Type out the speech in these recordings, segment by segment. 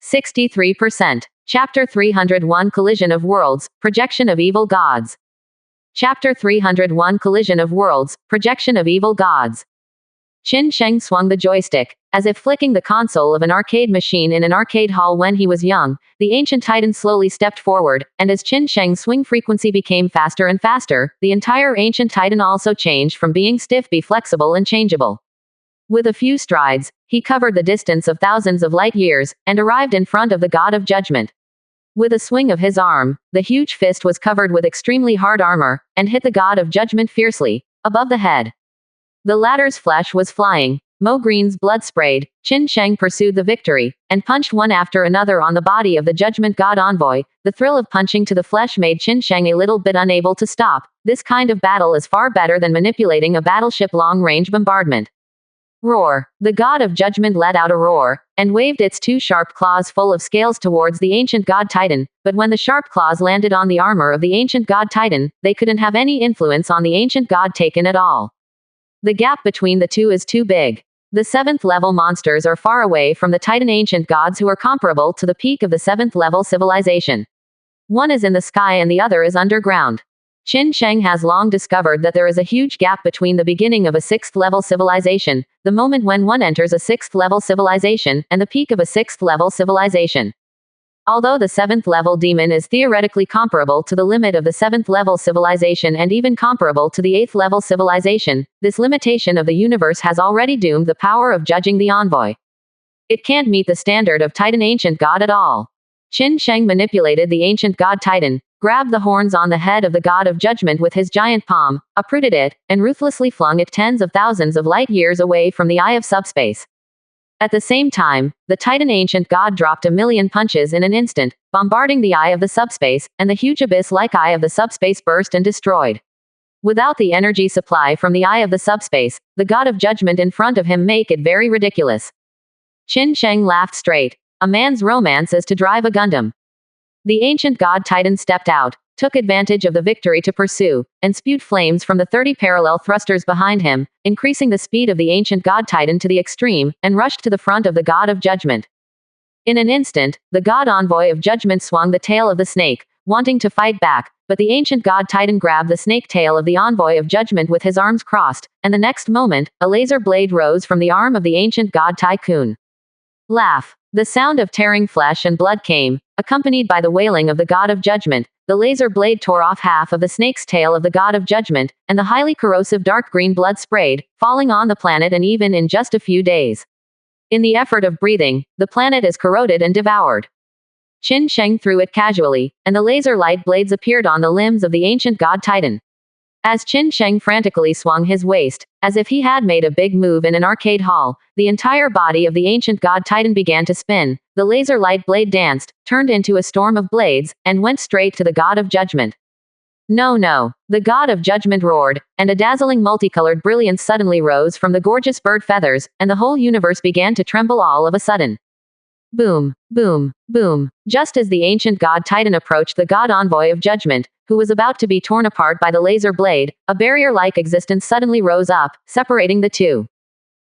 63%. Chapter 301 Collision of Worlds, Projection of Evil Gods. Chapter 301 Collision of Worlds, Projection of Evil Gods. Qin Sheng swung the joystick, as if flicking the console of an arcade machine in an arcade hall when he was young. The ancient titan slowly stepped forward, and as Qin Sheng's swing frequency became faster and faster, the entire ancient titan also changed from being stiff to flexible and changeable. With a few strides, he covered the distance of thousands of light years, and arrived in front of the God of Judgment. With a swing of his arm, the huge fist was covered with extremely hard armor, and hit the God of Judgment fiercely, above the head. The latter's flesh was flying. Mo Green's blood sprayed. Qin Sheng pursued the victory, and punched one after another on the body of the Judgment God envoy. The thrill of punching to the flesh made Qin Sheng a little bit unable to stop. This kind of battle is far better than manipulating a battleship long-range bombardment. Roar. The God of Judgment let out a roar, and waved its two sharp claws full of scales towards the ancient God Titan, but when the sharp claws landed on the armor of the ancient God Titan, they couldn't have any influence on the ancient God taken at all. The gap between the two is too big. The 7th level monsters are far away from the Titan ancient gods who are comparable to the peak of the 7th level civilization. One is in the sky and the other is underground. Qin Sheng has long discovered that there is a huge gap between the beginning of a 6th level civilization, the moment when one enters a 6th level civilization, and the peak of a 6th level civilization. Although the 7th level demon is theoretically comparable to the limit of the 7th level civilization and even comparable to the 8th level civilization, this limitation of the universe has already doomed the power of judging the envoy. It can't meet the standard of Titan ancient god at all. Qin Sheng manipulated the ancient god Titan, grabbed the horns on the head of the God of Judgment with his giant palm, uprooted it, and ruthlessly flung it tens of thousands of light years away from the eye of subspace. At the same time, the Titan ancient god dropped a million punches in an instant, bombarding the eye of the subspace, and the huge abyss-like eye of the subspace burst and destroyed. Without the energy supply from the eye of the subspace, the God of Judgment in front of him make it very ridiculous. Qin Sheng laughed straight. A man's romance is to drive a Gundam. The ancient god Titan stepped out, took advantage of the victory to pursue, and spewed flames from the 30 parallel thrusters behind him, increasing the speed of the ancient god Titan to the extreme, and rushed to the front of the God of Judgment. In an instant, the God envoy of Judgment swung the tail of the snake, wanting to fight back, but the ancient god Titan grabbed the snake tail of the envoy of Judgment with his arms crossed, and the next moment, a laser blade rose from the arm of the ancient god Tycoon. Laugh. The sound of tearing flesh and blood came, accompanied by the wailing of the God of Judgment. The laser blade tore off half of the snake's tail of the God of Judgment, and the highly corrosive dark green blood sprayed, falling on the planet and even in just a few days. In the effort of breathing, the planet is corroded and devoured. Qin Sheng threw it casually, and the laser light blades appeared on the limbs of the ancient God Titan. As Qin Sheng frantically swung his waist, as if he had made a big move in an arcade hall, the entire body of the ancient god Titan began to spin. The laser light blade danced, turned into a storm of blades, and went straight to the God of Judgment. No, no. The God of Judgment roared, and a dazzling multicolored brilliance suddenly rose from the gorgeous bird feathers, and the whole universe began to tremble all of a sudden. Boom, boom, boom. Just as the ancient god Titan approached the God envoy of Judgment, who was about to be torn apart by the laser blade, a barrier-like existence suddenly rose up, separating the two.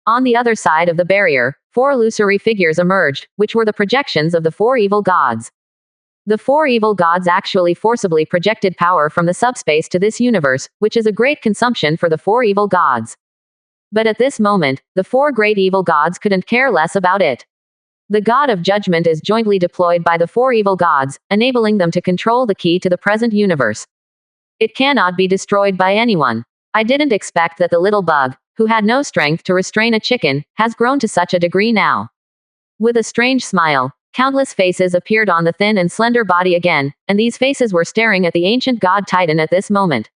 On the other side of the barrier, 4 illusory figures emerged, which were the projections of the 4 evil gods. The 4 evil gods actually forcibly projected power from the subspace to this universe, which is a great consumption for the 4 evil gods. But at this moment, the 4 great evil gods couldn't care less about it. The God of Judgment is jointly deployed by the 4 evil gods, enabling them to control the key to the present universe. It cannot be destroyed by anyone. I didn't expect that the little bug, who had no strength to restrain a chicken, has grown to such a degree now. With a strange smile, countless faces appeared on the thin and slender body again, and these faces were staring at the ancient god Titan at this moment.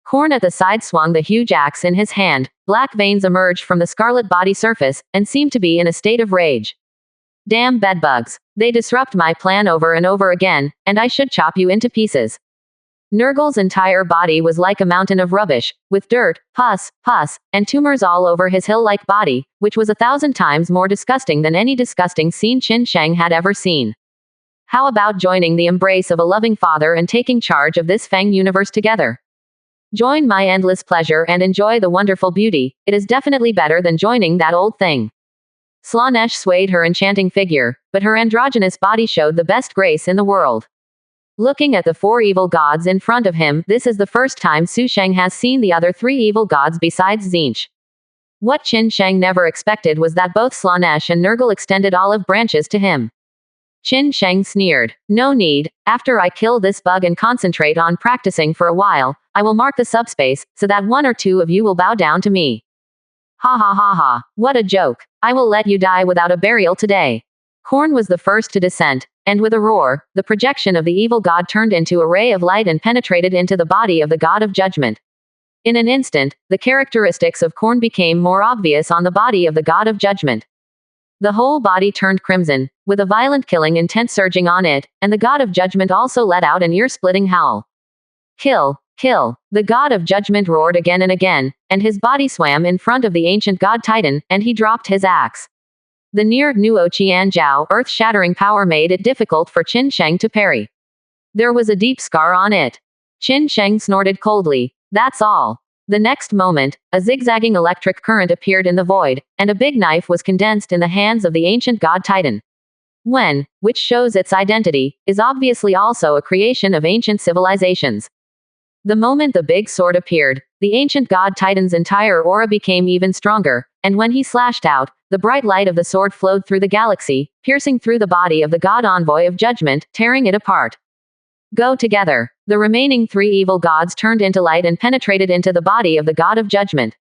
Horn at the side swung the huge axe in his hand, black veins emerged from the scarlet body surface, and seemed to be in a state of rage. Damn bedbugs. They disrupt my plan over and over again, and I should chop you into pieces. Nurgle's entire body was like a mountain of rubbish, with dirt, pus, and tumors all over his hill-like body, which was 1,000 times more disgusting than any disgusting scene Qin Sheng had ever seen. How about joining the embrace of a loving father and taking charge of this Fang universe together? Join my endless pleasure and enjoy the wonderful beauty. It is definitely better than joining that old thing. Slaanesh swayed her enchanting figure, but her androgynous body showed the best grace in the world. Looking at the four evil gods in front of him, this is the first time Su Sheng has seen the other three evil gods besides Zinch. What Qin Sheng never expected was that both Slaanesh and Nurgle extended olive branches to him. Qin Sheng sneered. No need, after I kill this bug and concentrate on practicing for a while, I will mark the subspace, so that one or two of you will bow down to me. Ha ha ha ha, what a joke. I will let you die without a burial today. Khorne was the first to dissent, and with a roar, the projection of the evil god turned into a ray of light and penetrated into the body of the god of judgment. In an instant, the characteristics of Khorne became more obvious on the body of the god of judgment. The whole body turned crimson, with a violent killing intent surging on it, and the god of judgment also let out an ear-splitting howl. Kill, kill, the god of judgment roared again and again, and his body swam in front of the ancient god Titan, and he dropped his axe. The near Nuo Qian Jiao earth-shattering power made it difficult for Qin Sheng to parry. There was a deep scar on it. Qin Sheng snorted coldly. That's all. The next moment, a zigzagging electric current appeared in the void, and a big knife was condensed in the hands of the ancient god Titan. Wen, which shows its identity, is obviously also a creation of ancient civilizations. The moment the big sword appeared, the ancient god Titan's entire aura became even stronger, and when he slashed out, the bright light of the sword flowed through the galaxy, piercing through the body of the god envoy of judgment, tearing it apart. Go together. The remaining three evil gods turned into light and penetrated into the body of the god of judgment.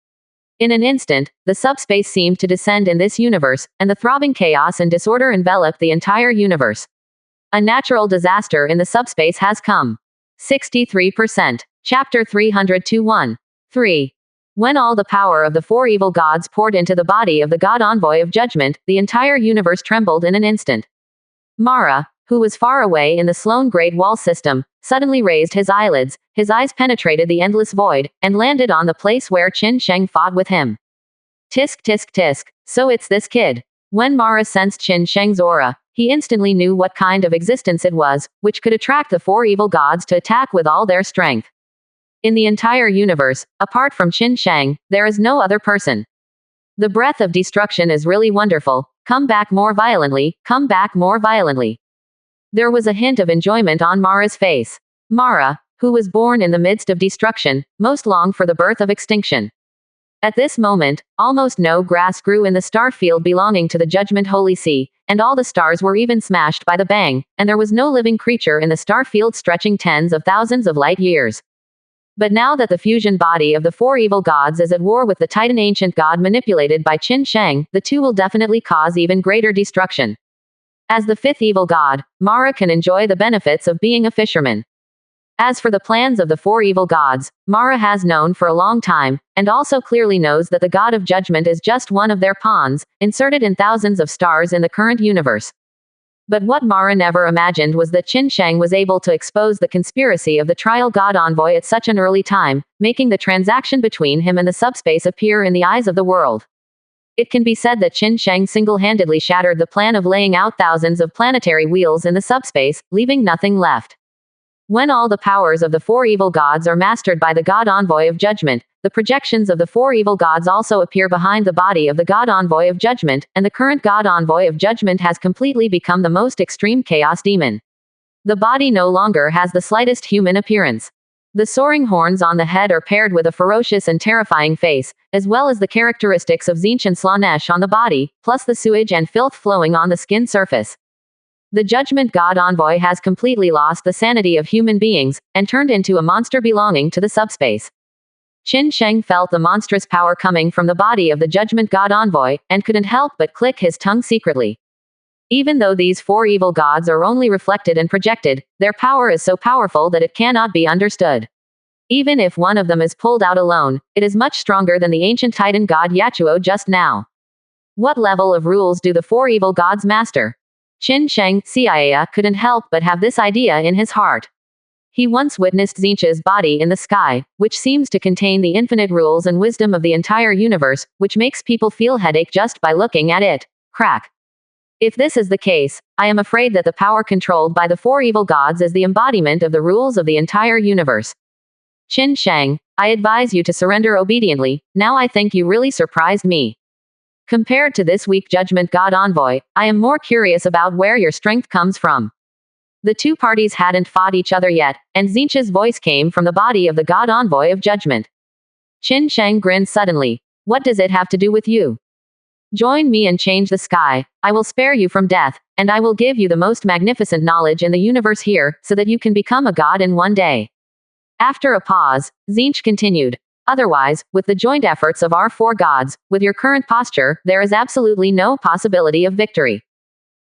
In an instant, the subspace seemed to descend in this universe, and the throbbing chaos and disorder enveloped the entire universe. A natural disaster in the subspace has come. 63%. Chapter 302-1. 3. When all the power of the four evil gods poured into the body of the god envoy of judgment, the entire universe trembled in an instant. Mara, who was far away in the Sloan Great Wall system, suddenly raised his eyelids, his eyes penetrated the endless void, and landed on the place where Qin Sheng fought with him. Tisk tisk tisk, so it's this kid. When Mara sensed Qin Sheng's aura, he instantly knew what kind of existence it was, which could attract the four evil gods to attack with all their strength. In the entire universe, apart from Qin Sheng, there is no other person. The breath of destruction is really wonderful. Come back more violently, come back more violently. There was a hint of enjoyment on Mara's face. Mara, who was born in the midst of destruction, most longed for the birth of extinction. At this moment, almost no grass grew in the star field belonging to the Judgment Holy See, and all the stars were even smashed by the bang, and there was no living creature in the star field stretching tens of thousands of light years. But now that the fusion body of the four evil gods is at war with the Titan ancient god manipulated by Qin Sheng, the two will definitely cause even greater destruction. As the fifth evil god, Mara can enjoy the benefits of being a fisherman. As for the plans of the four evil gods, Mara has known for a long time, and also clearly knows that the god of judgment is just one of their pawns, inserted in thousands of stars in the current universe. But what Mara never imagined was that Qin Sheng was able to expose the conspiracy of the trial god envoy at such an early time, making the transaction between him and the subspace appear in the eyes of the world. It can be said that Qin Sheng single-handedly shattered the plan of laying out thousands of planetary wheels in the subspace, leaving nothing left. When all the powers of the four evil gods are mastered by the god envoy of judgment, the projections of the four evil gods also appear behind the body of the god envoy of judgment, and the current god envoy of judgment has completely become the most extreme chaos demon. The body no longer has the slightest human appearance. The soaring horns on the head are paired with a ferocious and terrifying face, as well as the characteristics of Zinch and Slaanesh on the body, plus the sewage and filth flowing on the skin surface. The Judgment God Envoy has completely lost the sanity of human beings, and turned into a monster belonging to the subspace. Qin Sheng felt the monstrous power coming from the body of the Judgment God Envoy, and couldn't help but click his tongue secretly. Even though these four evil gods are only reflected and projected, their power is so powerful that it cannot be understood. Even if one of them is pulled out alone, it is much stronger than the ancient Titan god Yachuo just now. What level of rules do the four evil gods master? Qin Sheng Xiaoya couldn't help but have this idea in his heart. He once witnessed Zinch's body in the sky, which seems to contain the infinite rules and wisdom of the entire universe, which makes people feel headache just by looking at it. Crack. If this is the case, I am afraid that the power controlled by the four evil gods is the embodiment of the rules of the entire universe. Qin Sheng, I advise you to surrender obediently. Now I think you really surprised me. Compared to this weak Judgment God envoy, I am more curious about where your strength comes from. The two parties hadn't fought each other yet, and Tzeentch's voice came from the body of the God envoy of Judgment. Qin Sheng grinned suddenly. What does it have to do with you? Join me and change the sky. I will spare you from death, and I will give you the most magnificent knowledge in the universe here, so that you can become a god in one day. After a pause, Tzeentch continued. Otherwise, with the joint efforts of our four gods, with your current posture, there is absolutely no possibility of victory.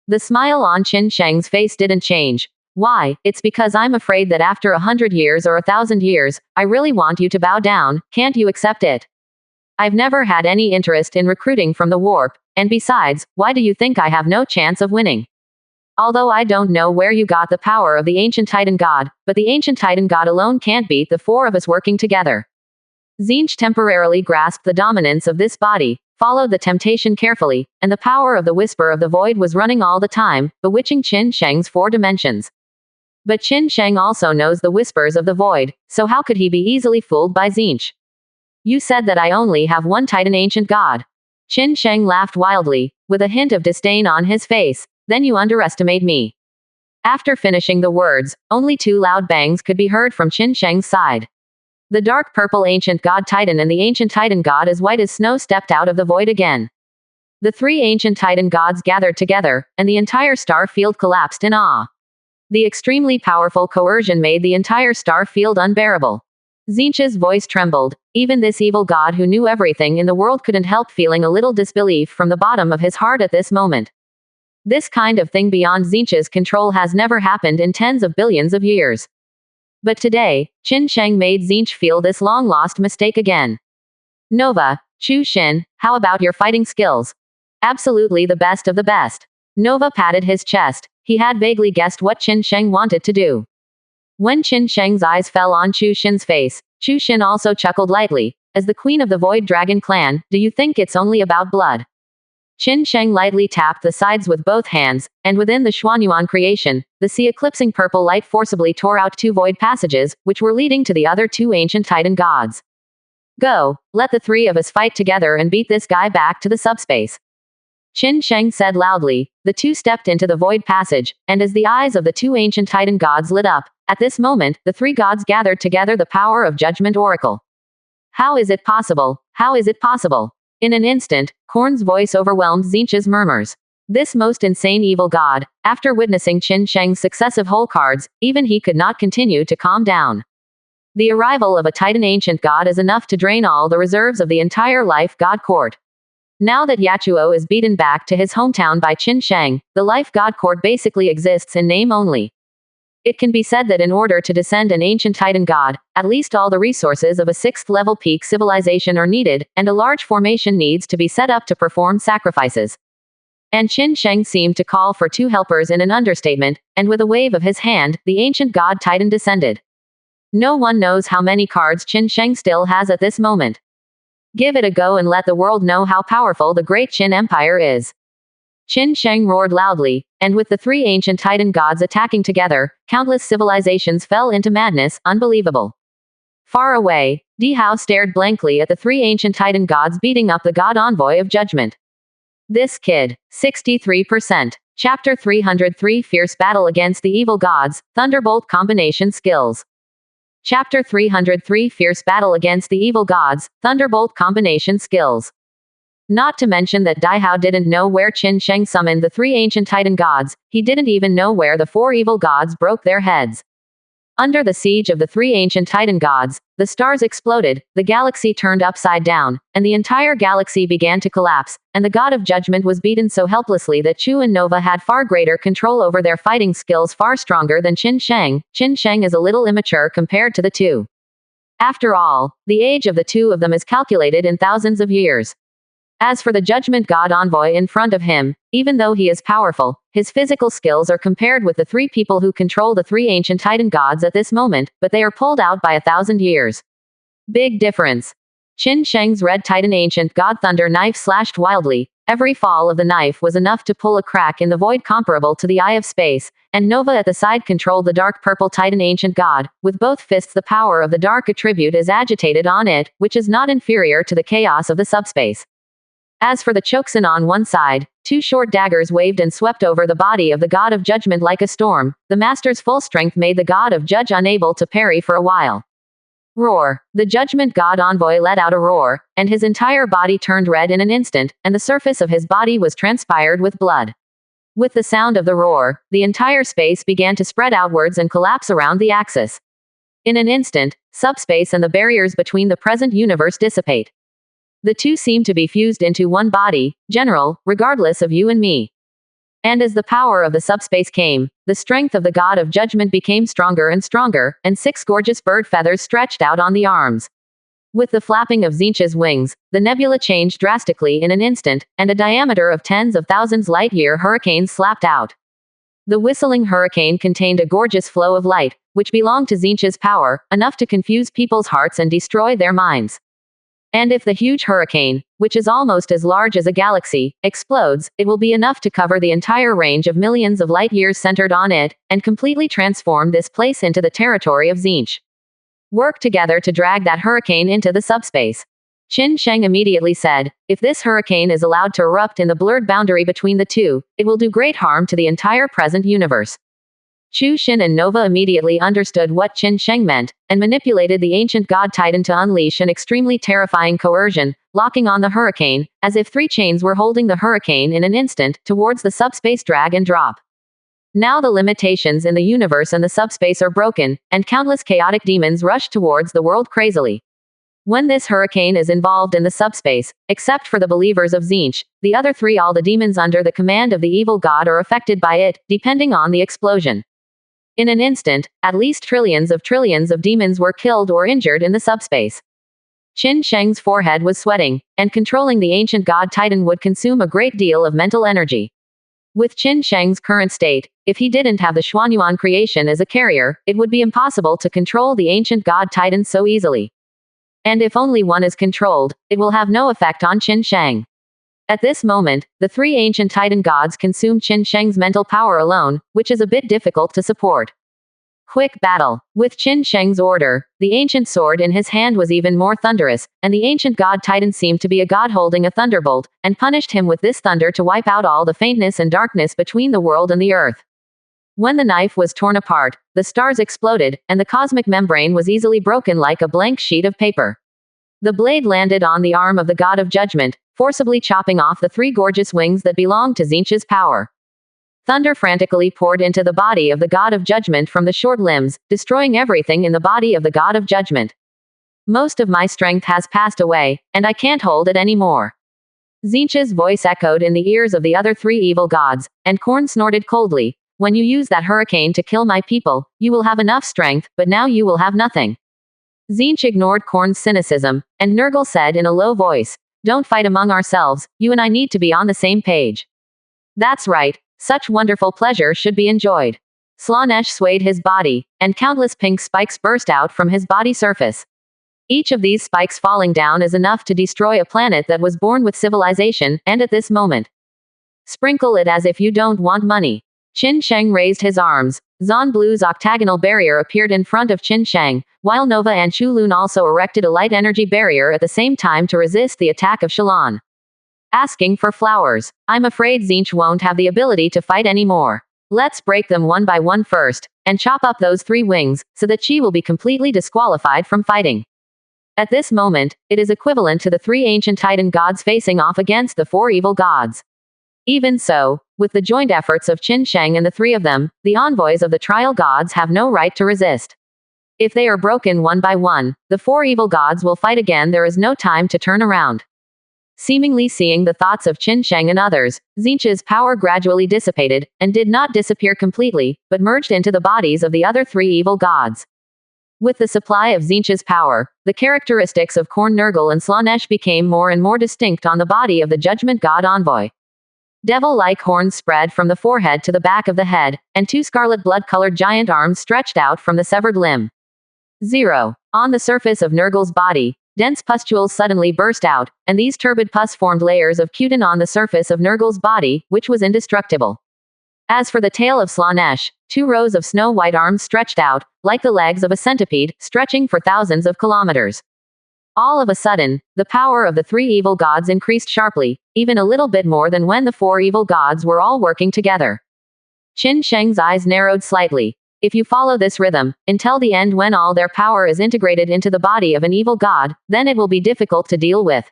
The smile on Qin Sheng's face didn't change. Why? It's because I'm afraid that after 100 years or 1,000 years, I really want you to bow down. Can't you accept it? I've never had any interest in recruiting from the warp, and besides, why do you think I have no chance of winning? Although I don't know where you got the power of the ancient Titan God, but the ancient Titan God alone can't beat the four of us working together. Tzeentch temporarily grasped the dominance of this body, followed the temptation carefully, and the power of the Whisper of the Void was running all the time, bewitching Qin Sheng's four dimensions. But Qin Sheng also knows the whispers of the Void, so how could he be easily fooled by Tzeentch? You said that I only have one Titan ancient God. Qin Sheng laughed wildly, with a hint of disdain on his face. Then you underestimate me. After finishing the words, only two loud bangs could be heard from Qin Sheng's side. The dark purple ancient god Titan and the ancient Titan god as white as snow stepped out of the void again. The three ancient Titan gods gathered together, and the entire star field collapsed in awe. The extremely powerful coercion made the entire star field unbearable. Tzeentch's voice trembled. Even this evil god who knew everything in the world couldn't help feeling a little disbelief from the bottom of his heart at this moment. This kind of thing beyond Tzeentch's control has never happened in tens of billions of years. But today, Qin Sheng made Tzeentch feel this long-lost mistake again. Nova, Chu Xin, how about your fighting skills? Absolutely the best of the best. Nova patted his chest. He had vaguely guessed what Qin Sheng wanted to do. When Qin Sheng's eyes fell on Chu Xin's face, Chu Xin also chuckled lightly. As the queen of the Void Dragon clan, do you think it's only about blood? Qin Sheng lightly tapped the sides with both hands, and within the Xuanyuan creation, the sea-eclipsing purple light forcibly tore out two void passages, which were leading to the other two ancient Titan gods. Go, let the three of us fight together and beat this guy back to the subspace. Qin Sheng said loudly. The two stepped into the void passage, and as the eyes of the two ancient Titan gods lit up, at this moment, the three gods gathered together the power of Judgment Oracle. How is it possible? How is it possible? In an instant, Korn's voice overwhelmed Tzeentch's murmurs. This most insane evil god, after witnessing Qin Sheng's successive hole cards, even he could not continue to calm down. The arrival of a Titan ancient god is enough to drain all the reserves of the entire life god court. Now that Yachuo is beaten back to his hometown by Qin Sheng, the life god court basically exists in name only. It can be said that in order to descend an ancient Titan god, at least all the resources of a 6th-level peak civilization are needed, and a large formation needs to be set up to perform sacrifices. And Qin Sheng seemed to call for two helpers in an understatement, and with a wave of his hand, the ancient god Titan descended. No one knows how many cards Qin Sheng still has at this moment. Give it a go and let the world know how powerful the great Qin Empire is. Qin Sheng roared loudly, and with the three ancient Titan gods attacking together, countless civilizations fell into madness. Unbelievable. Far away, Dihao stared blankly at the three ancient Titan gods beating up the god envoy of Judgment. This kid. 63%. Chapter 303 Fierce Battle Against the Evil Gods, Thunderbolt Combination Skills. Chapter 303 Fierce Battle Against the Evil Gods, Thunderbolt Combination Skills. Not to mention that Dihao didn't know where Qin Sheng summoned the three ancient Titan gods, he didn't even know where the four evil gods broke their heads. Under the siege of the three ancient Titan gods, the stars exploded, the galaxy turned upside down, and the entire galaxy began to collapse, and the god of judgment was beaten so helplessly that Chu and Nova had far greater control over their fighting skills, far stronger than Qin Sheng. Qin Sheng is a little immature compared to the two. After all, the age of the two of them is calculated in thousands of years. As for the Judgment God envoy in front of him, even though he is powerful, his physical skills are compared with the three people who control the three ancient Titan gods at this moment, but they are pulled out by 1,000 years. Big difference. Qin Sheng's red Titan ancient god thunder knife slashed wildly. Every fall of the knife was enough to pull a crack in the void comparable to the eye of space, and Nova at the side controlled the dark purple Titan ancient god. With both fists, the power of the dark attribute is agitated on it, which is not inferior to the chaos of the subspace. As for the Choksan on one side, two short daggers waved and swept over the body of the god of judgment like a storm. The master's full strength made the god of judge unable to parry for a while. Roar. The judgment god envoy let out a roar, and his entire body turned red in an instant, and the surface of his body was transpired with blood. With the sound of the roar, the entire space began to spread outwards and collapse around the axis. In an instant, subspace and the barriers between the present universe dissipate. The two seem to be fused into one body, general, regardless of you and me. And as the power of the subspace came, the strength of the god of judgment became stronger, and 6 gorgeous bird feathers stretched out on the arms. With the flapping of Tzeentch's wings, the nebula changed drastically in an instant, and a diameter of tens of thousands light-year hurricanes slapped out. The whistling hurricane contained a gorgeous flow of light, which belonged to Tzeentch's power, enough to confuse people's hearts and destroy their minds. And if the huge hurricane, which is almost as large as a galaxy, explodes, it will be enough to cover the entire range of millions of light-years centered on it, and completely transform this place into the territory of Tzeentch. Work together to drag that hurricane into the subspace. Qin Sheng immediately said, if this hurricane is allowed to erupt in the blurred boundary between the two, it will do great harm to the entire present universe. Chu Xin and Nova immediately understood what Qin Sheng meant, and manipulated the ancient god Titan to unleash an extremely terrifying coercion, locking on the hurricane, as if 3 chains were holding the hurricane in an instant, towards the subspace drag and drop. Now the limitations in the universe and the subspace are broken, and countless chaotic demons rush towards the world crazily. When this hurricane is involved in the subspace, except for the believers of Tzeentch, the other 3 all the demons under the command of the evil god are affected by it, depending on the explosion. In an instant, at least trillions of demons were killed or injured in the subspace. Qin Sheng's forehead was sweating, and controlling the ancient god Titan would consume a great deal of mental energy. With Qin Sheng's current state, if he didn't have the Xuanyuan creation as a carrier, it would be impossible to control the ancient god Titan so easily. And if only one is controlled, it will have no effect on Qin Sheng. At this moment, the 3 ancient Titan gods consume Qin Sheng's mental power alone, which is a bit difficult to support. Quick battle. With Qin Sheng's order, the ancient sword in his hand was even more thunderous, and the ancient god Titan seemed to be a god holding a thunderbolt, and punished him with this thunder to wipe out all the faintness and darkness between the world and the earth. When the knife was torn apart, the stars exploded, and the cosmic membrane was easily broken like a blank sheet of paper. The blade landed on the arm of the god of judgment, forcibly chopping off the 3 gorgeous wings that belonged to Tzeentch's power. Thunder frantically poured into the body of the god of judgment from the short limbs, destroying everything in the body of the god of judgment. Most of my strength has passed away, and I can't hold it anymore. Tzeentch's voice echoed in the ears of the other 3 evil gods, and Korn snorted coldly, when you use that hurricane to kill my people, you will have enough strength, but now you will have nothing. Tzeentch ignored Korn's cynicism, and Nurgle said in a low voice, don't fight among ourselves, you and I need to be on the same page. That's right. Such wonderful pleasure should be enjoyed. Slaanesh swayed his body, and countless pink spikes burst out from his body surface. Each of these spikes falling down is enough to destroy a planet that was born with civilization, and at this moment. Sprinkle it as if you don't want money. Qin Sheng raised his arms. Zon Blue's octagonal barrier appeared in front of Qin Sheng, while Nova and Chu Lun also erected a light energy barrier at the same time to resist the attack of Shallan. Asking for flowers. I'm afraid Tzeentch won't have the ability to fight anymore. Let's break them one by one first, and chop up those 3 wings, so that she will be completely disqualified from fighting. At this moment, it is equivalent to the 3 ancient Titan gods facing off against the 4 evil gods. Even so, with the joint efforts of Qin Sheng and the 3 of them, the envoys of the trial gods have no right to resist. If they are broken one by one, the 4 evil gods will fight again. There is no time to turn around. Seemingly seeing the thoughts of Qin Sheng and others, Tzeentch's power gradually dissipated, and did not disappear completely, but merged into the bodies of the other 3 evil gods. With the supply of Tzeentch's power, the characteristics of Korn Nurgle and Slaanesh became more and more distinct on the body of the Judgment God Envoy. Devil-like horns spread from the forehead to the back of the head, and 2 scarlet blood-colored giant arms stretched out from the severed limb. 0. On the surface of Nurgle's body, dense pustules suddenly burst out, and these turbid pus formed layers of cutin on the surface of Nurgle's body, which was indestructible. As for the tail of Slaanesh, 2 rows of snow-white arms stretched out, like the legs of a centipede, stretching for thousands of kilometers. All of a sudden, the power of the three evil gods increased sharply, even a little bit more than when the four evil gods were all working together. Qin Sheng's eyes narrowed slightly. If you follow this rhythm, until the end when all their power is integrated into the body of an evil god, then it will be difficult to deal with.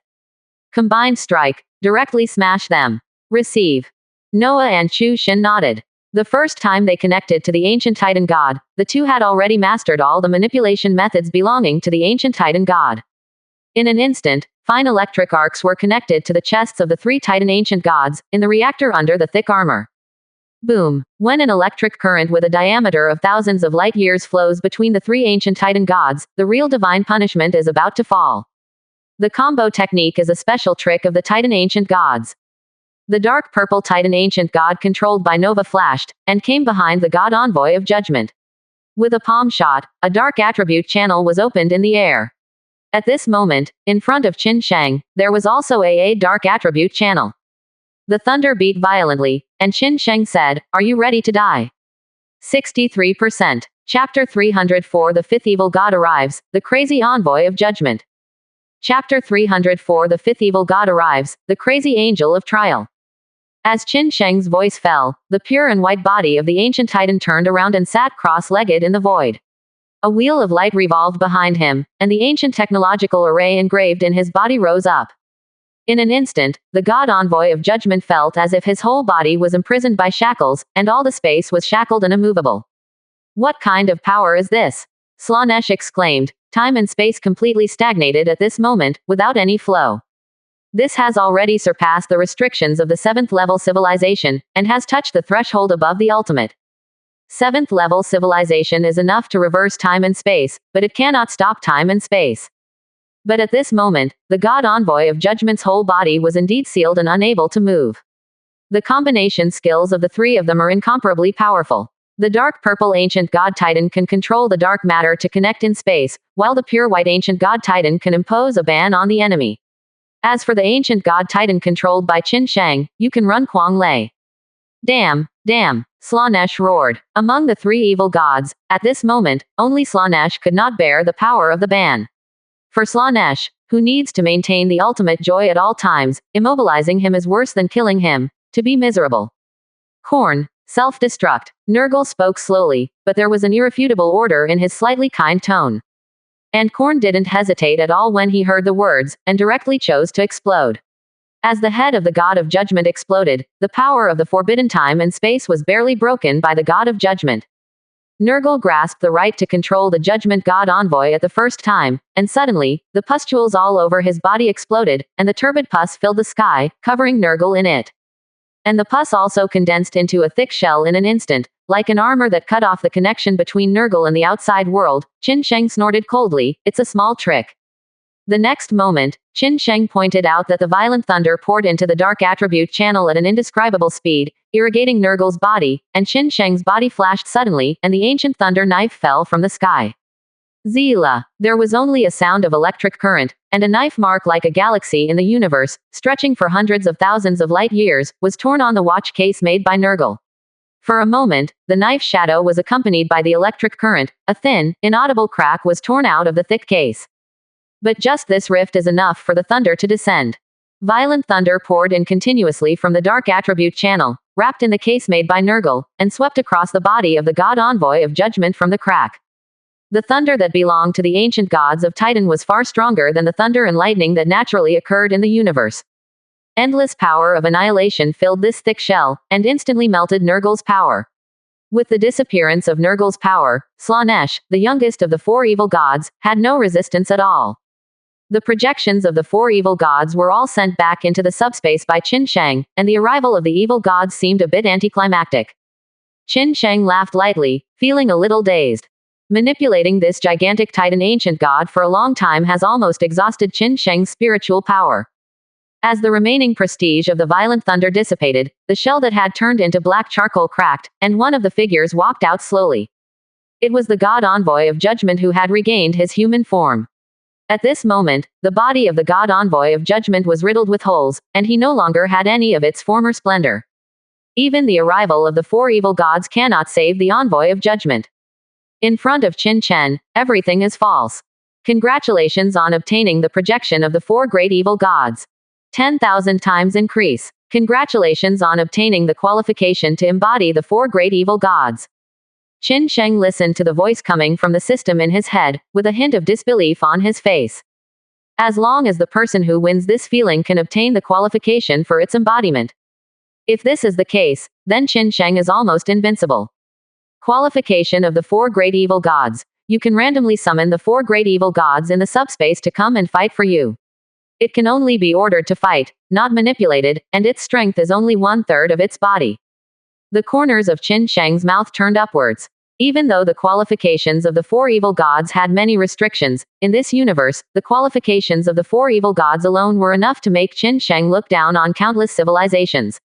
Combined strike. Directly smash them. Receive. Noah and Chu Xin nodded. The first time they connected to the ancient Titan god, the two had already mastered all the manipulation methods belonging to the ancient Titan god. In an instant, fine electric arcs were connected to the chests of the three Titan ancient gods, in the reactor under the thick armor. Boom. When an electric current with a diameter of thousands of light years flows between the three ancient Titan gods, the real divine punishment is about to fall. The combo technique is a special trick of the Titan ancient gods. The dark purple Titan ancient god controlled by Nova flashed, and came behind the god envoy of judgment. With a palm shot, a dark attribute channel was opened in the air. At this moment, in front of Qin Sheng, there was also a dark attribute channel. The thunder beat violently, and Qin Sheng said, "Are you ready to die?" 63%. Chapter 304 The fifth evil god arrives, the crazy envoy of judgment. Chapter 304 The fifth evil god arrives, the crazy angel of trial. As Qin Sheng's voice fell, the pure and white body of the ancient Titan turned around and sat cross-legged in the void. A wheel of light revolved behind him, and the ancient technological array engraved in his body rose up. In an instant, the god envoy of judgment felt as if his whole body was imprisoned by shackles, and all the space was shackled and immovable. What kind of power is this? Slaanesh exclaimed. Time and space completely stagnated at this moment, without any flow. This has already surpassed the restrictions of the 7th level civilization, and has touched the threshold above the ultimate. 7th level civilization is enough to reverse time and space, but it cannot stop time and space. But at this moment, the god envoy of judgment's whole body was indeed sealed and unable to move. The combination skills of the three of them are incomparably powerful. The dark purple ancient god Titan can control the dark matter to connect in space, while the pure white ancient god Titan can impose a ban on the enemy. As for the ancient god Titan controlled by Qin Sheng, you can run Quang Lei. Damn, Slaanesh roared. Among the three evil gods, at this moment, only Slaanesh could not bear the power of the ban. For Slaanesh, who needs to maintain the ultimate joy at all times, immobilizing him is worse than killing him, to be miserable. Korn, self-destruct. Nurgle spoke slowly, but there was an irrefutable order in his slightly kind tone. And Korn didn't hesitate at all when he heard the words, and directly chose to explode. As the head of the god of judgment exploded, the power of the forbidden time and space was barely broken by the god of judgment. Nurgle grasped the right to control the judgment god envoy at the first time, and suddenly, the pustules all over his body exploded, and the turbid pus filled the sky, covering Nurgle in it. And the pus also condensed into a thick shell in an instant, like an armor that cut off the connection between Nurgle and the outside world. Qin Sheng snorted coldly, "It's a small trick." The next moment, Qin Sheng pointed out that the violent thunder poured into the dark attribute channel at an indescribable speed, irrigating Nurgle's body, and Qin Sheng's body flashed suddenly, and the ancient thunder knife fell from the sky. Zila. There was only a sound of electric current, and a knife mark like a galaxy in the universe, stretching for hundreds of thousands of light years, was torn on the watch case made by Nurgle. For a moment, the knife shadow was accompanied by the electric current. A thin, inaudible crack was torn out of the thick case. But just this rift is enough for the thunder to descend. Violent thunder poured in continuously from the dark attribute channel, wrapped in the case made by Nurgle, and swept across the body of the god envoy of judgment from the crack. The thunder that belonged to the ancient gods of Titan was far stronger than the thunder and lightning that naturally occurred in the universe. Endless power of annihilation filled this thick shell, and instantly melted Nurgle's power. With the disappearance of Nurgle's power, Slaanesh, the youngest of the four evil gods, had no resistance at all. The projections of the four evil gods were all sent back into the subspace by Qin Sheng, and the arrival of the evil gods seemed a bit anticlimactic. Qin Sheng laughed lightly, feeling a little dazed. Manipulating this gigantic Titan ancient god for a long time has almost exhausted Qin Sheng's spiritual power. As the remaining prestige of the violent thunder dissipated, the shell that had turned into black charcoal cracked, and one of the figures walked out slowly. It was the god envoy of judgment who had regained his human form. At this moment, the body of the god envoy of judgment was riddled with holes, and he no longer had any of its former splendor. Even the arrival of the four evil gods cannot save the envoy of judgment. In front of Qin Chen, everything is false. Congratulations on obtaining the projection of the 4 great evil gods. 10,000 times increase. Congratulations on obtaining the qualification to embody the 4 great evil gods. Qin Sheng listened to the voice coming from the system in his head, with a hint of disbelief on his face. As long as the person who wins this feeling can obtain the qualification for its embodiment. If this is the case, then Qin Sheng is almost invincible. Qualification of the 4 great evil gods. You can randomly summon the 4 great evil gods in the subspace to come and fight for you. It can only be ordered to fight, not manipulated, and its strength is only 1/3 of its body. The corners of Qin Sheng's mouth turned upwards. Even though the qualifications of the 4 evil gods had many restrictions, in this universe, the qualifications of the 4 evil gods alone were enough to make Qin Sheng look down on countless civilizations.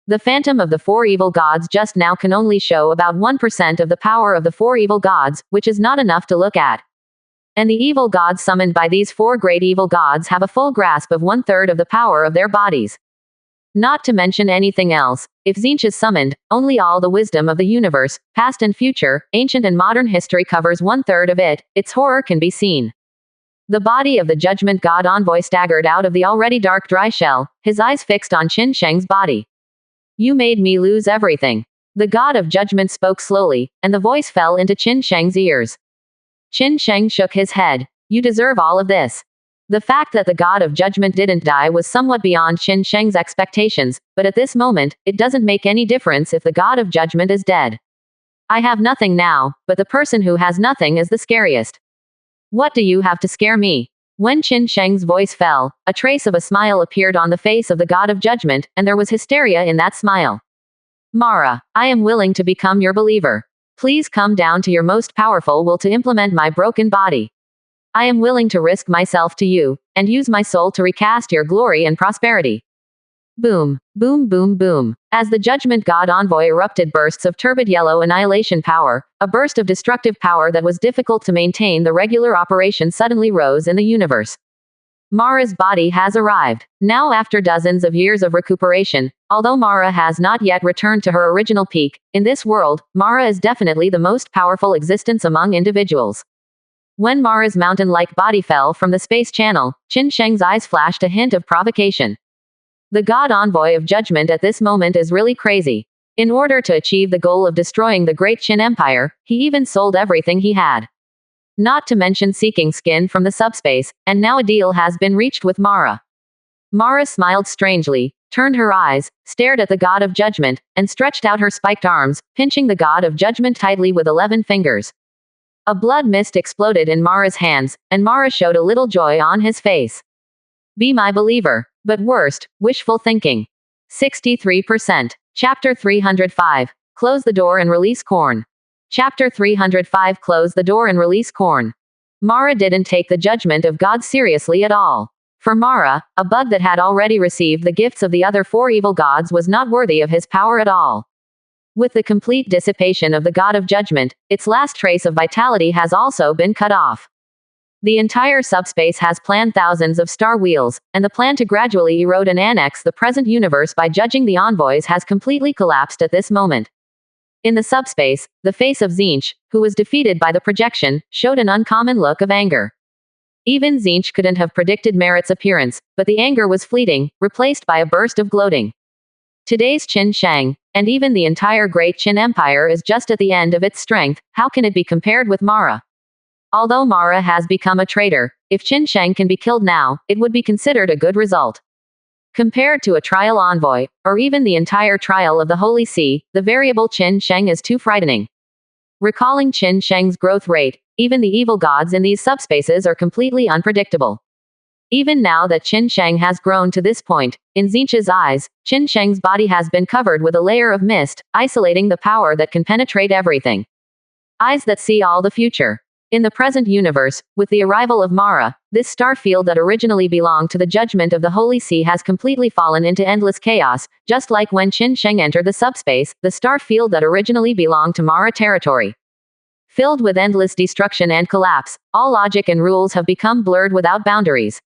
The phantom of the 4 evil gods just now can only show about 1% of the power of the 4 evil gods, which is not enough to look at. And the evil gods summoned by these 4 great evil gods have a full grasp of 1/3 of the power of their bodies. Not to mention anything else, if Tzeentch is summoned, only all the wisdom of the universe, past and future, ancient and modern history covers 1/3 of it, its horror can be seen. The body of the Judgment God envoy staggered out of the already dark dry shell, his eyes fixed on Qin Sheng's body. You made me lose everything. The God of Judgment spoke slowly, and the voice fell into Qin Sheng's ears. Qin Sheng shook his head. You deserve all of this. The fact that the God of Judgment didn't die was somewhat beyond Qin Sheng's expectations, but at this moment, it doesn't make any difference if the God of Judgment is dead. I have nothing now, but the person who has nothing is the scariest. What do you have to scare me? When Qin Sheng's voice fell, a trace of a smile appeared on the face of the God of Judgment, and there was hysteria in that smile. Mara, I am willing to become your believer. Please come down to your most powerful will to implement my broken body. I am willing to risk myself to you, and use my soul to recast your glory and prosperity. Boom, boom, boom, boom. As the Judgment God envoy erupted bursts of turbid yellow annihilation power, a burst of destructive power that was difficult to maintain the regular operation suddenly rose in the universe. Mara's body has arrived. Now after dozens of years of recuperation, although Mara has not yet returned to her original peak, in this world, Mara is definitely the most powerful existence among individuals. When Mara's mountain-like body fell from the space channel, Qin Sheng's eyes flashed a hint of provocation. The God envoy of Judgment at this moment is really crazy. In order to achieve the goal of destroying the great Qin Empire, he even sold everything he had. Not to mention seeking skin from the subspace, and now a deal has been reached with Mara. Mara smiled strangely, turned her eyes, stared at the God of Judgment, and stretched out her spiked arms, pinching the God of Judgment tightly with 11 fingers. A blood mist exploded in Mara's hands, and Mara showed a little joy on his face. Be my believer. But worst, wishful thinking. 63%. Chapter 305. Close the door and release Korn. Chapter 305. Close the door and release Korn. Mara didn't take the judgment of God seriously at all. For Mara, a bug that had already received the gifts of the other 4 evil gods was not worthy of his power at all. With the complete dissipation of the God of Judgment, its last trace of vitality has also been cut off. The entire subspace has planned thousands of star wheels, and the plan to gradually erode and annex the present universe by judging the envoys has completely collapsed at this moment. In the subspace, the face of Tzeentch, who was defeated by the projection, showed an uncommon look of anger. Even Tzeentch couldn't have predicted Merit's appearance, but the anger was fleeting, replaced by a burst of gloating. Today's Qin Sheng, and even the entire Great Qin Empire is just at the end of its strength, how can it be compared with Mara? Although Mara has become a traitor, if Qin Sheng can be killed now, it would be considered a good result. Compared to a trial envoy, or even the entire trial of the Holy See, the variable Qin Sheng is too frightening. Recalling Qin Sheng's growth rate, even the evil gods in these subspaces are completely unpredictable. Even now that Qin Sheng has grown to this point, in Tzeentch's eyes, Qin Sheng's body has been covered with a layer of mist, isolating the power that can penetrate everything. Eyes that see all the future. In the present universe, with the arrival of Mara, this star field that originally belonged to the judgment of the Holy See has completely fallen into endless chaos, just like when Qin Sheng entered the subspace, the star field that originally belonged to Mara territory. Filled with endless destruction and collapse, all logic and rules have become blurred without boundaries.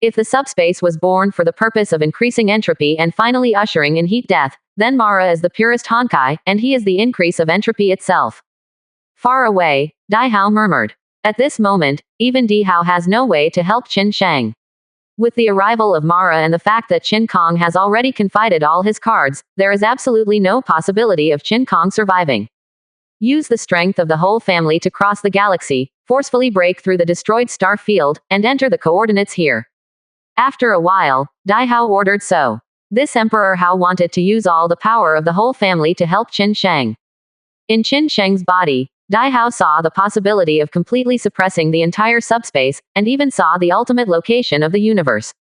If the subspace was born for the purpose of increasing entropy and finally ushering in heat death, then Mara is the purest Honkai, and he is the increase of entropy itself. Far away, Dai Hao murmured. At this moment, even Dihao has no way to help Qin Sheng. With the arrival of Mara and the fact that Qin Kong has already confided all his cards, there is absolutely no possibility of Qin Kong surviving. Use the strength of the whole family to cross the galaxy, forcefully break through the destroyed star field, and enter the coordinates here. After a while, Dai Hao ordered so. This Emperor Hao wanted to use all the power of the whole family to help Qin Sheng. In Qin Sheng's body, Dai Hao saw the possibility of completely suppressing the entire subspace, and even saw the ultimate location of the universe.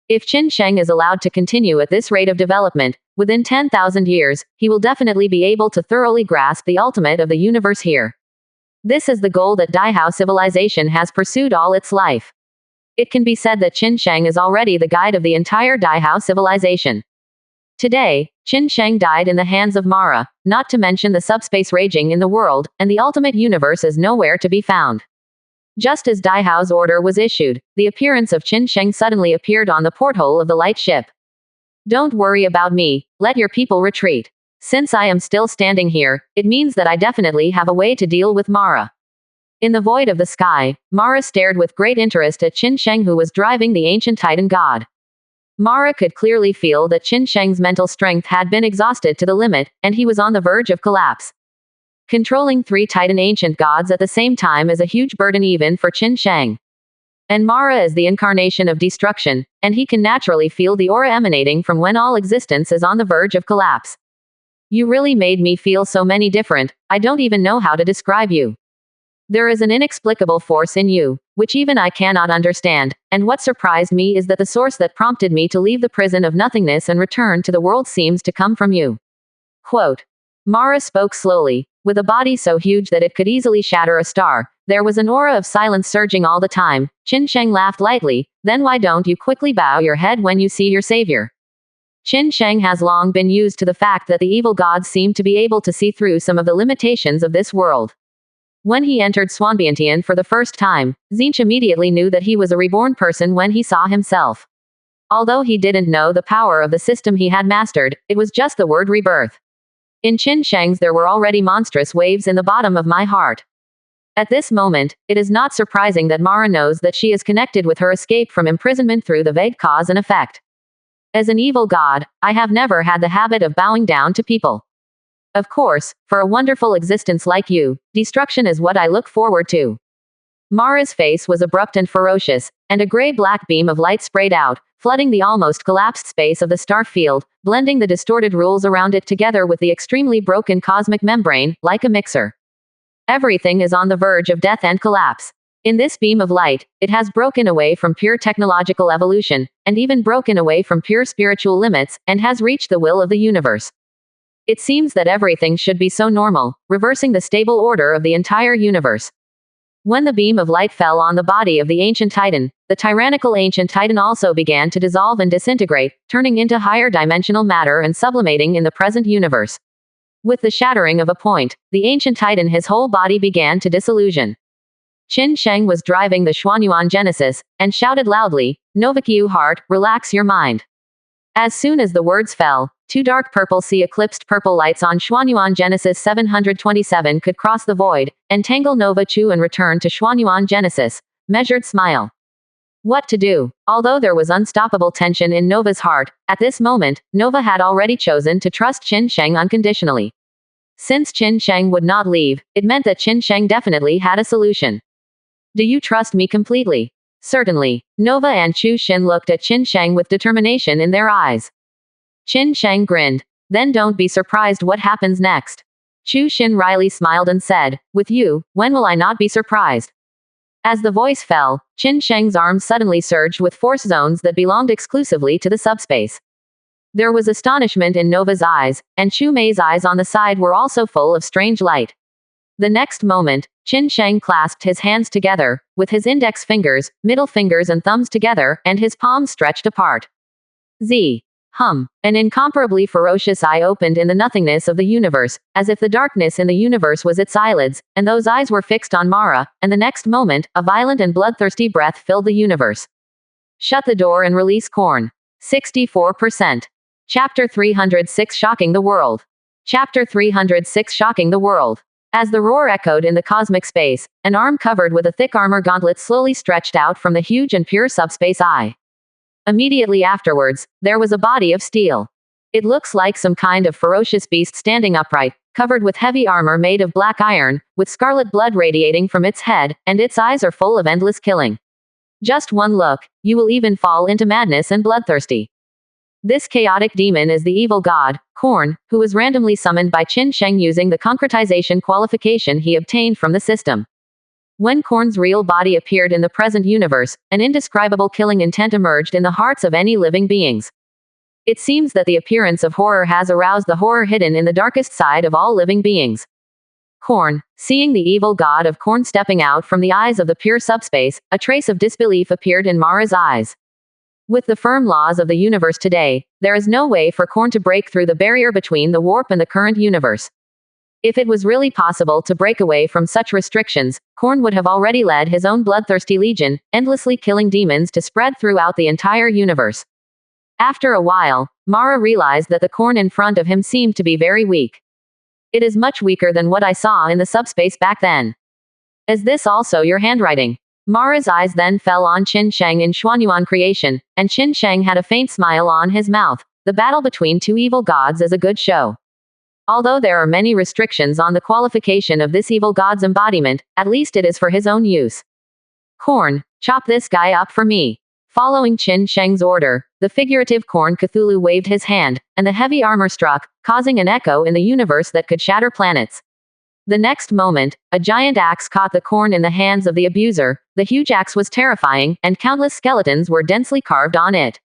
If Qin Sheng is allowed to continue at this rate of development, within 10,000 years, he will definitely be able to thoroughly grasp the ultimate of the universe here. This is the goal that Dai Hao civilization has pursued all its life. It can be said that Qin Sheng is already the guide of the entire Dai Hao civilization. Today, Qin Sheng died in the hands of Mara, not to mention the subspace raging in the world, and the ultimate universe is nowhere to be found. Just as Dai Hao's order was issued, the appearance of Qin Sheng suddenly appeared on the porthole of the light ship. Don't worry about me, let your people retreat. Since I am still standing here, it means that I definitely have a way to deal with Mara. In the void of the sky, Mara stared with great interest at Qin Sheng, who was driving the ancient Titan god. Mara could clearly feel that Qin Sheng's mental strength had been exhausted to the limit, and he was on the verge of collapse. Controlling 3 Titan ancient gods at the same time is a huge burden even for Qin Sheng. And Mara is the incarnation of destruction, and he can naturally feel the aura emanating from when all existence is on the verge of collapse. You really made me feel so many different, I don't even know how to describe you. There is an inexplicable force in you, which even I cannot understand, and what surprised me is that the source that prompted me to leave the prison of nothingness and return to the world seems to come from you. Quote. Mara spoke slowly. With a body so huge that it could easily shatter a star, there was an aura of silence surging all the time. Qin Sheng laughed lightly. Then why don't you quickly bow your head when you see your savior? Qin Sheng has long been used to the fact that the evil gods seem to be able to see through some of the limitations of this world. When he entered Swanbiantian for the first time, Zinch immediately knew that he was a reborn person when he saw himself. Although he didn't know the power of the system he had mastered, it was just the word rebirth. In Qin Sheng's there were already monstrous waves in the bottom of my heart. At this moment, it is not surprising that Mara knows that she is connected with her escape from imprisonment through the vague cause and effect. As an evil god, I have never had the habit of bowing down to people. Of course, for a wonderful existence like you, destruction is what I look forward to. Mara's face was abrupt and ferocious, and a gray-black beam of light sprayed out, flooding the almost collapsed space of the star field, blending the distorted rules around it together with the extremely broken cosmic membrane, like a mixer. Everything is on the verge of death and collapse. In this beam of light, it has broken away from pure technological evolution, and even broken away from pure spiritual limits, and has reached the will of the universe. It seems that everything should be so normal, reversing the stable order of the entire universe. When the beam of light fell on the body of the ancient Titan, the tyrannical ancient Titan also began to dissolve and disintegrate, turning into higher dimensional matter and sublimating in the present universe. With the shattering of a point, the ancient Titan, his whole body began to disillusion. Qin Sheng was driving the Xuanyuan Genesis, and shouted loudly, Novakyu heart, relax your mind. As soon as the words fell, 2 dark purple sea eclipsed purple lights on Xuanyuan Genesis 727 could cross the void, entangle Nova Chu and return to Xuanyuan Genesis. Measured smile. What to do? Although there was unstoppable tension in Nova's heart, at this moment, Nova had already chosen to trust Qin Sheng unconditionally. Since Qin Sheng would not leave, it meant that Qin Sheng definitely had a solution. Do you trust me completely? Certainly. Nova and Chu Xin looked at Qin Sheng with determination in their eyes. Qin Sheng grinned. Then don't be surprised what happens next. Chu Xin wryly smiled and said, with you, when will I not be surprised? As the voice fell, Qin Sheng's arms suddenly surged with force zones that belonged exclusively to the subspace. There was astonishment in Nova's eyes, and Chu Mei's eyes on the side were also full of strange light. The next moment, Qin Sheng clasped his hands together, with his index fingers, middle fingers and thumbs together, and his palms stretched apart. An incomparably ferocious eye opened in the nothingness of the universe, as if the darkness in the universe was its eyelids, and those eyes were fixed on Mara, and the next moment, a violent and bloodthirsty breath filled the universe. Shut the door and release Korn. 64%. Chapter 306 Shocking the World. Chapter 306 Shocking the World. As the roar echoed in the cosmic space, an arm covered with a thick armor gauntlet slowly stretched out from the huge and pure subspace eye. Immediately afterwards, there was a body of steel. It looks like some kind of ferocious beast standing upright, covered with heavy armor made of black iron, with scarlet blood radiating from its head, and its eyes are full of endless killing. Just one look, you will even fall into madness and bloodthirsty. This chaotic demon is the evil god, Korn, who was randomly summoned by Qin Sheng using the concretization qualification he obtained from the system. When Korn's real body appeared in the present universe, an indescribable killing intent emerged in the hearts of any living beings. It seems that the appearance of horror has aroused the horror hidden in the darkest side of all living beings. Korn, seeing the evil god of Korn stepping out from the eyes of the pure subspace, a trace of disbelief appeared in Mara's eyes. With the firm laws of the universe today, there is no way for Korn to break through the barrier between the warp and the current universe. If it was really possible to break away from such restrictions, Korn would have already led his own bloodthirsty legion, endlessly killing demons to spread throughout the entire universe. After a while, Mara realized that the Korn in front of him seemed to be very weak. It is much weaker than what I saw in the subspace back then. Is this also your handwriting? Mara's eyes then fell on Qin Sheng in Xuanyuan creation, and Qin Sheng had a faint smile on his mouth. The battle between two evil gods is a good show. Although there are many restrictions on the qualification of this evil god's embodiment, at least it is for his own use. Korn, chop this guy up for me. Following Qin Sheng's order, the figurative Korn Cthulhu waved his hand, and the heavy armor struck, causing an echo in the universe that could shatter planets. The next moment, a giant axe caught the Korn in the hands of the abuser. The huge axe was terrifying, and countless skeletons were densely carved on it.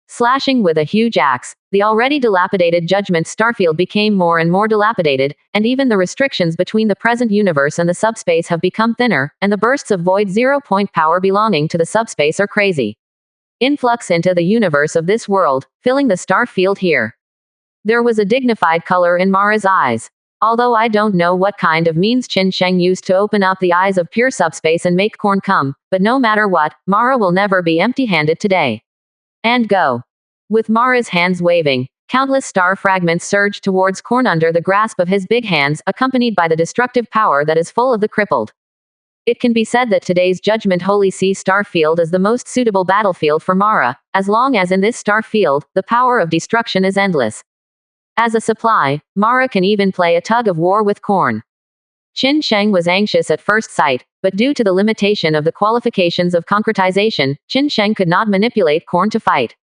Slashing with a huge axe, the already dilapidated Judgment Starfield became more and more dilapidated, and even the restrictions between the present universe and the subspace have become thinner, and the bursts of void zero-point power belonging to the subspace are crazy. Influx into the universe of this world, filling the star field here. There was a dignified color in Mara's eyes. Although I don't know what kind of means Qin Sheng used to open up the eyes of pure subspace and make Korn come, but no matter what, Mara will never be empty-handed today. And go. With Mara's hands waving, countless star fragments surged towards Korn under the grasp of his big hands, accompanied by the destructive power that is full of the crippled. It can be said that today's Judgment Holy Sea star field is the most suitable battlefield for Mara, as long as in this star field, the power of destruction is endless. As a supply, Mara can even play a tug of war with Korn. Qin Sheng was anxious at first sight, but due to the limitation of the qualifications of concretization, Qin Sheng could not manipulate Korn to fight.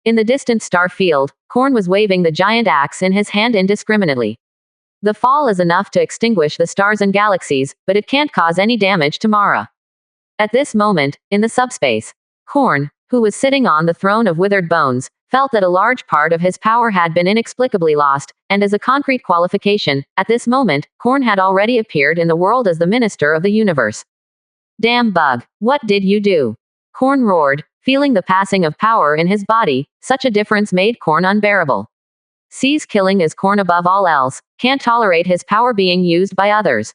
In the distant star field, Korn was waving the giant axe in his hand indiscriminately. The fall is enough to extinguish the stars and galaxies, but it can't cause any damage to Mara. At this moment, in the subspace, Korn, who was sitting on the throne of withered bones, felt that a large part of his power had been inexplicably lost, and as a concrete qualification, at this moment, Korn had already appeared in the world as the minister of the universe. Damn bug, what did you do? Korn roared, feeling the passing of power in his body. Such a difference made Korn unbearable. Sees killing as Korn above all else, can't tolerate his power being used by others.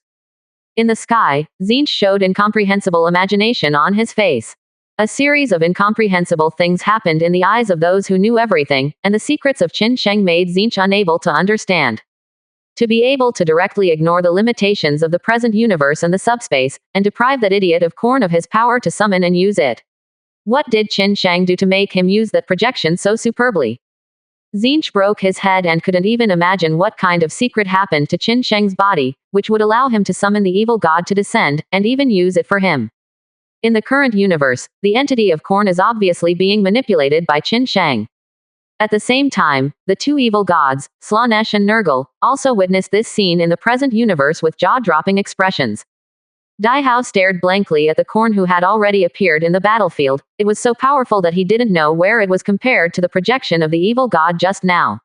In the sky, Zinch showed incomprehensible imagination on his face. A series of incomprehensible things happened in the eyes of those who knew everything, and the secrets of Qin Sheng made Zinch unable to understand. To be able to directly ignore the limitations of the present universe and the subspace, and deprive that idiot of Korn of his power to summon and use it. What did Qin Sheng do to make him use that projection so superbly? Zinch broke his head and couldn't even imagine what kind of secret happened to Qin Sheng's body, which would allow him to summon the evil god to descend, and even use it for him. In the current universe, the entity of Korn is obviously being manipulated by Qin Sheng. At the same time, the two evil gods, Slanesh and Nurgle, also witnessed this scene in the present universe with jaw-dropping expressions. Daihao stared blankly at the Korn who had already appeared in the battlefield. It was so powerful that he didn't know where it was compared to the projection of the evil god just now.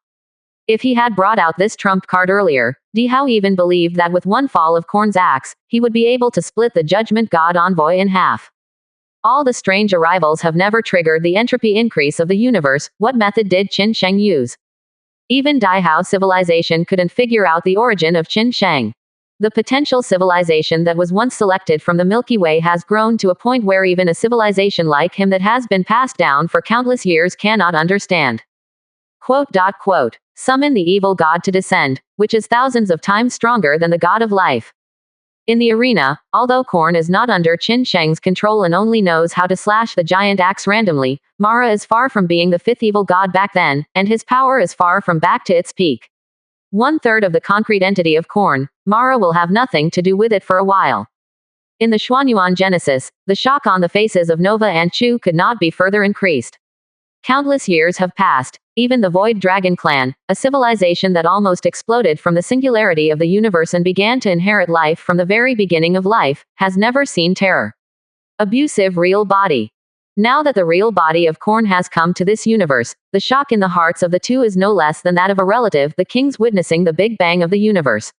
If he had brought out this trump card earlier, Daihao even believed that with one fall of Korn's axe, he would be able to split the Judgment God envoy in half. All the strange arrivals have never triggered the entropy increase of the universe. What method did Qin Sheng use? Even Daihao civilization couldn't figure out the origin of Qin Sheng. The potential civilization that was once selected from the Milky Way has grown to a point where even a civilization like him that has been passed down for countless years cannot understand. Quote. Summon the evil god to descend, which is thousands of times stronger than the god of life. In the arena, although Korn is not under Qin Sheng's control and only knows how to slash the giant axe randomly, Mara is far from being the fifth evil god back then, and his power is far from back to its peak. 1/3 of the concrete entity of Korn, Mara will have nothing to do with it for a while. In the Xuanyuan Genesis, the shock on the faces of Nova and Chu could not be further increased. Countless years have passed. Even the Void Dragon Clan, a civilization that almost exploded from the singularity of the universe and began to inherit life from the very beginning of life, has never seen terror. Abusive real body. Now that the real body of Korn has come to this universe, the shock in the hearts of the two is no less than that of a relative, the kings witnessing the Big Bang of the universe.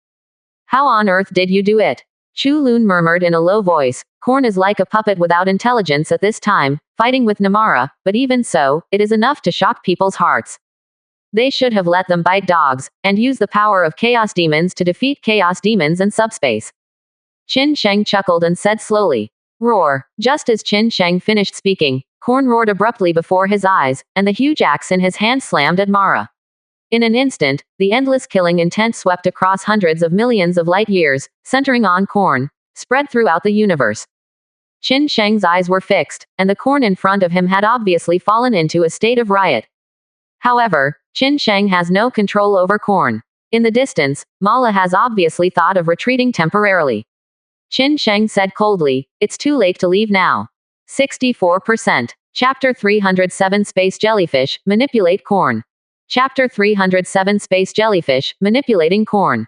How on earth did you do it? Chu Lun murmured in a low voice. Korn is like a puppet without intelligence at this time, fighting with Namara, but even so, it is enough to shock people's hearts. They should have let them bite dogs, and use the power of chaos demons to defeat chaos demons in subspace. Qin Sheng chuckled and said slowly, "Roar." Just as Qin Sheng finished speaking, Korn roared abruptly before his eyes, and the huge axe in his hand slammed at Mara. In an instant, the endless killing intent swept across hundreds of millions of light years, centering on Korn, spread throughout the universe. Qin Sheng's eyes were fixed, and the Korn in front of him had obviously fallen into a state of riot. However, Qin Sheng has no control over Korn. In the distance, Mala has obviously thought of retreating temporarily. Qin Sheng said coldly, "It's too late to leave now." 64%. Chapter 307 Space Jellyfish, Manipulate Korn. Chapter 307 Space Jellyfish, Manipulating Korn.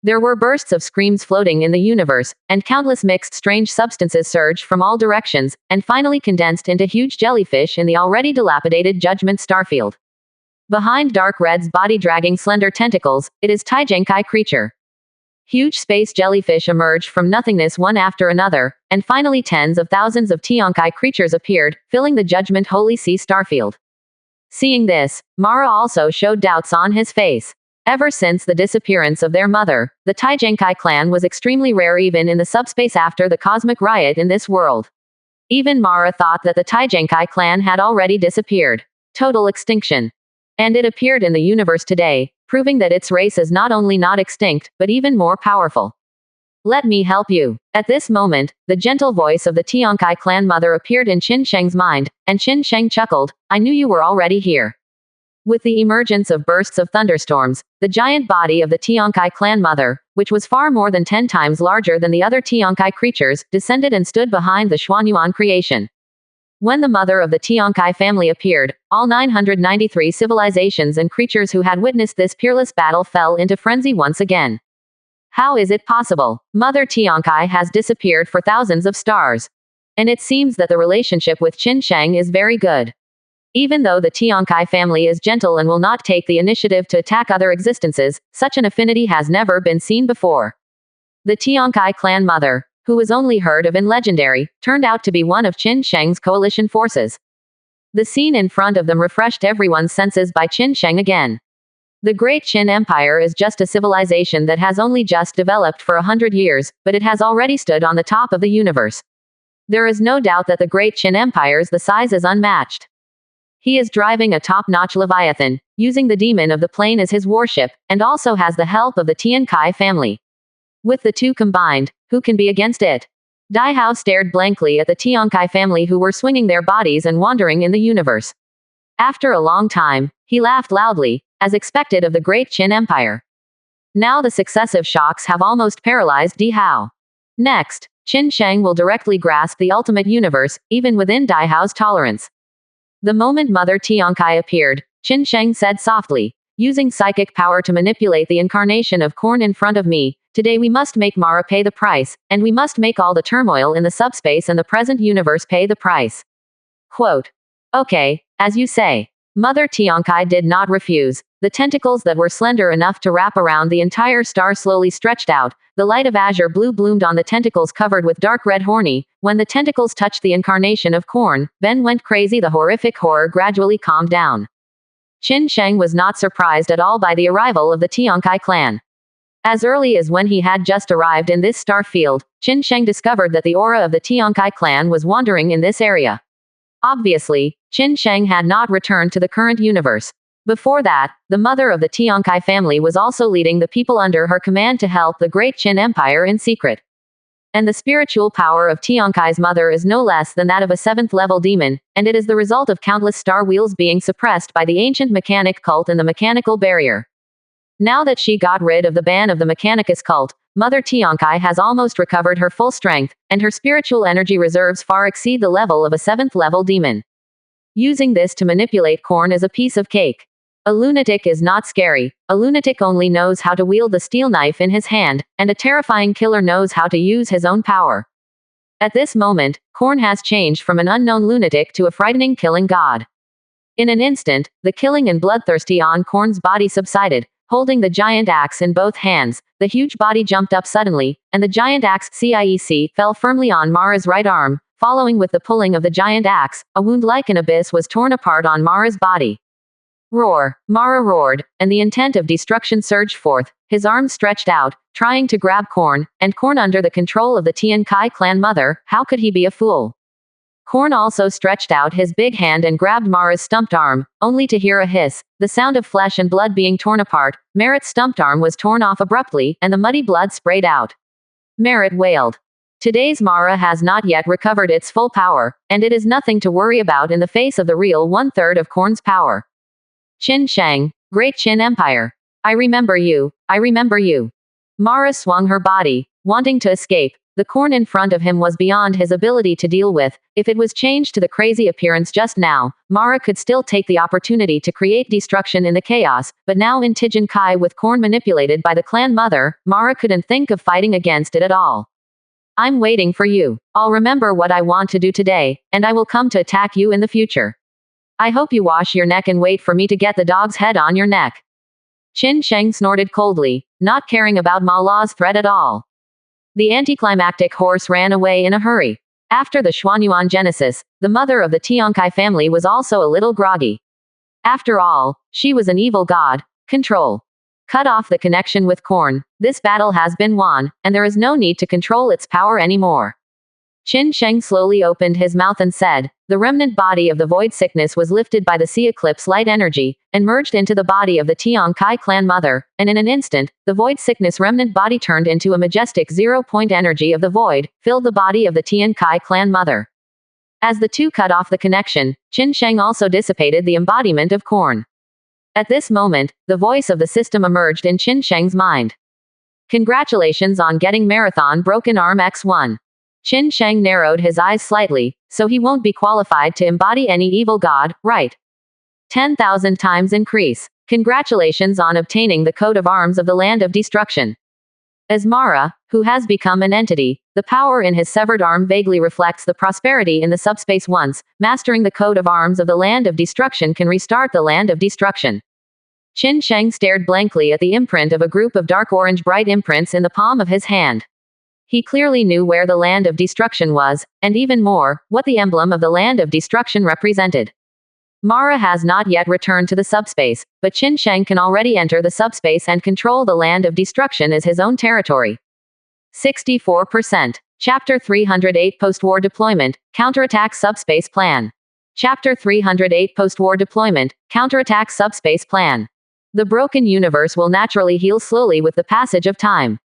There were bursts of screams floating in the universe, and countless mixed strange substances surged from all directions, and finally condensed into huge jellyfish in the already dilapidated Judgment Starfield. Behind Dark Red's body dragging slender tentacles, it is Taijenkai creature. Huge space jellyfish emerged from nothingness one after another, and finally tens of thousands of Tiankai creatures appeared, filling the Judgment Holy Sea Starfield. Seeing this, Mara also showed doubts on his face. Ever since the disappearance of their mother, the Taijenkai clan was extremely rare even in the subspace after the cosmic riot in this world. Even Mara thought that the Taijenkai clan had already disappeared. Total extinction. And it appeared in the universe today, proving that its race is not only not extinct, but even more powerful. "Let me help you." At this moment, the gentle voice of the Tiankai clan mother appeared in Qin Sheng's mind, and Qin Sheng chuckled, "I knew you were already here." With the emergence of bursts of thunderstorms, the giant body of the Tiankai clan mother, which was far more than 10 times larger than the other Tiankai creatures, descended and stood behind the Xuanyuan creation. When the mother of the Tiankai family appeared, all 993 civilizations and creatures who had witnessed this peerless battle fell into frenzy once again. How is it possible? Mother Tiankai has disappeared for thousands of stars. And it seems that the relationship with Qin Sheng is very good. Even though the Tiankai family is gentle and will not take the initiative to attack other existences, such an affinity has never been seen before. The Tiankai clan mother, who was only heard of in legendary, turned out to be one of Qin Sheng's coalition forces. The scene in front of them refreshed everyone's senses by Qin Sheng again. The Great Qin Empire is just a civilization that has only just developed for 100 years, but it has already stood on the top of the universe. There is no doubt that the Great Qin Empire's the size is unmatched. He is driving a top-notch Leviathan, using the demon of the plane as his warship, and also has the help of the Tiankai family. With the two combined, who can be against it? Dai Hao stared blankly at the Tiankai family who were swinging their bodies and wandering in the universe. After a long time, he laughed loudly, as expected of the Great Qin Empire. Now the successive shocks have almost paralyzed Dai Hao. Next, Qin Sheng will directly grasp the ultimate universe, even within Dai Hao's tolerance. The moment Mother Tiankai appeared, Qin Sheng said softly, "Using psychic power to manipulate the incarnation of Korn in front of me, today we must make Mara pay the price, and we must make all the turmoil in the subspace and the present universe pay the price." Quote. "Okay, as you say." Mother Tiankai did not refuse. The tentacles that were slender enough to wrap around the entire star slowly stretched out. The light of azure blue bloomed on the tentacles covered with dark red horny. When the tentacles touched the incarnation of Korn, Ben went crazy. The horrific horror gradually calmed down. Qin Sheng was not surprised at all by the arrival of the Tiankai clan. As early as when he had just arrived in this star field, Qin Sheng discovered that the aura of the Tiankai clan was wandering in this area. Obviously, Qin Sheng had not returned to the current universe. Before that, the mother of the Tiankai family was also leading the people under her command to help the great Qin Empire in secret. And the spiritual power of Tiankai's mother is no less than that of a 7th-level demon, and it is the result of countless star wheels being suppressed by the ancient mechanic cult and the mechanical barrier. Now that she got rid of the ban of the Mechanicus cult, Mother Tiankai has almost recovered her full strength, and her spiritual energy reserves far exceed the level of a 7th-level demon. Using this to manipulate corn is a piece of cake. A lunatic is not scary. A lunatic only knows how to wield the steel knife in his hand, and a terrifying killer knows how to use his own power. At this moment, Korn has changed from an unknown lunatic to a frightening killing god. In an instant, the killing and bloodthirsty on Korn's body subsided. Holding the giant axe in both hands, the huge body jumped up suddenly, and the giant axe CIEC fell firmly on Mara's right arm. Following with the pulling of the giant axe, a wound like an abyss was torn apart on Mara's body. Roar! Mara roared, and the intent of destruction surged forth, his arms stretched out, trying to grab Korn, and Korn under the control of the Tian Kai clan mother. How could he be a fool? Korn also stretched out his big hand and grabbed Mara's stumped arm, only to hear a hiss, the sound of flesh and blood being torn apart. Merit's stumped arm was torn off abruptly, and the muddy blood sprayed out. Merit wailed. Today's Mara has not yet recovered its full power, and it is nothing to worry about in the face of the real 1/3 of Korn's power. Qin Sheng, Great Qin Empire. I remember you, I remember you. Mara swung her body, wanting to escape. The corn in front of him was beyond his ability to deal with. If it was changed to the crazy appearance just now, Mara could still take the opportunity to create destruction in the chaos, but now in Tijan Kai with corn manipulated by the clan mother, Mara couldn't think of fighting against it at all. I'm waiting for you. I'll remember what I want to do today, and I will come to attack you in the future. I hope you wash your neck and wait for me to get the dog's head on your neck. Qin Sheng snorted coldly, not caring about Ma La's threat at all. The anticlimactic horse ran away in a hurry. After the Xuanyuan genesis, the mother of the Tiankai family was also a little groggy. After all, she was an evil god. Control. Cut off the connection with Korn. This battle has been won, and there is no need to control its power anymore. Qin Sheng slowly opened his mouth and said, the remnant body of the void sickness was lifted by the sea eclipse light energy, and merged into the body of the Tian Kai clan mother, and in an instant, the void sickness remnant body turned into a majestic 0-point energy of the void, filled the body of the Tian Kai clan mother. As the two cut off the connection, Qin Sheng also dissipated the embodiment of Korn. At this moment, the voice of the system emerged in Qin Sheng's mind. Congratulations on getting Marathon Broken Arm X1. Qin Sheng narrowed his eyes slightly, so he won't be qualified to embody any evil god, right? 10,000 times increase. Congratulations on obtaining the coat of arms of the land of destruction. As Mara, who has become an entity, the power in his severed arm vaguely reflects the prosperity in the subspace once. Mastering the coat of arms of the land of destruction can restart the land of destruction. Qin Sheng stared blankly at the imprint of a group of dark orange bright imprints in the palm of his hand. He clearly knew where the land of destruction was, and even more, what the emblem of the land of destruction represented. Mara has not yet returned to the subspace, but Qin Sheng can already enter the subspace and control the land of destruction as his own territory. 64%. Chapter 308 Post-War Deployment, Counterattack Subspace Plan. Chapter 308 Post-War Deployment, Counterattack Subspace Plan. The broken universe will naturally heal slowly with the passage of time.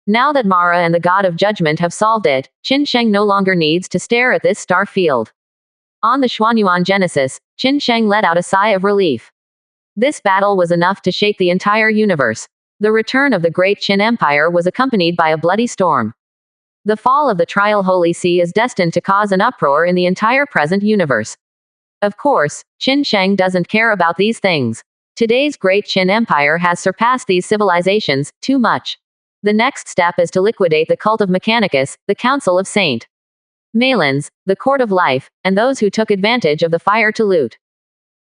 Now that Mara and the God of Judgment have solved it, Qin Sheng no longer needs to stare at this star field. On the Xuanyuan Genesis, Qin Sheng let out a sigh of relief. This battle was enough to shake the entire universe. The return of the Great Qin Empire was accompanied by a bloody storm. The fall of the Trial Holy See is destined to cause an uproar in the entire present universe. Of course, Qin Sheng doesn't care about these things. Today's Great Qin Empire has surpassed these civilizations, too much. The next step is to liquidate the cult of Mechanicus, the Council of Saint Malins, the Court of Life, and those who took advantage of the fire to loot.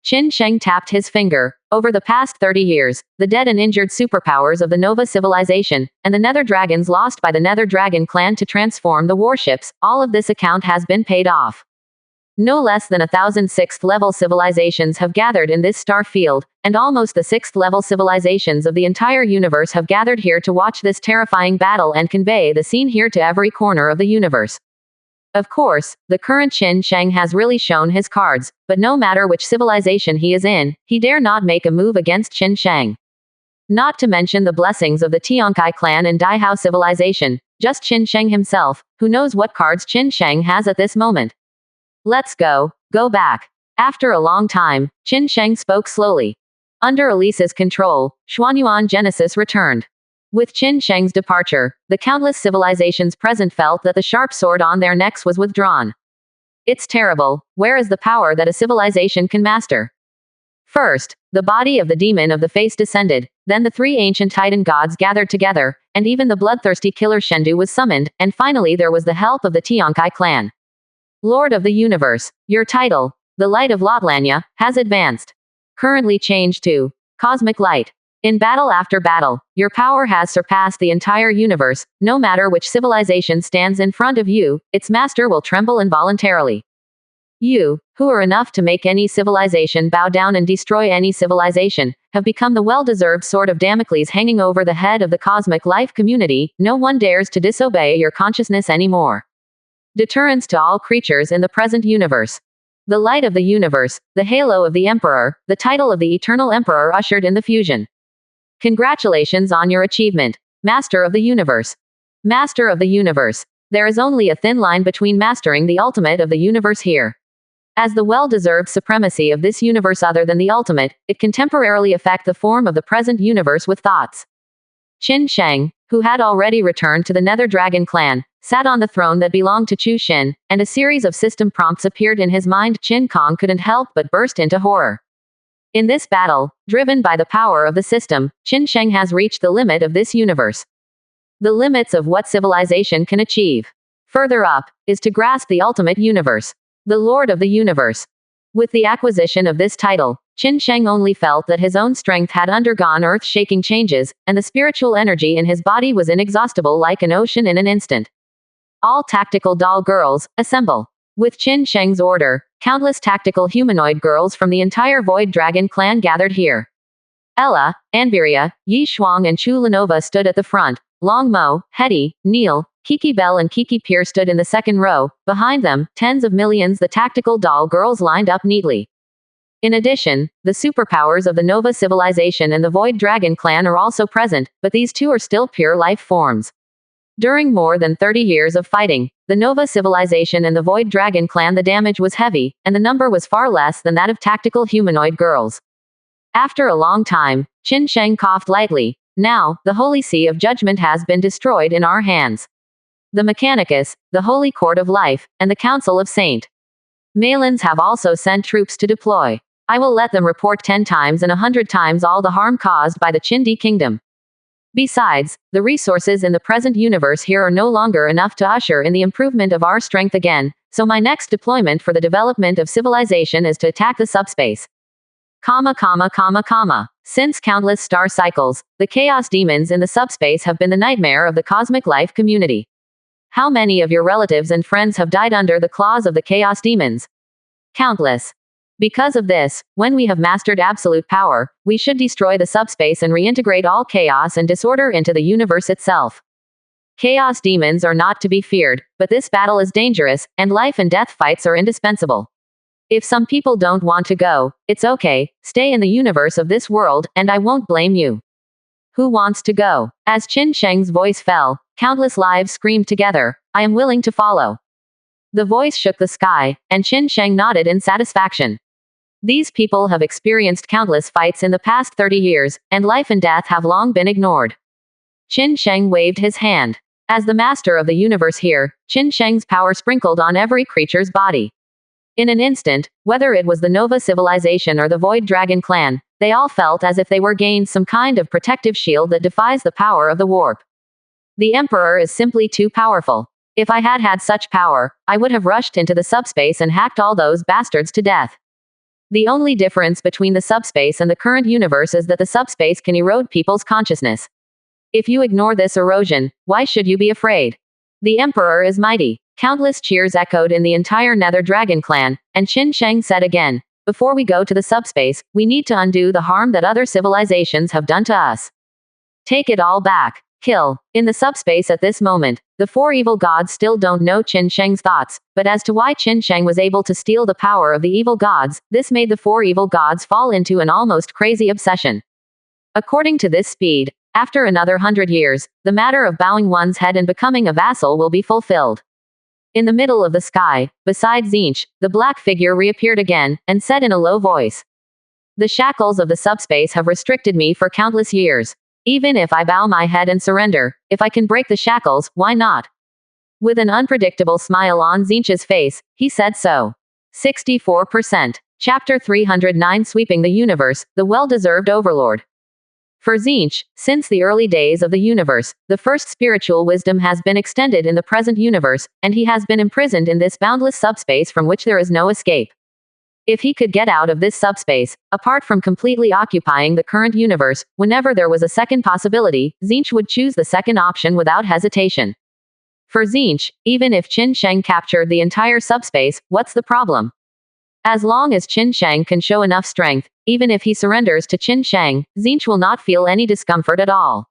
Qin Sheng tapped his finger. Over the past 30 years, the dead and injured superpowers of the Nova civilization, and the Nether Dragons lost by the Nether Dragon clan to transform the warships, all of this account has been paid off. No less than 1,000 6th-level civilizations have gathered in this star field, and almost the 6th-level civilizations of the entire universe have gathered here to watch this terrifying battle and convey the scene here to every corner of the universe. Of course, the current Qin Sheng has really shown his cards, but no matter which civilization he is in, he dare not make a move against Qin Sheng. Not to mention the blessings of the Tiankai clan and Daihao civilization, just Qin Sheng himself, who knows what cards Qin Sheng has at this moment. Let's go back. After a long time, Qin Sheng spoke slowly. Under Elise's control, Xuanyuan Genesis returned. With Qin Sheng's departure, the countless civilizations present felt that the sharp sword on their necks was withdrawn. It's terrible. Where is the power that a civilization can master? First, the body of the demon of the face descended, then the three ancient Titan gods gathered together, and even the bloodthirsty killer Shendu was summoned, and finally there was the help of the Tiankai clan. Lord of the Universe, your title, the Light of Lotlanya, has advanced. Currently changed to Cosmic Light. In battle after battle, your power has surpassed the entire universe. No matter which civilization stands in front of you, its master will tremble involuntarily. You, who are enough to make any civilization bow down and destroy any civilization, have become the well-deserved sword of Damocles hanging over the head of the cosmic life community. No one dares to disobey your consciousness anymore. Deterrence to all creatures in the present universe. The light of the universe, the halo of the Emperor, the title of the Eternal Emperor ushered in the fusion. Congratulations on your achievement, Master of the Universe. Master of the Universe. There is only a thin line between mastering the ultimate of the universe here. As the well-deserved supremacy of this universe other than the ultimate, it can temporarily affect the form of the present universe with thoughts. Qin Sheng, who had already returned to the Nether Dragon clan, sat on the throne that belonged to Chu Xin, and a series of system prompts appeared in his mind. Qin Kong couldn't help but burst into horror. In this battle, driven by the power of the system, Qin Sheng has reached the limit of this universe. The limits of what civilization can achieve. Further up, is to grasp the ultimate universe. The Lord of the Universe. With the acquisition of this title, Qin Sheng only felt that his own strength had undergone earth-shaking changes, and the spiritual energy in his body was inexhaustible like an ocean in an instant. All tactical doll girls, assemble. With Qin Sheng's order, countless tactical humanoid girls from the entire Void Dragon clan gathered here. Ella, Anviria, Yi Shuang and Chu Lenova stood at the front. Long Mo, Hetty, Neil, Kiki Bell and Kiki Pier stood in the second row. Behind them, tens of millions the tactical doll girls lined up neatly. In addition, the superpowers of the Nova civilization and the Void Dragon clan are also present, but these two are still pure life forms. During more than 30 years of fighting, the Nova civilization and the Void Dragon clan, the damage was heavy, and the number was far less than that of tactical humanoid girls. After a long time, Qin Sheng coughed lightly. Now, the Holy Sea of Judgment has been destroyed in our hands. The Mechanicus, the Holy Court of Life, and the Council of Saint Malins have also sent troops to deploy. I will let them report 10 times and 100 times all the harm caused by the Qindi kingdom. Besides, the resources in the present universe here are no longer enough to usher in the improvement of our strength again, so my next deployment for the development of civilization is to attack the subspace. Since countless star cycles, the chaos demons in the subspace have been the nightmare of the cosmic life community. How many of your relatives and friends have died under the claws of the chaos demons? Countless. Because of this, when we have mastered absolute power, we should destroy the subspace and reintegrate all chaos and disorder into the universe itself. Chaos demons are not to be feared, but this battle is dangerous, and life and death fights are indispensable. If some people don't want to go, it's okay, stay in the universe of this world, and I won't blame you. Who wants to go? As Qin Sheng's voice fell, countless lives screamed together, I am willing to follow. The voice shook the sky, and Qin Sheng nodded in satisfaction. These people have experienced countless fights in the past 30 years, and life and death have long been ignored. Qin Sheng waved his hand. As the master of the universe here, Qin Sheng's power sprinkled on every creature's body. In an instant, whether it was the Nova civilization or the Void Dragon clan, they all felt as if they were gained some kind of protective shield that defies the power of the warp. The Emperor is simply too powerful. If I had had such power, I would have rushed into the subspace and hacked all those bastards to death. The only difference between the subspace and the current universe is that the subspace can erode people's consciousness. If you ignore this erosion, why should you be afraid? The Emperor is mighty. Countless cheers echoed in the entire Nether Dragon clan, and Qin Sheng said again, before we go to the subspace, we need to undo the harm that other civilizations have done to us. Take it all back. Kill. In the subspace at this moment, the four evil gods still don't know Qin Sheng's thoughts, but as to why Qin Sheng was able to steal the power of the evil gods, this made the four evil gods fall into an almost crazy obsession. According to this speed, after another 100 years, the matter of bowing one's head and becoming a vassal will be fulfilled. In the middle of the sky, beside Zinch, the black figure reappeared again, and said in a low voice, "The shackles of the subspace have restricted me for countless years. Even if I bow my head and surrender, if I can break the shackles, why not?" With an unpredictable smile on Zinch's face, he said so. 64%. Chapter 309 Sweeping the Universe, the Well-Deserved Overlord. For Zinch, since the early days of the universe, the first spiritual wisdom has been extended in the present universe, and he has been imprisoned in this boundless subspace from which there is no escape. If he could get out of this subspace, apart from completely occupying the current universe, whenever there was a second possibility, Zinch would choose the second option without hesitation. For Zinch, even if Qin Sheng captured the entire subspace, what's the problem? As long as Qin Sheng can show enough strength, even if he surrenders to Qin Sheng, Zinch will not feel any discomfort at all.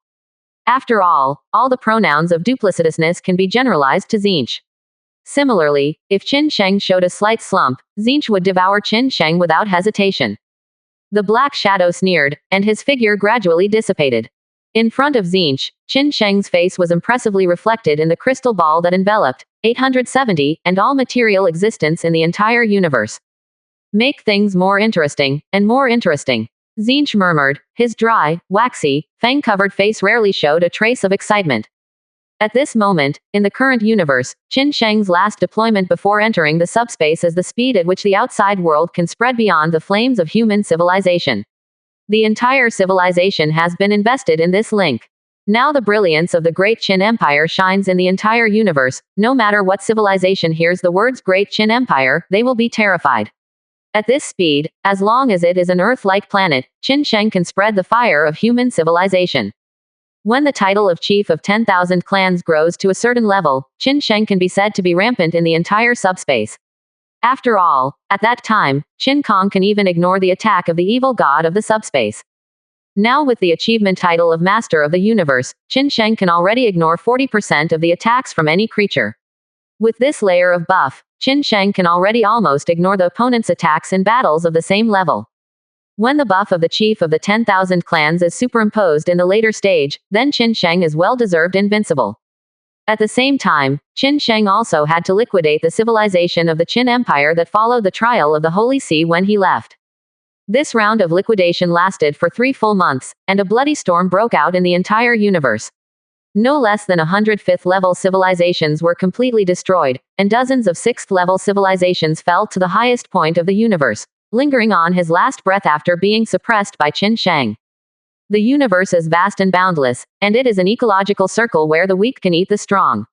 After all the pronouns of duplicitousness can be generalized to Zinch. Similarly, if Qin Sheng showed a slight slump, Zinch would devour Qin Sheng without hesitation. The black shadow sneered, and his figure gradually dissipated. In front of Zinch, Qin Sheng's face was impressively reflected in the crystal ball that enveloped 870 and all material existence in the entire universe. "Make things more interesting, and more interesting," Zinch murmured. His dry, waxy, fang-covered face rarely showed a trace of excitement. At this moment, in the current universe, Qin Sheng's last deployment before entering the subspace is the speed at which the outside world can spread beyond the flames of human civilization. The entire civilization has been invested in this link. Now the brilliance of the Great Qin Empire shines in the entire universe. No matter what civilization hears the words Great Qin Empire, they will be terrified. At this speed, as long as it is an Earth-like planet, Qin Sheng can spread the fire of human civilization. When the title of Chief of 10,000 Clans grows to a certain level, Qin Sheng can be said to be rampant in the entire subspace. After all, at that time, Qin Kong can even ignore the attack of the evil god of the subspace. Now with the achievement title of Master of the Universe, Qin Sheng can already ignore 40% of the attacks from any creature. With this layer of buff, Qin Sheng can already almost ignore the opponent's attacks in battles of the same level. When the buff of the Chief of the 10,000 Clans is superimposed in the later stage, then Qin Sheng is well-deserved invincible. At the same time, Qin Sheng also had to liquidate the civilization of the Qin Empire that followed the trial of the Holy See when he left. This round of liquidation lasted for 3 full months, and a bloody storm broke out in the entire universe. No less than 100 5th-level civilizations were completely destroyed, and dozens of 6th-level civilizations fell to the highest point of the universe, lingering on his last breath after being suppressed by Qin Sheng. The universe is vast and boundless, and it is an ecological circle where the weak can eat the strong.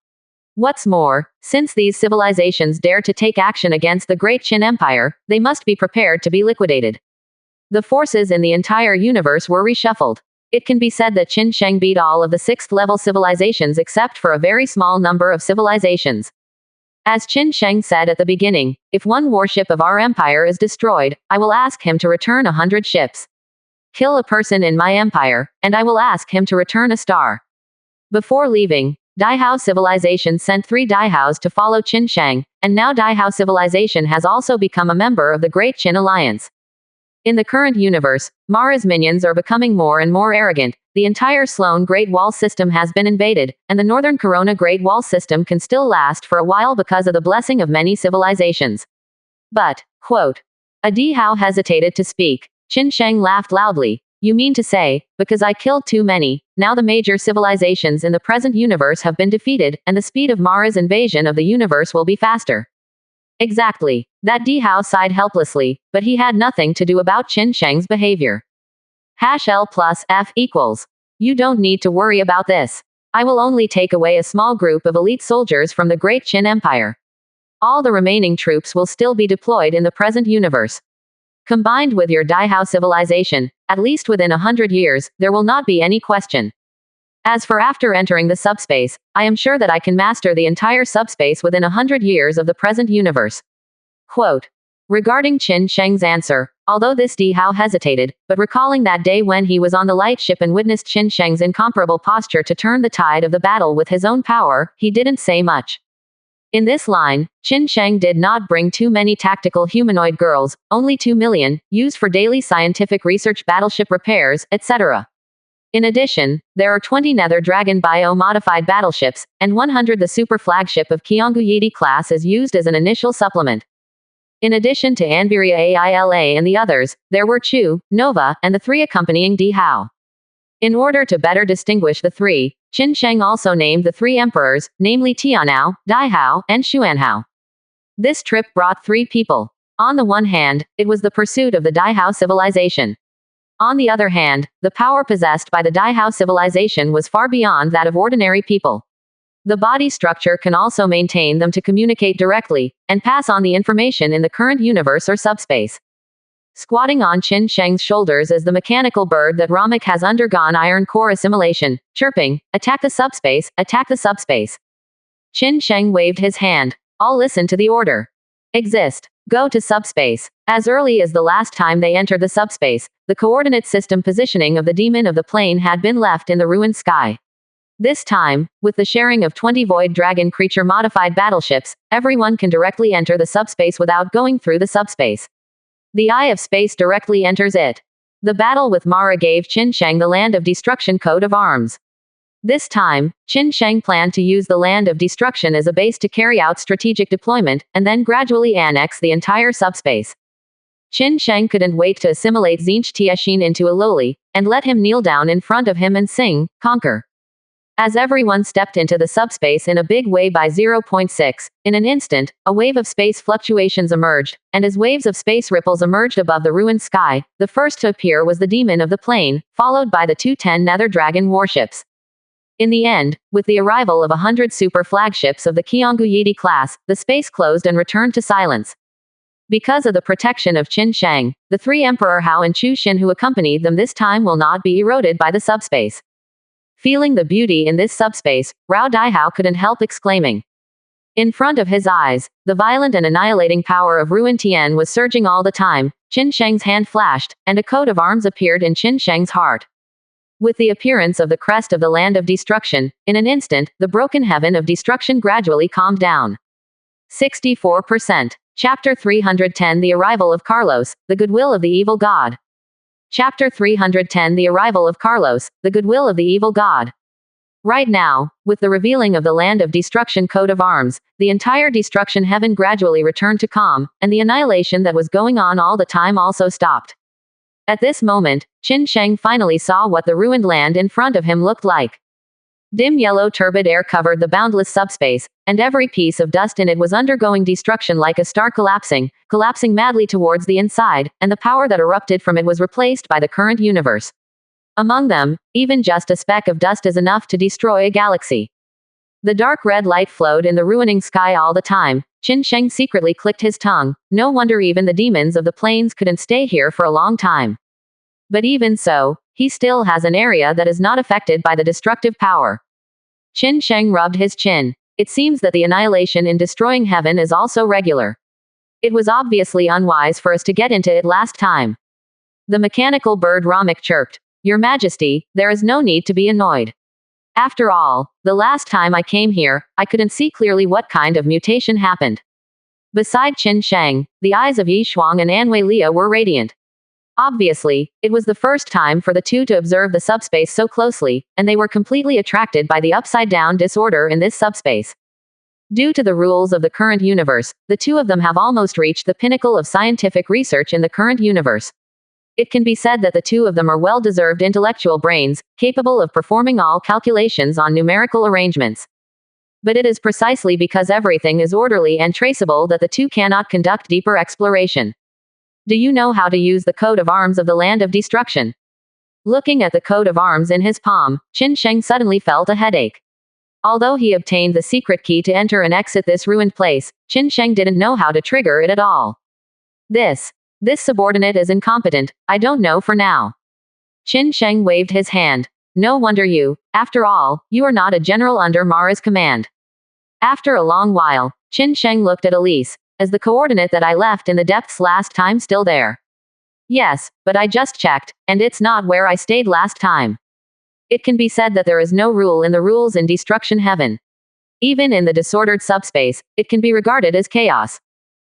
What's more, since these civilizations dare to take action against the Great Qin Empire, they must be prepared to be liquidated. The forces in the entire universe were reshuffled. It can be said that Qin Sheng beat all of the 6th-level civilizations except for a very small number of civilizations. As Qin Sheng said at the beginning, if one warship of our empire is destroyed, I will ask him to return 100 ships. Kill a person in my empire, and I will ask him to return a star. Before leaving, Daihao civilization sent 3 Daihaos to follow Qin Sheng, and now Daihao civilization has also become a member of the Great Qin Alliance. In the current universe, Mara's minions are becoming more and more arrogant. The entire Sloan Great Wall system has been invaded, and the Northern Corona Great Wall system can still last for a while because of the blessing of many civilizations. But, quote, a Daihao hesitated to speak. Qin Sheng laughed loudly. You mean to say, because I killed too many, now the major civilizations in the present universe have been defeated, and the speed of Mara's invasion of the universe will be faster. Exactly. That Daihao sighed helplessly, but he had nothing to do about Qin Sheng's behavior. #L plus F equals. You don't need to worry about this. I will only take away a small group of elite soldiers from the Great Qin Empire. All the remaining troops will still be deployed in the present universe. Combined with your Daihao civilization, at least within 100 years, there will not be any question. As for after entering the subspace, I am sure that I can master the entire subspace within 100 years of the present universe. Quote. Regarding Qin Sheng's answer, Although this Dihao hesitated, but recalling that day when he was on the light ship and witnessed Qin Sheng's incomparable posture to turn the tide of the battle with his own power, he didn't say much. In this line, Qin Sheng did not bring too many tactical humanoid girls, only 2 million, used for daily scientific research, battleship repairs, etc. In addition, there are 20 Nether Dragon bio-modified battleships, and 100 the super flagship of Qiangu Yidi class is used as an initial supplement. In addition to Anviria Aila and the others, there were Chu, Nova, and the 3 accompanying Dihao. In order to better distinguish the 3, Qin Sheng also named the 3 emperors, namely Tianhao, Daihao, and Xuanhao. This trip brought 3 people. On the one hand, it was the pursuit of the Daihao civilization. On the other hand, the power possessed by the Daihao civilization was far beyond that of ordinary people. The body structure can also maintain them to communicate directly, and pass on the information in the current universe or subspace. Squatting on Qin Sheng's shoulders is the mechanical bird that Ramak has undergone iron core assimilation, chirping, "Attack the subspace, attack the subspace." Qin Sheng waved his hand. All listen to the order. Exist. Go to subspace. As early as the last time they entered the subspace, the coordinate system positioning of the demon of the plane had been left in the ruined sky. This time, with the sharing of 20 Void Dragon creature modified battleships, everyone can directly enter the subspace without going through the subspace. The Eye of Space directly enters it. The battle with Mara gave Qin Sheng the Land of Destruction coat of arms. This time, Qin Sheng planned to use the Land of Destruction as a base to carry out strategic deployment, and then gradually annex the entire subspace. Qin Sheng couldn't wait to assimilate Zinch Tiexin into a lowly, and let him kneel down in front of him and sing, "Conquer." As everyone stepped into the subspace in a big way by 0.6, in an instant, a wave of space fluctuations emerged, and as waves of space ripples emerged above the ruined sky, the first to appear was the demon of the plane, followed by the 210 Nether Dragon warships. In the end, with the arrival of 100 super flagships of the Qiangu Yidi class, the space closed and returned to silence. Because of the protection of Qin Sheng, the 3 Emperor Hao and Chu Xin who accompanied them this time will not be eroded by the subspace. Feeling the beauty in this subspace, Rao Daihao couldn't help exclaiming. In front of his eyes, the violent and annihilating power of Ruin Tian was surging all the time. Qin Sheng's hand flashed, and a coat of arms appeared in Qin Sheng's heart. With the appearance of the crest of the Land of Destruction, in an instant, the broken heaven of destruction gradually calmed down. 64%. Chapter 310 The Arrival of Carlos, the Goodwill of the Evil God. Chapter 310 The Arrival of Carlos, the Goodwill of the Evil God. Right now, with the revealing of the Land of Destruction coat of arms, the entire destruction heaven gradually returned to calm, and the annihilation that was going on all the time also stopped. At this moment, Qin Sheng finally saw what the ruined land in front of him looked like. Dim yellow turbid air covered the boundless subspace, and every piece of dust in it was undergoing destruction like a star collapsing madly towards the inside, and the power that erupted from it was replaced by the current universe. Among them, even just a speck of dust is enough to destroy a galaxy. The dark red light flowed in the ruining sky all the time. Qin Sheng secretly clicked his tongue. No wonder even the demons of the plains couldn't stay here for a long time. But even so, he still has an area that is not affected by the destructive power. Qin Sheng rubbed his chin. It seems that the annihilation in destroying heaven is also regular. It was obviously unwise for us to get into it last time. The mechanical bird Ramak chirped. Your Majesty, there is no need to be annoyed. After all, the last time I came here, I couldn't see clearly what kind of mutation happened. Beside Qin Sheng, the eyes of Yi Shuang and Anwei Lia were radiant. Obviously, it was the first time for the two to observe the subspace so closely, and they were completely attracted by the upside-down disorder in this subspace. Due to the rules of the current universe, the two of them have almost reached the pinnacle of scientific research in the current universe. It can be said that the two of them are well-deserved intellectual brains, capable of performing all calculations on numerical arrangements. But it is precisely because everything is orderly and traceable that the two cannot conduct deeper exploration. Do you know how to use the coat of arms of the Land of Destruction? Looking at the coat of arms in his palm, Qin Sheng suddenly felt a headache. Although he obtained the secret key to enter and exit this ruined place, Qin Sheng didn't know how to trigger it at all. This subordinate is incompetent, I don't know for now. Qin Sheng waved his hand. No wonder after all, you are not a general under Mara's command. After a long while, Qin Sheng looked at Elise. Is the coordinate that I left in the depths last time still there? Yes, but I just checked, and it's not where I stayed last time. It can be said that there is no rule in the rules in Destruction Heaven. Even in the disordered subspace, it can be regarded as chaos.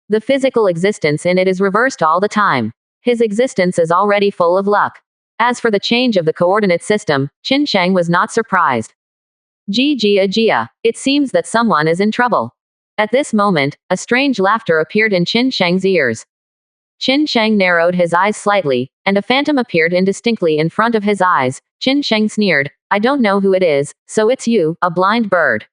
The physical existence in it is reversed all the time. His existence is already full of luck. As for the change of the coordinate system, Qin Sheng was not surprised. Jia, it seems that someone is in trouble. At this moment, a strange laughter appeared in Qin Sheng's ears. Qin Sheng narrowed his eyes slightly, and a phantom appeared indistinctly in front of his eyes. Qin Sheng sneered, I don't know who it is, so it's you, a blind bird.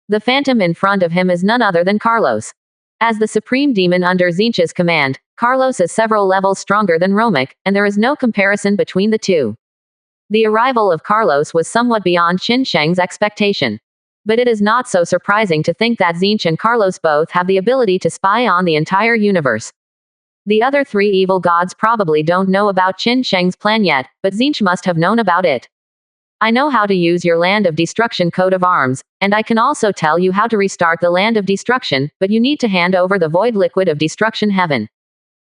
The phantom in front of him is none other than Carlos. As the supreme demon under Zinch's command, Carlos is several levels stronger than Romic, and there is no comparison between the two. The arrival of Carlos was somewhat beyond Qin Sheng's expectation. But it is not so surprising to think that Zinch and Carlos both have the ability to spy on the entire universe. The other three evil gods probably don't know about Qin Sheng's plan yet, but Zinch must have known about it. I know how to use your Land of Destruction coat of arms, and I can also tell you how to restart the Land of Destruction, but you need to hand over the void liquid of Destruction Heaven.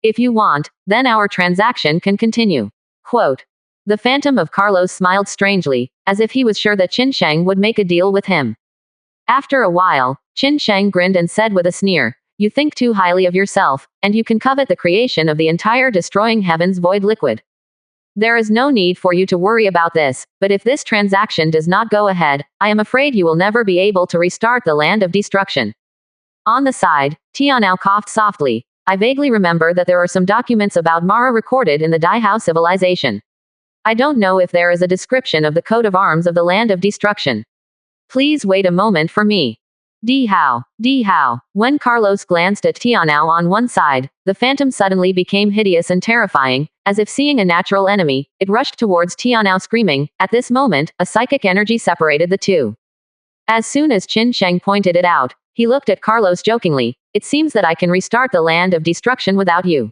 If you want, then our transaction can continue. Quote. The phantom of Carlos smiled strangely, as if he was sure that Qin Sheng would make a deal with him. After a while, Qin Sheng grinned and said with a sneer, you think too highly of yourself, and you can covet the creation of the entire destroying heaven's void liquid. There is no need for you to worry about this, but if this transaction does not go ahead, I am afraid you will never be able to restart the Land of Destruction. On the side, Tianao coughed softly. I vaguely remember that there are some documents about Mara recorded in the Daihao civilization. I don't know if there is a description of the coat of arms of the Land of Destruction. Please wait a moment for me. Dihao. When Carlos glanced at Tianao on one side, the phantom suddenly became hideous and terrifying, as if seeing a natural enemy. It rushed towards Tianao screaming. At this moment, a psychic energy separated the two. As soon as Qin Sheng pointed it out, he looked at Carlos jokingly. It seems that I can restart the Land of Destruction without you.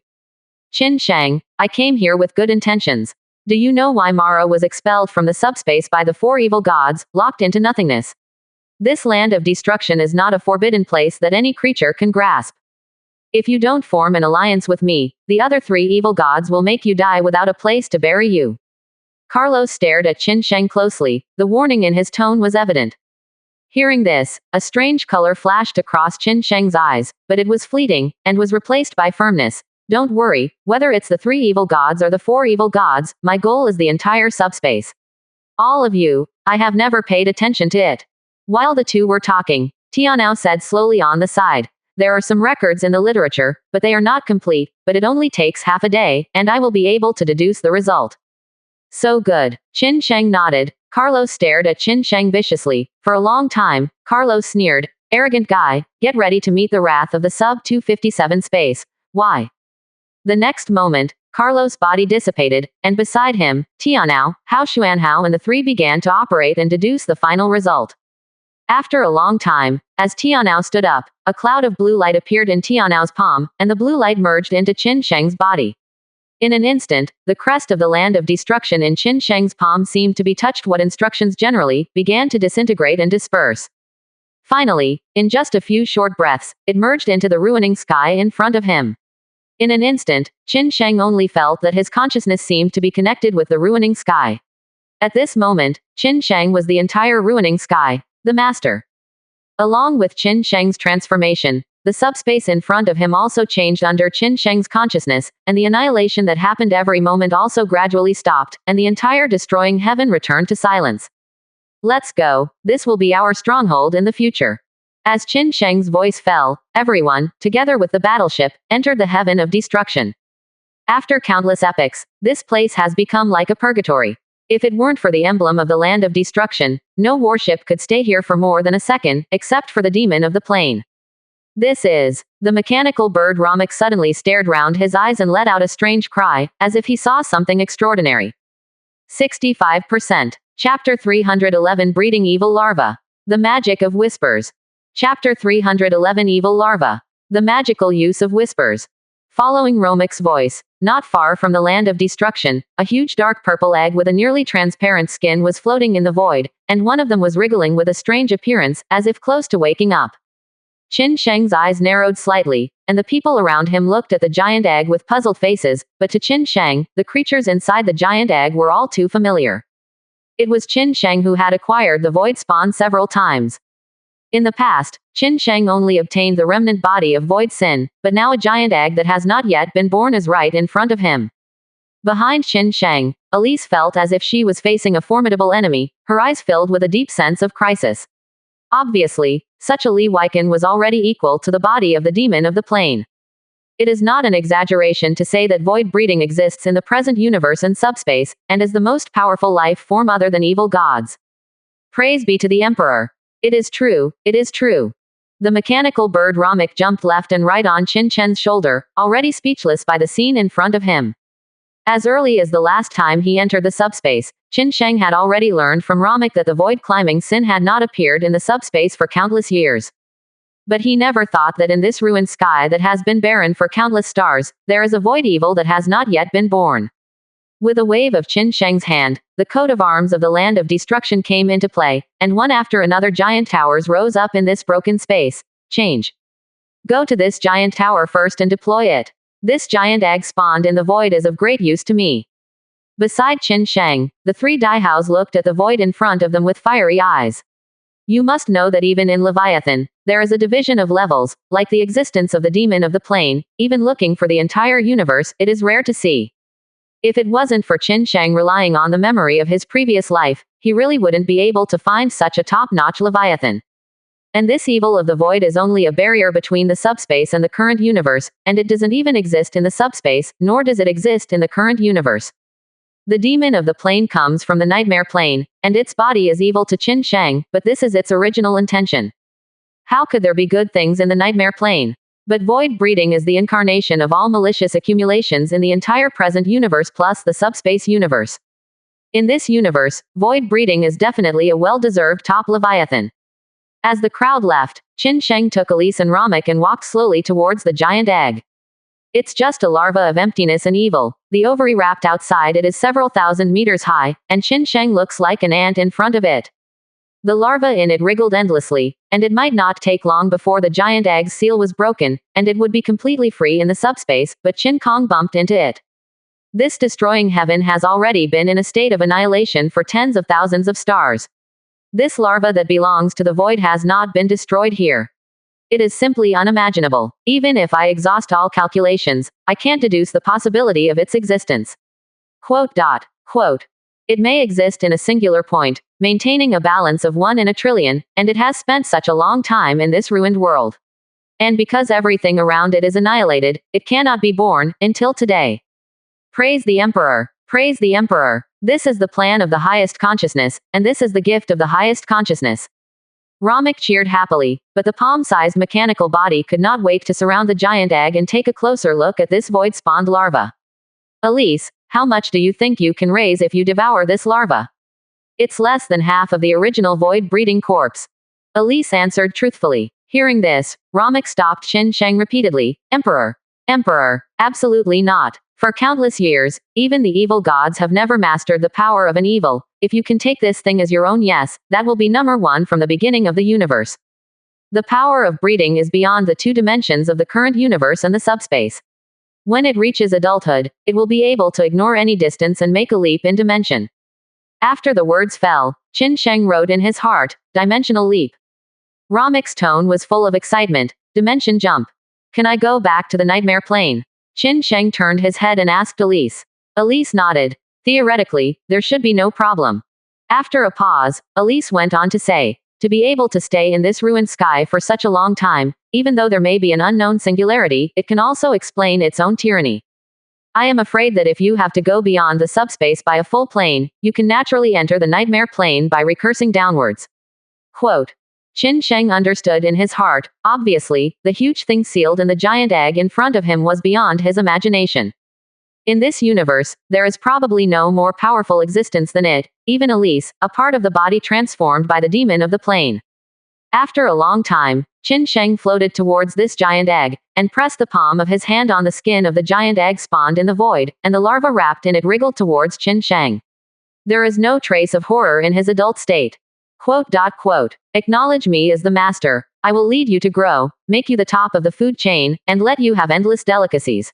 Qin Sheng, I came here with good intentions. Do you know why Mara was expelled from the subspace by the four evil gods, locked into nothingness? This Land of Destruction is not a forbidden place that any creature can grasp. If you don't form an alliance with me, the other three evil gods will make you die without a place to bury you. Carlos stared at Qin Sheng closely. The warning in his tone was evident. Hearing this, a strange color flashed across Qin Sheng's eyes, but it was fleeting, and was replaced by firmness. Don't worry, whether it's the three evil gods or the four evil gods, my goal is the entire subspace. All of you, I have never paid attention to it. While the two were talking, Tianao said slowly on the side, there are some records in the literature, but they are not complete, but it only takes half a day, and I will be able to deduce the result. So good. Qin Sheng nodded. Carlos stared at Qin Sheng viciously. For a long time, Carlos sneered, arrogant guy, get ready to meet the wrath of the sub-257 space. Why? The next moment, Carlos' body dissipated, and beside him, Tianao, Hao Xuanhao and the three began to operate and deduce the final result. After a long time, as Tianao stood up, a cloud of blue light appeared in Tianao's palm, and the blue light merged into Qin Sheng's body. In an instant, the crest of the Land of Destruction in Qin Sheng's palm seemed to be touched. What instructions generally began to disintegrate and disperse. Finally, in just a few short breaths, it merged into the ruining sky in front of him. In an instant, Qin Sheng only felt that his consciousness seemed to be connected with the ruining sky. At this moment, Qin Sheng was the entire ruining sky, the master. Along with Qin Sheng's transformation, the subspace in front of him also changed under Qin Sheng's consciousness, and the annihilation that happened every moment also gradually stopped, and the entire destroying heaven returned to silence. Let's go, this will be our stronghold in the future. As Qin Sheng's voice fell, everyone, together with the battleship, entered the heaven of destruction. After countless epochs, this place has become like a purgatory. If it weren't for the emblem of the Land of Destruction, no warship could stay here for more than a second, except for the demon of the plane. This is. The mechanical bird Romic suddenly stared round his eyes and let out a strange cry, as if he saw something extraordinary. 65%. Chapter 311 Breeding Evil Larva. The Magic of Whispers. Chapter 311 Evil Larva. The Magical Use of Whispers. Following Romic's voice, not far from the Land of Destruction, a huge dark purple egg with a nearly transparent skin was floating in the void, and one of them was wriggling with a strange appearance, as if close to waking up. Qin Sheng's eyes narrowed slightly, and the people around him looked at the giant egg with puzzled faces, but to Qin Sheng, the creatures inside the giant egg were all too familiar. It was Qin Sheng who had acquired the void spawn several times. In the past, Qin Sheng only obtained the remnant body of void sin, but now a giant egg that has not yet been born is right in front of him. Behind Qin Sheng, Elise felt as if she was facing a formidable enemy, her eyes filled with a deep sense of crisis. Obviously, such a Li Weiken was already equal to the body of the demon of the plane. It is not an exaggeration to say that void breeding exists in the present universe and subspace, and is the most powerful life form other than evil gods. Praise be to the Emperor. It is true, it is true. The mechanical bird Ramek jumped left and right on Qin Sheng's shoulder, already speechless by the scene in front of him. As early as the last time he entered the subspace, Qin Sheng had already learned from Ramek that the void climbing sin had not appeared in the subspace for countless years. But he never thought that in this ruined sky that has been barren for countless stars, there is a void evil that has not yet been born. With a wave of Qin Sheng's hand, the coat of arms of the land of destruction came into play, and one after another giant towers rose up in this broken space. Change. Go to this giant tower first and deploy it. This giant egg spawned in the void is of great use to me. Beside Qin Sheng, the three Daihaos looked at the void in front of them with fiery eyes. You must know that even in Leviathan, there is a division of levels, like the existence of the demon of the plane. Even looking for the entire universe, it is rare to see. If it wasn't for Qin Sheng relying on the memory of his previous life, he really wouldn't be able to find such a top-notch Leviathan. And this evil of the void is only a barrier between the subspace and the current universe, and it doesn't even exist in the subspace, nor does it exist in the current universe. The demon of the plane comes from the nightmare plane, and its body is evil to Qin Sheng, but this is its original intention. How could there be good things in the nightmare plane? But void breeding is the incarnation of all malicious accumulations in the entire present universe plus the subspace universe. In this universe, void breeding is definitely a well-deserved top Leviathan. As the crowd left, Qin Sheng took Elise and Ramek and walked slowly towards the giant egg. It's just a larva of emptiness and evil. The ovary wrapped outside it is several thousand meters high, and Qin Sheng looks like an ant in front of it. The larva in it wriggled endlessly, and it might not take long before the giant egg's seal was broken, and it would be completely free in the subspace, but Qin Kong bumped into it. This destroying heaven has already been in a state of annihilation for tens of thousands of stars. This larva that belongs to the void has not been destroyed here. It is simply unimaginable. Even if I exhaust all calculations, I can't deduce the possibility of its existence. Quote. It may exist in a singular point, maintaining a balance of 1 in a trillion, and it has spent such a long time in this ruined world. And because everything around it is annihilated, it cannot be born, until today. Praise the Emperor! Praise the Emperor! This is the plan of the highest consciousness, and this is the gift of the highest consciousness. Ramek cheered happily, but the palm-sized mechanical body could not wait to surround the giant egg and take a closer look at this void-spawned larva. Elise, how much do you think you can raise if you devour this larva? It's less than half of the original void-breeding corpse. Elise answered truthfully. Hearing this, Ramek stopped Qin Sheng repeatedly. Emperor! Emperor! Absolutely not. For countless years, even the evil gods have never mastered the power of an evil. If you can take this thing as your own, yes, that will be number one from the beginning of the universe. The power of breeding is beyond the 2 dimensions of the current universe and the subspace. When it reaches adulthood, it will be able to ignore any distance and make a leap in dimension. After the words fell, Qin Sheng wrote in his heart, dimensional leap. Ramek's tone was full of excitement. Dimension jump. Can I go back to the nightmare plane? Qin Sheng turned his head and asked Elise. Elise nodded. Theoretically, there should be no problem. After a pause, Elise went on to say, to be able to stay in this ruined sky for such a long time, even though there may be an unknown singularity, it can also explain its own tyranny. I am afraid that if you have to go beyond the subspace by a full plane, you can naturally enter the nightmare plane by recursing downwards. Quote. Qin Sheng understood in his heart, obviously, the huge thing sealed in the giant egg in front of him was beyond his imagination. In this universe, there is probably no more powerful existence than it, even Elise, a part of the body transformed by the demon of the plane. After a long time, Qin Sheng floated towards this giant egg, and pressed the palm of his hand on the skin of the giant egg spawned in the void, and the larva wrapped in it wriggled towards Qin Sheng. There is no trace of horror in his adult state. Quote. Acknowledge me as the master. I will lead you to grow, make you the top of the food chain, and let you have endless delicacies.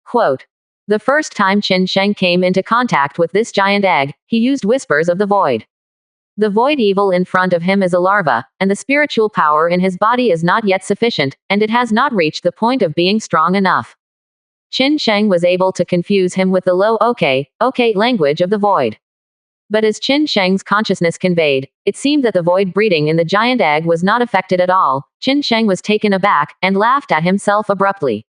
Quote. The first time Qin Sheng came into contact with this giant egg, he used whispers of the void. The void evil in front of him is a larva, and the spiritual power in his body is not yet sufficient, and it has not reached the point of being strong enough. Qin Sheng was able to confuse him with the low okay language of the void. But as Qin Sheng's consciousness conveyed, it seemed that the void breeding in the giant egg was not affected at all. Qin Sheng was taken aback, and laughed at himself abruptly.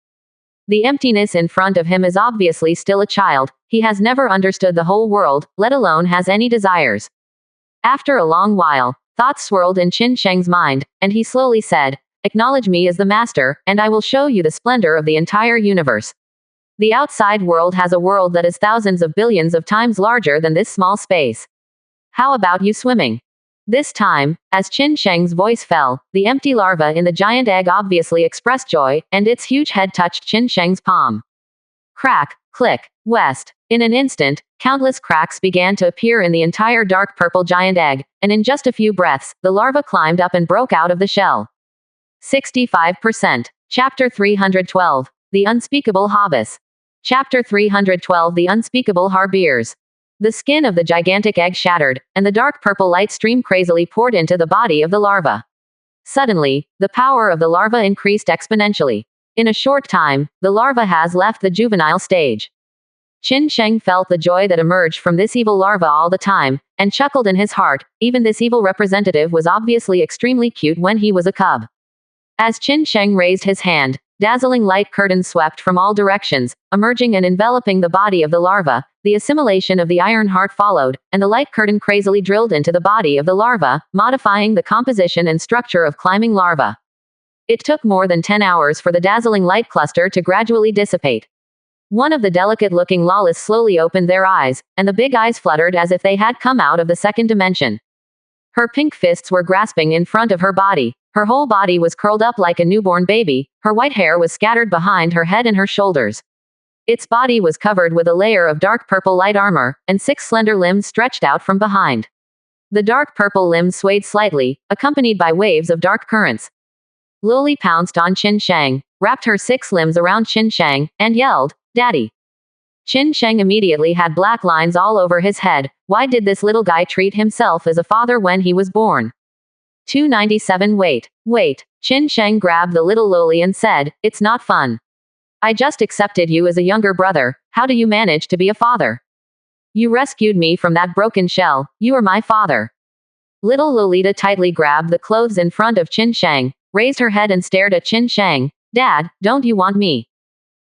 The emptiness in front of him is obviously still a child. He has never understood the whole world, let alone has any desires. After a long while, thoughts swirled in Qin Sheng's mind, and he slowly said, "Acknowledge me as the master, and I will show you the splendor of the entire universe. The outside world has a world that is thousands of billions of times larger than this small space. How about you swimming?" This time, as Qin Sheng's voice fell, the empty larva in the giant egg obviously expressed joy, and its huge head touched Qin Sheng's palm. Crack, click, west. In an instant, countless cracks began to appear in the entire dark purple giant egg, and in just a few breaths, the larva climbed up and broke out of the shell. 65%. Chapter 312. The Unspeakable Hobbes. Chapter 312. The Unspeakable Harbiers. The skin of the gigantic egg shattered, and the dark purple light stream crazily poured into the body of the larva. Suddenly, the power of the larva increased exponentially. In a short time, the larva has left the juvenile stage. Qin Sheng felt the joy that emerged from this evil larva all the time, and chuckled in his heart. Even this evil representative was obviously extremely cute when he was a cub. As Qin Sheng raised his hand, dazzling light curtains swept from all directions, emerging and enveloping the body of the larva. The assimilation of the iron heart followed, and the light curtain crazily drilled into the body of the larva, modifying the composition and structure of climbing larva. It took more than 10 hours for the dazzling light cluster to gradually dissipate. One of the delicate-looking lollies slowly opened their eyes, and the big eyes fluttered as if they had come out of the second dimension. Her pink fists were grasping in front of her body. Her whole body was curled up like a newborn baby. Her white hair was scattered behind her head and her shoulders. Its body was covered with a layer of dark purple light armor, and 6 slender limbs stretched out from behind. The dark purple limbs swayed slightly, accompanied by waves of dark currents. Loli pounced on Qin Sheng, wrapped her 6 limbs around Qin Sheng, and yelled, "Daddy!" Qin Sheng immediately had black lines all over his head. Why did this little guy treat himself as a father when he was born? 297 Wait. Qin Sheng grabbed the little Loli and said, "It's not fun. I just accepted you as a younger brother. How do you manage to be a father? You rescued me from that broken shell. You are my father." Little Lolita tightly grabbed the clothes in front of Qin Sheng, raised her head and stared at Qin Sheng. "Dad, don't you want me?"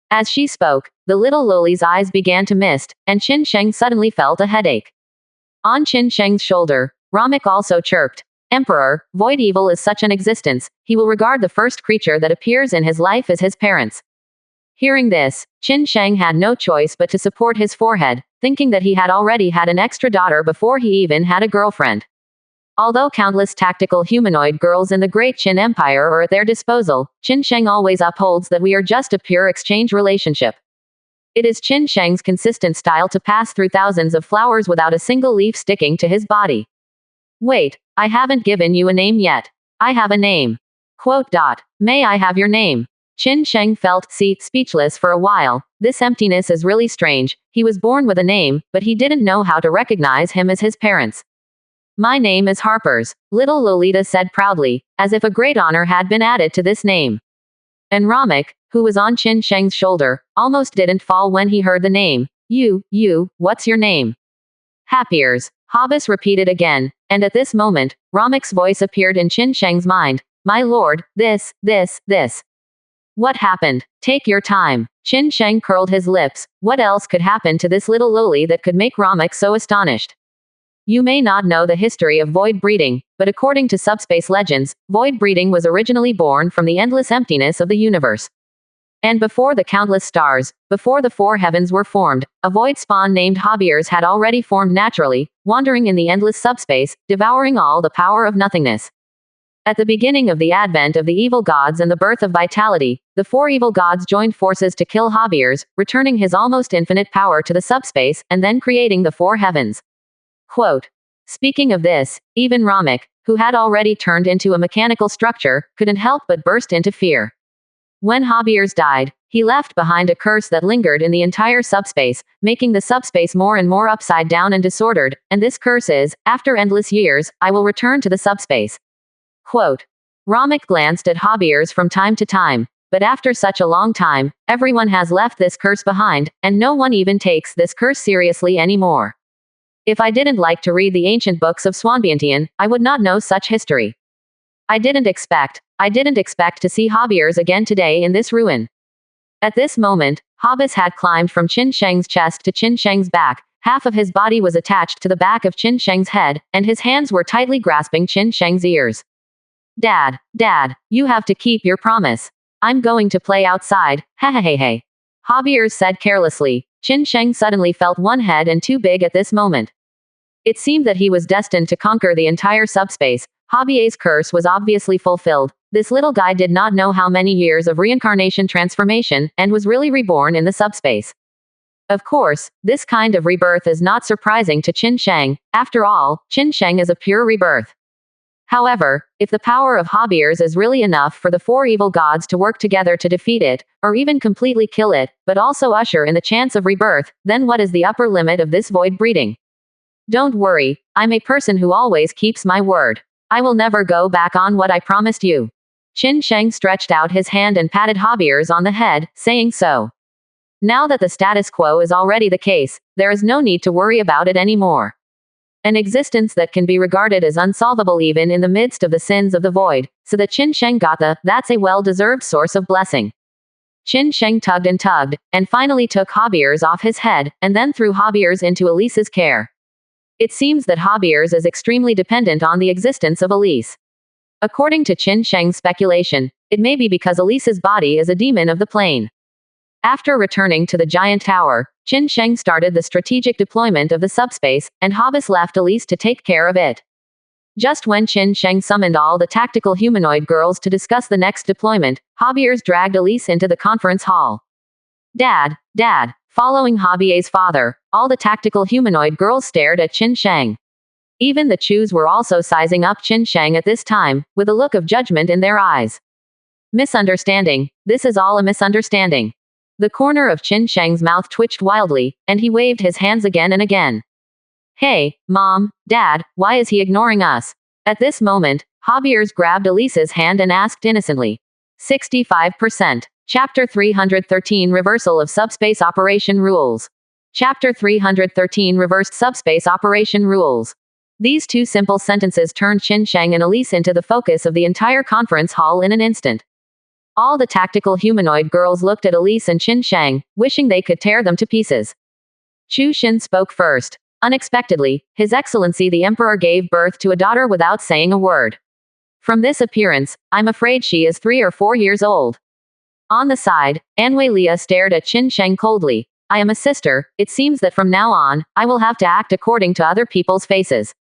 As she spoke, the little Loli's eyes began to mist, and Qin Sheng suddenly felt a headache. On Qin Sheng's shoulder, Ramek also chirped, "Emperor, void evil is such an existence, he will regard the first creature that appears in his life as his parents." Hearing this, Qin Sheng had no choice but to support his forehead, thinking that he had already had an extra daughter before he even had a girlfriend. Although countless tactical humanoid girls in the Great Qin Empire are at their disposal, Qin Sheng always upholds that we are just a pure exchange relationship. It is Qin Sheng's consistent style to pass through thousands of flowers without a single leaf sticking to his body. "Wait, I haven't given you a name yet. I have a name. May I have your name?" Qin Sheng felt speechless for a while. This emptiness is really strange. He was born with a name, but he didn't know how to recognize him as his parents. "My name is Harpers," little Lolita said proudly, as if a great honor had been added to this name. And Ramek, who was on Qin Sheng's shoulder, almost didn't fall when he heard the name. You, what's your name?" "Harpiers," Hobbes repeated again, and at this moment, Ramek's voice appeared in Qin Sheng's mind. "My lord, this. What happened? Take your time." Qin Sheng curled his lips. What else could happen to this little Loli that could make Ramek so astonished? You may not know the history of void breeding, but according to subspace legends, void breeding was originally born from the endless emptiness of the universe. And before the countless stars, before the 4 heavens were formed, a void spawn named Harbiers had already formed naturally, wandering in the endless subspace, devouring all the power of nothingness. At the beginning of the advent of the evil gods and the birth of vitality, the 4 evil gods joined forces to kill Harbiers, returning his almost infinite power to the subspace, and then creating the 4 heavens. Quote. Speaking of this, even Ramek, who had already turned into a mechanical structure, couldn't help but burst into fear. When Javiers died, he left behind a curse that lingered in the entire subspace, making the subspace more and more upside down and disordered, and this curse is, after endless years, I will return to the subspace. Quote. Ramek glanced at Javiers from time to time, but after such a long time, everyone has left this curse behind, and no one even takes this curse seriously anymore. If I didn't like to read the ancient books of Swanbiantian, I would not know such history. I didn't expect to see Javiers again today in this ruin. At this moment, Habas had climbed from Qin Sheng's chest to Qin Sheng's back, half of his body was attached to the back of Qin Sheng's head, and his hands were tightly grasping Qin Sheng's ears. Dad, you have to keep your promise. I'm going to play outside, hehehehe. Javiers said carelessly. Qin Sheng suddenly felt one head and too big at this moment. It seemed that he was destined to conquer the entire subspace. Javier's curse was obviously fulfilled. This little guy did not know how many years of reincarnation transformation, and was really reborn in the subspace. Of course, this kind of rebirth is not surprising to Qin Sheng. After all, Qin Sheng is a pure rebirth. However, if the power of Javiers is really enough for the four evil gods to work together to defeat it, or even completely kill it, but also usher in the chance of rebirth, then what is the upper limit of this void breeding? Don't worry, I'm a person who always keeps my word. I will never go back on what I promised you. Qin Sheng stretched out his hand and patted Javiers on the head, saying so. Now that the status quo is already the case, there is no need to worry about it anymore. An existence that can be regarded as unsolvable even in the midst of the sins of the void, so that Qin Sheng got that's a well-deserved source of blessing. Qin Sheng tugged, and finally took Javiers off his head, and then threw Javiers into Elise's care. It seems that Javiers is extremely dependent on the existence of Elise. According to Qin Sheng's speculation, it may be because Elise's body is a demon of the plane. After returning to the giant tower, Qin Sheng started the strategic deployment of the subspace, and Habas left Elise to take care of it. Just when Qin Sheng summoned all the tactical humanoid girls to discuss the next deployment, Javiers dragged Elise into the conference hall. Dad, following Javier's father, all the tactical humanoid girls stared at Qin Sheng. Even the Chus were also sizing up Qin Sheng at this time, with a look of judgment in their eyes. Misunderstanding. This is all a misunderstanding. The corner of Qin Sheng's mouth twitched wildly, and he waved his hands again and again. Hey, Mom, Dad, why is he ignoring us? At this moment, Javiers grabbed Elise's hand and asked innocently. 65%. Chapter 313 Reversal of Subspace Operation Rules. Chapter 313 Reversed Subspace Operation Rules. These two simple sentences turned Qin Sheng and Elise into the focus of the entire conference hall in an instant. All the tactical humanoid girls looked at Elise and Qin Sheng, wishing they could tear them to pieces. Chu Xin spoke first. Unexpectedly, His Excellency the Emperor gave birth to a daughter without saying a word. From this appearance, I'm afraid she is 3 or 4 years old. On the side, Anwei Lia stared at Qin Sheng coldly. I am a sister, it seems that from now on, I will have to act according to other people's faces.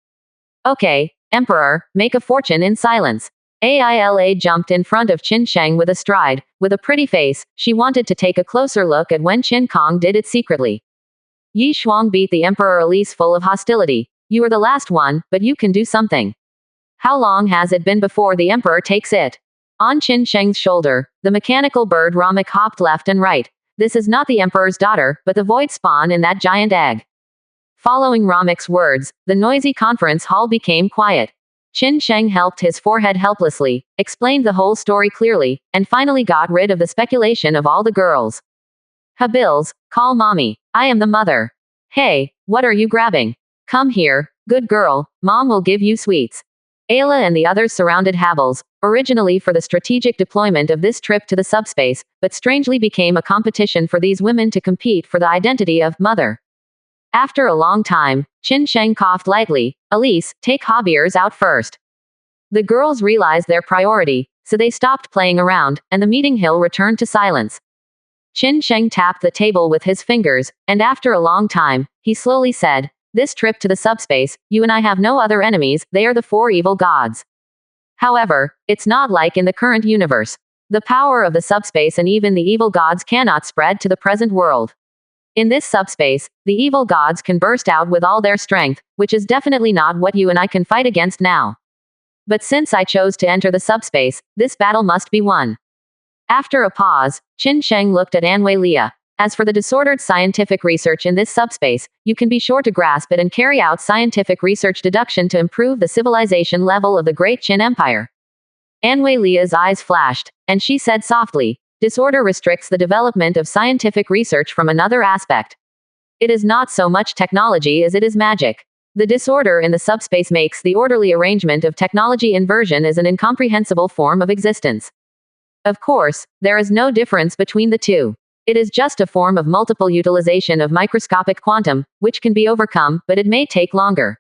Okay, Emperor, make a fortune in silence. Aila jumped in front of Qin Sheng with a stride. With a pretty face, she wanted to take a closer look at when Qin Kong did it secretly. Yi Shuang beat the Emperor Elise full of hostility. You are the last one, but you can do something. How long has it been before the Emperor takes it? On Qin Sheng's shoulder, the mechanical bird Ramek hopped left and right. This is not the Emperor's daughter, but the void spawn in that giant egg. Following Ramek's words, the noisy conference hall became quiet. Qin Sheng helped his forehead helplessly, explained the whole story clearly, and finally got rid of the speculation of all the girls. Habils, call mommy. I am the mother. Hey, what are you grabbing? Come here, good girl, mom will give you sweets. Ayla and the others surrounded Habils, originally for the strategic deployment of this trip to the subspace, but strangely became a competition for these women to compete for the identity of mother. After a long time, Qin Sheng coughed lightly. Elise, take Javiers out first. The girls realized their priority, so they stopped playing around, and the meeting hill returned to silence. Qin Sheng tapped the table with his fingers, and after a long time, he slowly said, this trip to the subspace, you and I have no other enemies, they are the 4 evil gods. However, it's not like in the current universe. The power of the subspace and even the evil gods cannot spread to the present world. In this subspace, the evil gods can burst out with all their strength, which is definitely not what you and I can fight against now. But since I chose to enter the subspace, this battle must be won. After a pause, Qin Sheng looked at Anwei Lia. As for the disordered scientific research in this subspace, you can be sure to grasp it and carry out scientific research deduction to improve the civilization level of the Great Qin Empire. Anwei Lia's eyes flashed, and she said softly, disorder restricts the development of scientific research from another aspect. It is not so much technology as it is magic. The disorder in the subspace makes the orderly arrangement of technology inversion as an incomprehensible form of existence. Of course, there is no difference between the two. It is just a form of multiple utilization of microscopic quantum, which can be overcome, but it may take longer.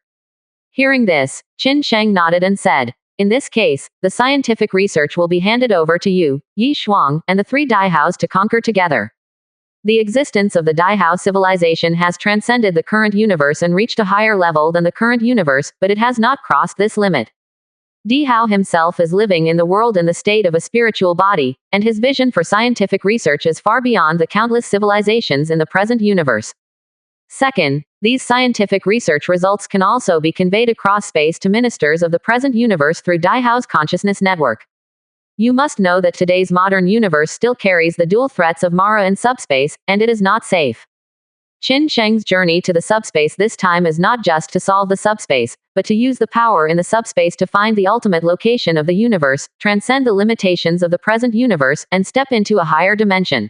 Hearing this, Qin Sheng nodded and said, in this case, the scientific research will be handed over to you, Yi Shuang, and the three Daihao to conquer together. The existence of the Daihao civilization has transcended the current universe and reached a higher level than the current universe, but it has not crossed this limit. Dihao himself is living in the world in the state of a spiritual body, and his vision for scientific research is far beyond the countless civilizations in the present universe. Second, these scientific research results can also be conveyed across space to ministers of the present universe through Daihao's consciousness network. You must know that today's modern universe still carries the dual threats of Mara and subspace, and it is not safe. Qin Sheng's journey to the subspace this time is not just to solve the subspace, but to use the power in the subspace to find the ultimate location of the universe, transcend the limitations of the present universe, and step into a higher dimension.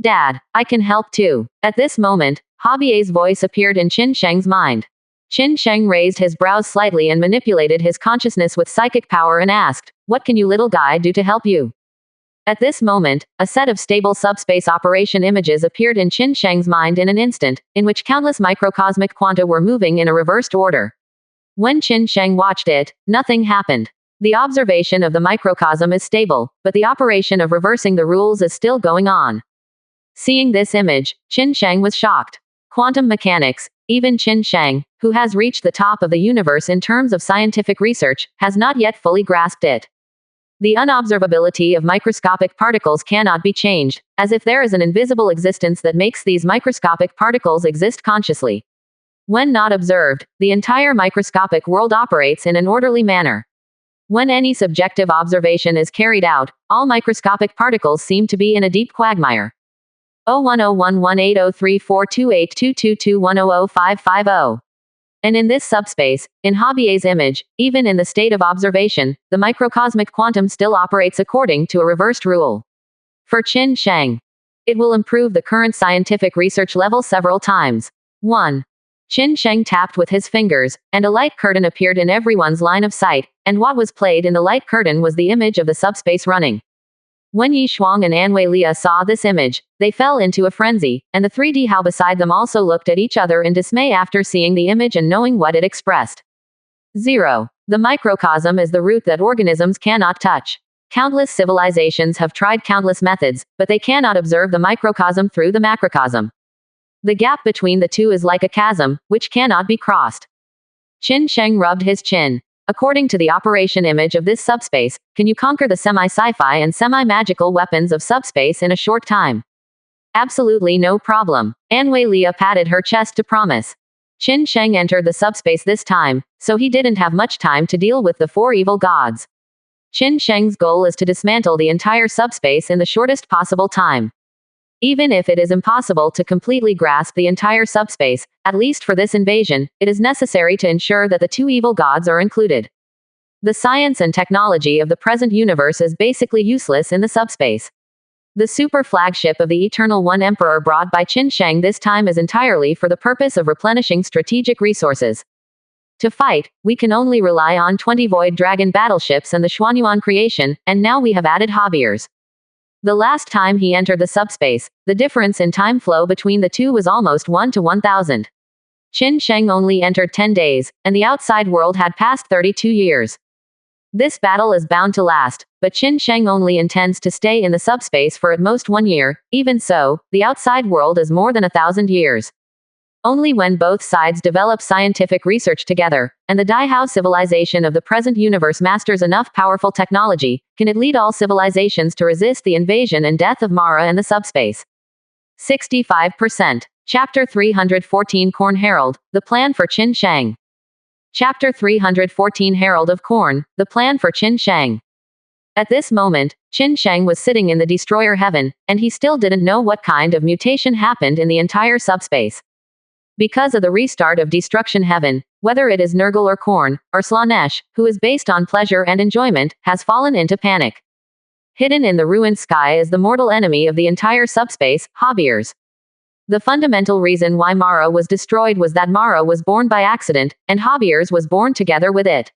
Dad, I can help too. At this moment, Habie's voice appeared in Qin Sheng's mind. Qin Sheng raised his brows slightly and manipulated his consciousness with psychic power and asked, what can you little guy do to help you? At this moment, a set of stable subspace operation images appeared in Qin Sheng's mind in an instant, in which countless microcosmic quanta were moving in a reversed order. When Qin Sheng watched it, nothing happened. The observation of the microcosm is stable, but the operation of reversing the rules is still going on. Seeing this image, Qin Sheng was shocked. Quantum mechanics, even Qin Sheng, who has reached the top of the universe in terms of scientific research, has not yet fully grasped it. The unobservability of microscopic particles cannot be changed, as if there is an invisible existence that makes these microscopic particles exist consciously. When not observed, the entire microscopic world operates in an orderly manner. When any subjective observation is carried out, all microscopic particles seem to be in a deep quagmire. 010118034282221005550. And in this subspace, in Habie's image, even in the state of observation, the microcosmic quantum still operates according to a reversed rule. For Qin Sheng, it will improve the current scientific research level several times. 1. Qin Sheng tapped with his fingers, and a light curtain appeared in everyone's line of sight, and what was played in the light curtain was the image of the subspace running. When Yi Shuang and Anwei Lia saw this image, they fell into a frenzy, and the three Dihao beside them also looked at each other in dismay after seeing the image and knowing what it expressed. 0. The microcosm is the root that organisms cannot touch. Countless civilizations have tried countless methods, but they cannot observe the microcosm through the macrocosm. The gap between the two is like a chasm, which cannot be crossed. Qin Sheng rubbed his chin. According to the operation image of this subspace, can you conquer the semi-sci-fi and semi-magical weapons of subspace in a short time? Absolutely no problem. Anwei Lia patted her chest to promise. Qin Sheng entered the subspace this time, so he didn't have much time to deal with the four evil gods. Qin Sheng's goal is to dismantle the entire subspace in the shortest possible time. Even if it is impossible to completely grasp the entire subspace, at least for this invasion, it is necessary to ensure that the two evil gods are included. The science and technology of the present universe is basically useless in the subspace. The super flagship of the Eternal One Emperor brought by Qin Sheng this time is entirely for the purpose of replenishing strategic resources. To fight, we can only rely on 20 Void Dragon battleships and the Xuanyuan creation, and now we have added Javiers. The last time he entered the subspace, the difference in time flow between the two was almost 1 to 1,000. Qin Sheng only entered 10 days, and the outside world had passed 32 years. This battle is bound to last, but Qin Sheng only intends to stay in the subspace for at most 1 year. Even so, the outside world is more than 1,000 years. Only when both sides develop scientific research together, and the Daihao civilization of the present universe masters enough powerful technology, can it lead all civilizations to resist the invasion and death of Mara and the subspace. 65%. Chapter 314 Corn Herald, the plan for Qin Shang. Chapter 314 Herald of Corn, the plan for Qin Shang. At this moment, Qin Shang was sitting in the destroyer heaven, and he still didn't know what kind of mutation happened in the entire subspace. Because of the restart of destruction heaven, whether it is Nurgle or Korn, or Slanesh, who is based on pleasure and enjoyment, has fallen into panic. Hidden in the ruined sky is the mortal enemy of the entire subspace, Javiers. The fundamental reason why Mara was destroyed was that Mara was born by accident, and Javiers was born together with it.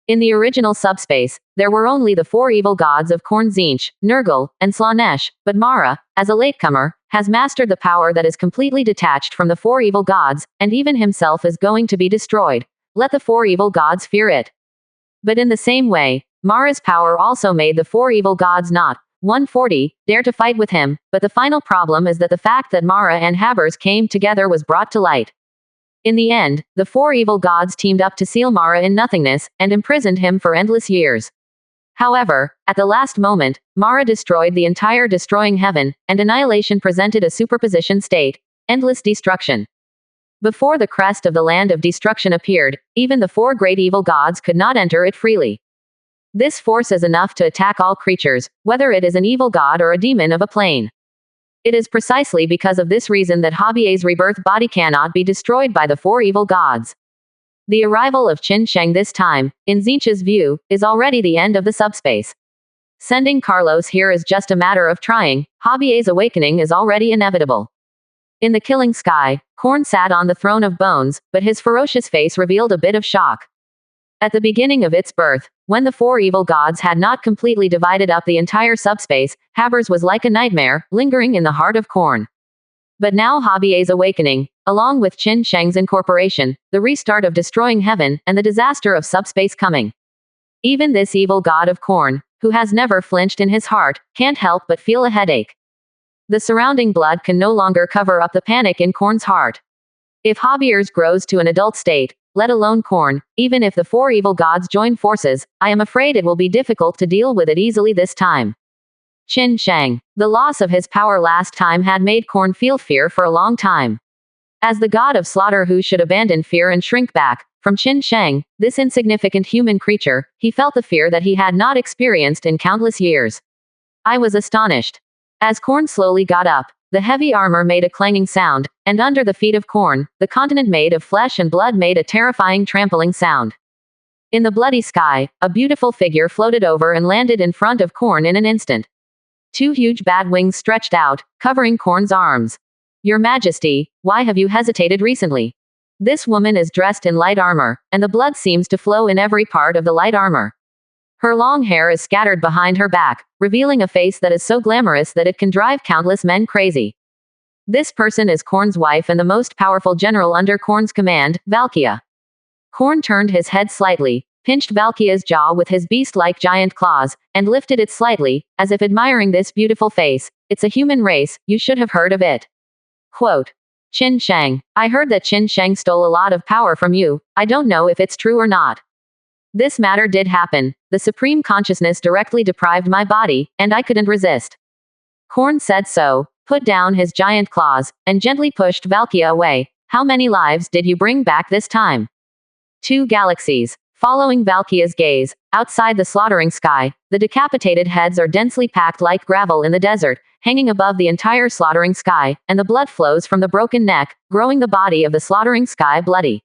In the original subspace, there were only the four evil gods of Korn, Tzeentch, Nurgle, and Slanesh, but Mara, as a latecomer, has mastered the power that is completely detached from the four evil gods, and even himself is going to be destroyed. Let the four evil gods fear it. But in the same way, Mara's power also made the four evil gods not 140 dare to fight with him, but the final problem is that the fact that Mara and Javiers came together was brought to light. In the end, the four evil gods teamed up to seal Mara in nothingness, and imprisoned him for endless years. However, at the last moment, Mara destroyed the entire destroying heaven, and annihilation presented a superposition state, endless destruction. Before the crest of the land of destruction appeared, even the four great evil gods could not enter it freely. This force is enough to attack all creatures, whether it is an evil god or a demon of a plane. It is precisely because of this reason that Javier's rebirth body cannot be destroyed by the four evil gods. The arrival of Qin Shang this time, in Tzeentch's view, is already the end of the subspace. Sending Carlos here is just a matter of trying. Javier's awakening is already inevitable. In the killing sky, Korn sat on the throne of bones, but his ferocious face revealed a bit of shock. At the beginning of its birth, when the four evil gods had not completely divided up the entire subspace, Javiers was like a nightmare, lingering in the heart of Korn. But now Javier's awakening, along with Qin Shang's incorporation, the restart of destroying heaven, and the disaster of subspace coming. Even this evil god of Korn, who has never flinched in his heart, can't help but feel a headache. The surrounding blood can no longer cover up the panic in Korn's heart. If Javier's grows to an adult state, let alone Korn, even if the four evil gods join forces, I am afraid it will be difficult to deal with it easily this time. Qin Shang. The loss of his power last time had made Korn feel fear for a long time. As the god of slaughter who should abandon fear and shrink back from Qin Shang, this insignificant human creature, he felt the fear that he had not experienced in countless years. I was astonished. As Korn slowly got up, the heavy armor made a clanging sound, and under the feet of Korn, the continent made of flesh and blood made a terrifying trampling sound. In the bloody sky, a beautiful figure floated over and landed in front of Korn in an instant. Two huge bat wings stretched out, covering Korn's arms. Your Majesty, why have you hesitated recently? This woman is dressed in light armor, and the blood seems to flow in every part of the light armor. Her long hair is scattered behind her back, revealing a face that is so glamorous that it can drive countless men crazy. This person is Korn's wife and the most powerful general under Korn's command, Valkia. Korn turned his head slightly, pinched Valkia's jaw with his beast-like giant claws, and lifted it slightly, as if admiring this beautiful face. It's a human race, you should have heard of it. Quote. Qin Shang. I heard that Qin Shang stole a lot of power from you. I don't know if it's true or not. This matter did happen. The Supreme Consciousness directly deprived my body, and I couldn't resist. Korn said so, put down his giant claws, and gently pushed Valkia away. How many lives did you bring back this time? 2 galaxies. Following Valkia's gaze, outside the slaughtering sky, the decapitated heads are densely packed like gravel in the desert, hanging above the entire slaughtering sky, and the blood flows from the broken neck, growing the body of the slaughtering sky bloody.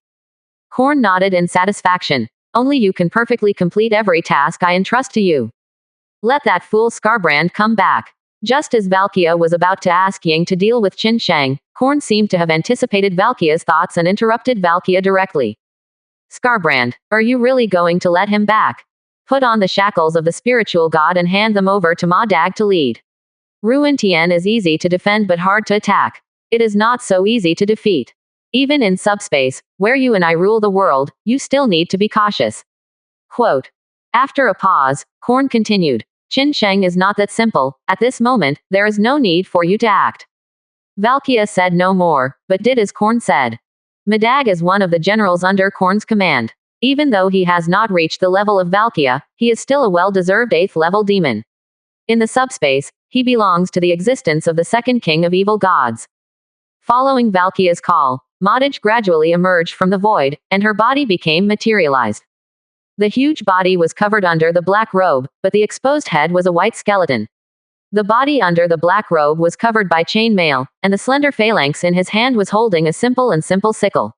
Korn nodded in satisfaction. Only you can perfectly complete every task I entrust to you. Let that fool Skarbrand come back. Just as Valkia was about to ask Ying to deal with Qin Shang, Korn seemed to have anticipated Valkia's thoughts and interrupted Valkia directly. Skarbrand, are you really going to let him back? Put on the shackles of the spiritual god and hand them over to Ma Dag to lead. Ruin Tien is easy to defend but hard to attack. It is not so easy to defeat. Even in subspace, where you and I rule the world, you still need to be cautious. Quote. After a pause, Korn continued. Qin Shang is not that simple. At this moment, there is no need for you to act. Valkia said no more, but did as Korn said. Madag is one of the generals under Korn's command. Even though he has not reached the level of Valkia, he is still a well-deserved 8th level demon. In the subspace, he belongs to the existence of the second king of evil gods. Following Valkia's call, Madaj gradually emerged from the void, and her body became materialized. The huge body was covered under the black robe, but the exposed head was a white skeleton. The body under the black robe was covered by chain mail, and the slender phalanx in his hand was holding a simple sickle.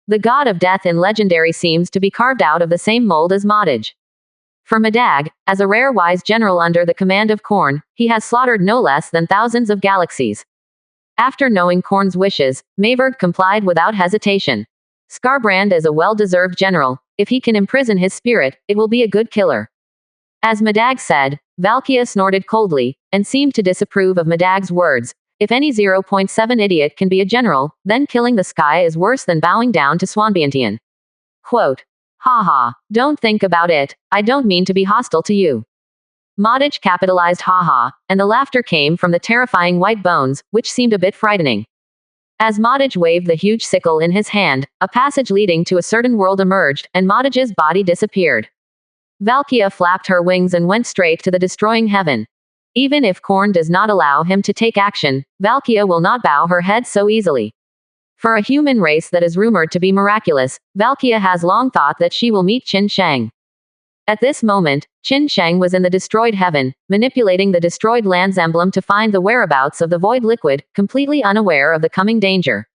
The god of death in legendary seems to be carved out of the same mold as Madaj. For Medag, as a rare wise general under the command of Khorne, he has slaughtered no less than thousands of galaxies. After knowing Khorne's wishes, Maeverd complied without hesitation. Skarbrand is a well-deserved general. If he can imprison his spirit, it will be a good killer. As Medag said, Valkia snorted coldly, and seemed to disapprove of Medag's words. If any 0.7 idiot can be a general, then killing the sky is worse than bowing down to Swanbiantian. Quote. Haha. Don't think about it. I don't mean to be hostile to you. Madaj capitalized haha, and the laughter came from the terrifying white bones, which seemed a bit frightening. As Madaj waved the huge sickle in his hand, a passage leading to a certain world emerged, and Madaj's body disappeared. Valkia flapped her wings and went straight to the destroying heaven. Even if Khorne does not allow him to take action, Valkia will not bow her head so easily. For a human race that is rumored to be miraculous, Valkia has long thought that she will meet Qin Shang. At this moment, Qin Shang was in the destroyed heaven, manipulating the destroyed land's emblem to find the whereabouts of the void liquid, completely unaware of the coming danger.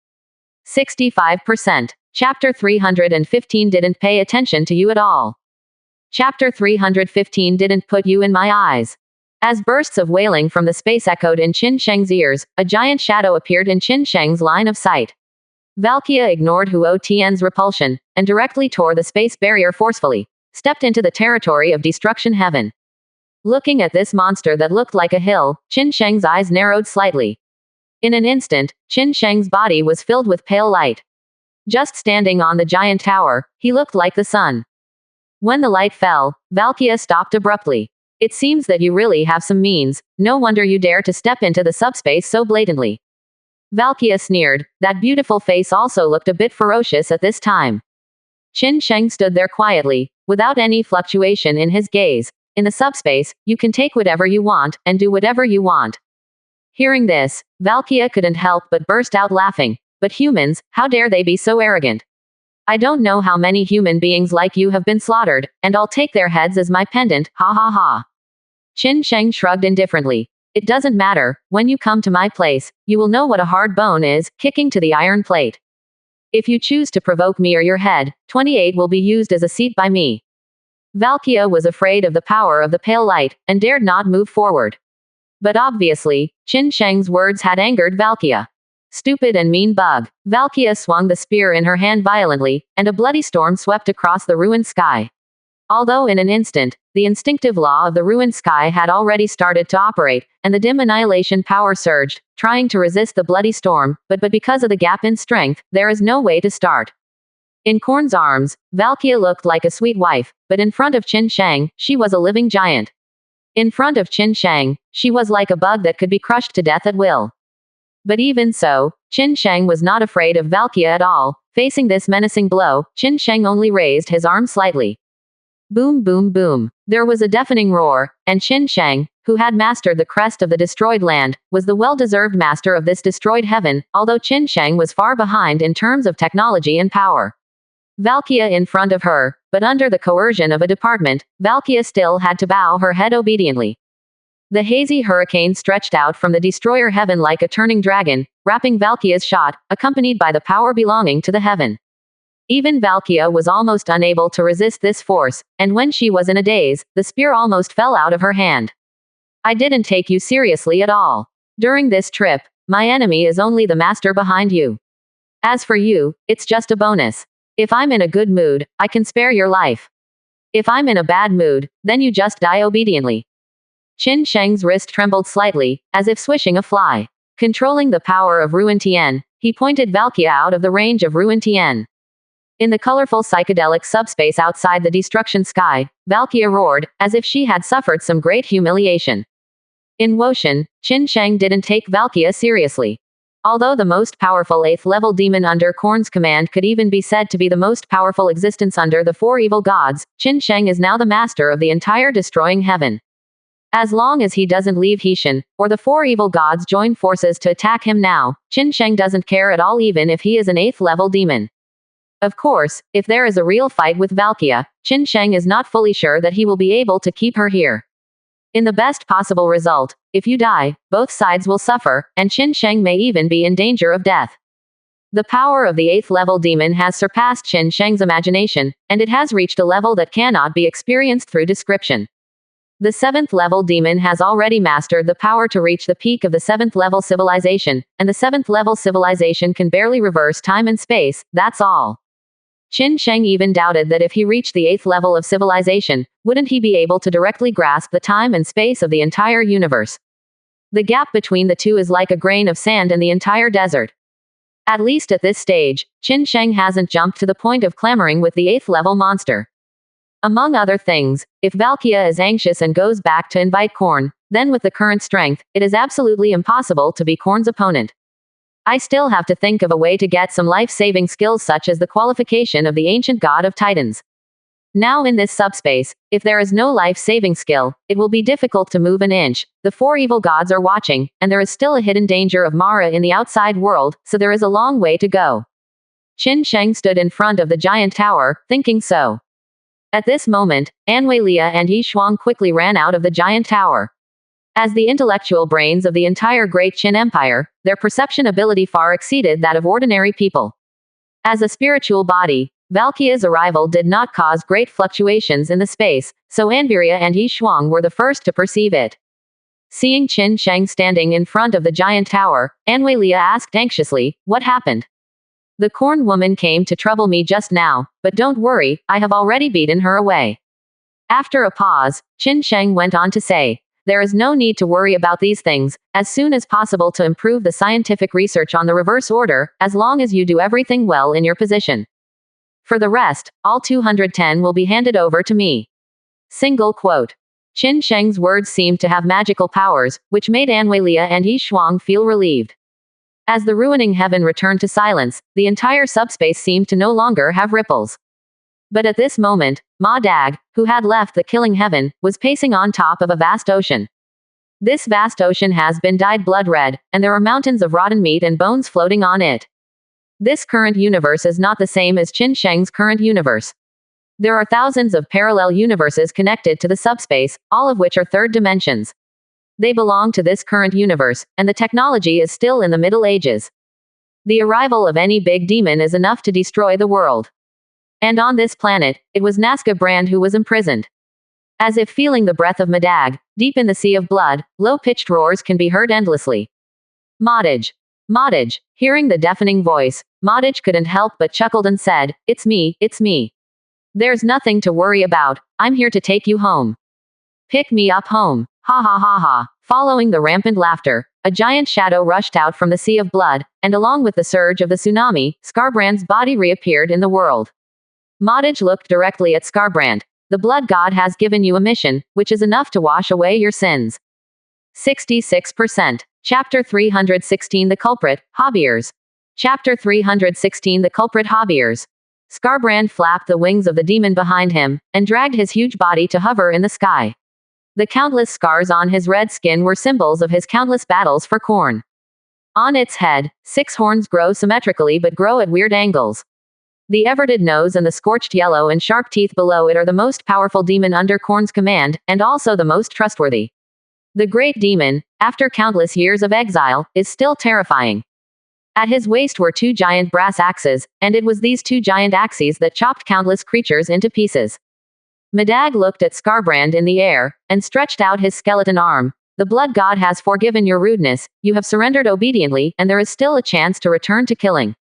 65%. Chapter 315 didn't pay attention to you at all. Chapter 315 didn't put you in my eyes. As bursts of wailing from the space echoed in Qin Shang's ears, a giant shadow appeared in Qin Shang's line of sight. Valkia ignored Huo Tian's repulsion, and directly tore the space barrier forcefully, stepped into the territory of destruction heaven. Looking at this monster that looked like a hill, Qin Shang's eyes narrowed slightly. In an instant, Qin Shang's body was filled with pale light. Just standing on the giant tower, he looked like the sun. When the light fell, Valkia stopped abruptly. It seems that you really have some means, no wonder you dare to step into the subspace so blatantly. Valkia sneered. That beautiful face also looked a bit ferocious at this time. Qin Shang stood there quietly, without any fluctuation in his gaze. In the subspace, you can take whatever you want, and do whatever you want. Hearing this, Valkia couldn't help but burst out laughing. But humans, how dare they be so arrogant? I don't know how many human beings like you have been slaughtered, and I'll take their heads as my pendant, ha ha ha. Qin Shang shrugged indifferently. It doesn't matter, when you come to my place, you will know what a hard bone is, kicking to the iron plate. If you choose to provoke me or your head, 28 will be used as a seat by me. Valkia was afraid of the power of the pale light, and dared not move forward. But obviously, Qin Shang's words had angered Valkia. Stupid and mean bug. Valkia swung the spear in her hand violently, and a bloody storm swept across the ruined sky. Although in an instant, the instinctive law of the ruined sky had already started to operate, and the dim annihilation power surged, trying to resist the bloody storm, but because of the gap in strength, there is no way to start. In Khorne's arms, Valkia looked like a sweet wife, but in front of Qin Shang, she was a living giant. In front of Qin Shang, she was like a bug that could be crushed to death at will. But even so, Qin Shang was not afraid of Valkia at all. Facing this menacing blow, Qin Shang only raised his arm slightly. Boom boom boom. There was a deafening roar, and Qin Shang, who had mastered the crest of the destroyed land, was the well-deserved master of this destroyed heaven, although Qin Shang was far behind in terms of technology and power. Valkia in front of her, but under the coercion of a department, Valkia still had to bow her head obediently. The hazy hurricane stretched out from the destroyer heaven like a turning dragon, wrapping Valkia's shot, accompanied by the power belonging to the heaven. Even Valkia was almost unable to resist this force, and when she was in a daze, the spear almost fell out of her hand. I didn't take you seriously at all. During this trip, my enemy is only the master behind you. As for you, it's just a bonus. If I'm in a good mood, I can spare your life. If I'm in a bad mood, then you just die obediently. Qin Shang's wrist trembled slightly, as if swishing a fly. Controlling the power of Ruin Tian, he pointed Valkia out of the range of Ruin Tian. In the colorful psychedelic subspace outside the destruction sky, Valkia roared, as if she had suffered some great humiliation. In Woshan, Qin Shang didn't take Valkia seriously. Although the most powerful 8th-level demon under Khorne's command could even be said to be the most powerful existence under the 4 evil gods, Qin Shang is now the master of the entire destroying heaven. As long as he doesn't leave Heshen, or the four evil gods join forces to attack him now, Qin Sheng doesn't care at all even if he is an 8th level demon. Of course, if there is a real fight with Valkia, Qin Sheng is not fully sure that he will be able to keep her here. In the best possible result, if you die, both sides will suffer, and Qin Sheng may even be in danger of death. The power of the 8th level demon has surpassed Qin Sheng's imagination, and it has reached a level that cannot be experienced through description. The 7th level demon has already mastered the power to reach the peak of the 7th level civilization, and the 7th level civilization can barely reverse time and space, that's all. Qin Sheng even doubted that if he reached the 8th level of civilization, wouldn't he be able to directly grasp the time and space of the entire universe. The gap between the two is like a grain of sand in the entire desert. At least at this stage, Qin Sheng hasn't jumped to the point of clamoring with the 8th level monster. Among other things, if Valkia is anxious and goes back to invite Korn, then with the current strength, it is absolutely impossible to be Korn's opponent. I still have to think of a way to get some life-saving skills such as the qualification of the ancient god of titans. Now in this subspace, if there is no life-saving skill, it will be difficult to move an inch. The four evil gods are watching, and there is still a hidden danger of Mara in the outside world, so there is a long way to go. Qin Sheng stood in front of the giant tower, thinking so. At this moment, Anwei Lia and Yi Shuang quickly ran out of the giant tower. As the intellectual brains of the entire Great Qin Empire, their perception ability far exceeded that of ordinary people. As a spiritual body, Valkia's arrival did not cause great fluctuations in the space, so Anviria and Yi Shuang were the first to perceive it. Seeing Qin Sheng standing in front of the giant tower, Anwei Lia asked anxiously, "What happened?" "The corn woman came to trouble me just now, but don't worry, I have already beaten her away." After a pause, Qin Sheng went on to say, "There is no need to worry about these things, as soon as possible to improve the scientific research on the reverse order, as long as you do everything well in your position. For the rest, all 210 will be handed over to me." Single quote. Qin Sheng's words seemed to have magical powers, which made Anwei Lia and Yi Shuang feel relieved. As the ruining heaven returned to silence, the entire subspace seemed to no longer have ripples. But at this moment, Ma Dag, who had left the killing heaven, was pacing on top of a vast ocean. This vast ocean has been dyed blood red, and there are mountains of rotten meat and bones floating on it. This current universe is not the same as Qin Sheng's current universe. There are thousands of parallel universes connected to the subspace, all of which are third dimensions. They belong to this current universe, and the technology is still in the Middle Ages. The arrival of any big demon is enough to destroy the world. And on this planet, it was Nazca Brand who was imprisoned. As if feeling the breath of Madag, deep in the sea of blood, low-pitched roars can be heard endlessly. "Modage. Modage." Hearing the deafening voice, Modage couldn't help but chuckled and said, it's me. There's nothing to worry about, I'm here to take you home. Pick me up home. Ha ha ha ha." Following the rampant laughter, a giant shadow rushed out from the sea of blood, and along with the surge of the tsunami, Scarbrand's body reappeared in the world. Modage looked directly at Scarbrand. "The blood god has given you a mission, which is enough to wash away your sins." 66%. Chapter 316 The Culprit, Hobbiers. Chapter 316 The Culprit Hobbiers. Scarbrand flapped the wings of the demon behind him, and dragged his huge body to hover in the sky. The countless scars on his red skin were symbols of his countless battles for Korn. On its head, 6 horns grow symmetrically but grow at weird angles. The everted nose and the scorched yellow and sharp teeth below it are the most powerful demon under Korn's command, and also the most trustworthy. The great demon, after countless years of exile, is still terrifying. At his waist were 2 giant brass axes, and it was these 2 giant axes that chopped countless creatures into pieces. Madag looked at Scarbrand in the air, and stretched out his skeleton arm. "The blood god has forgiven your rudeness, you have surrendered obediently, and there is still a chance to return to killing.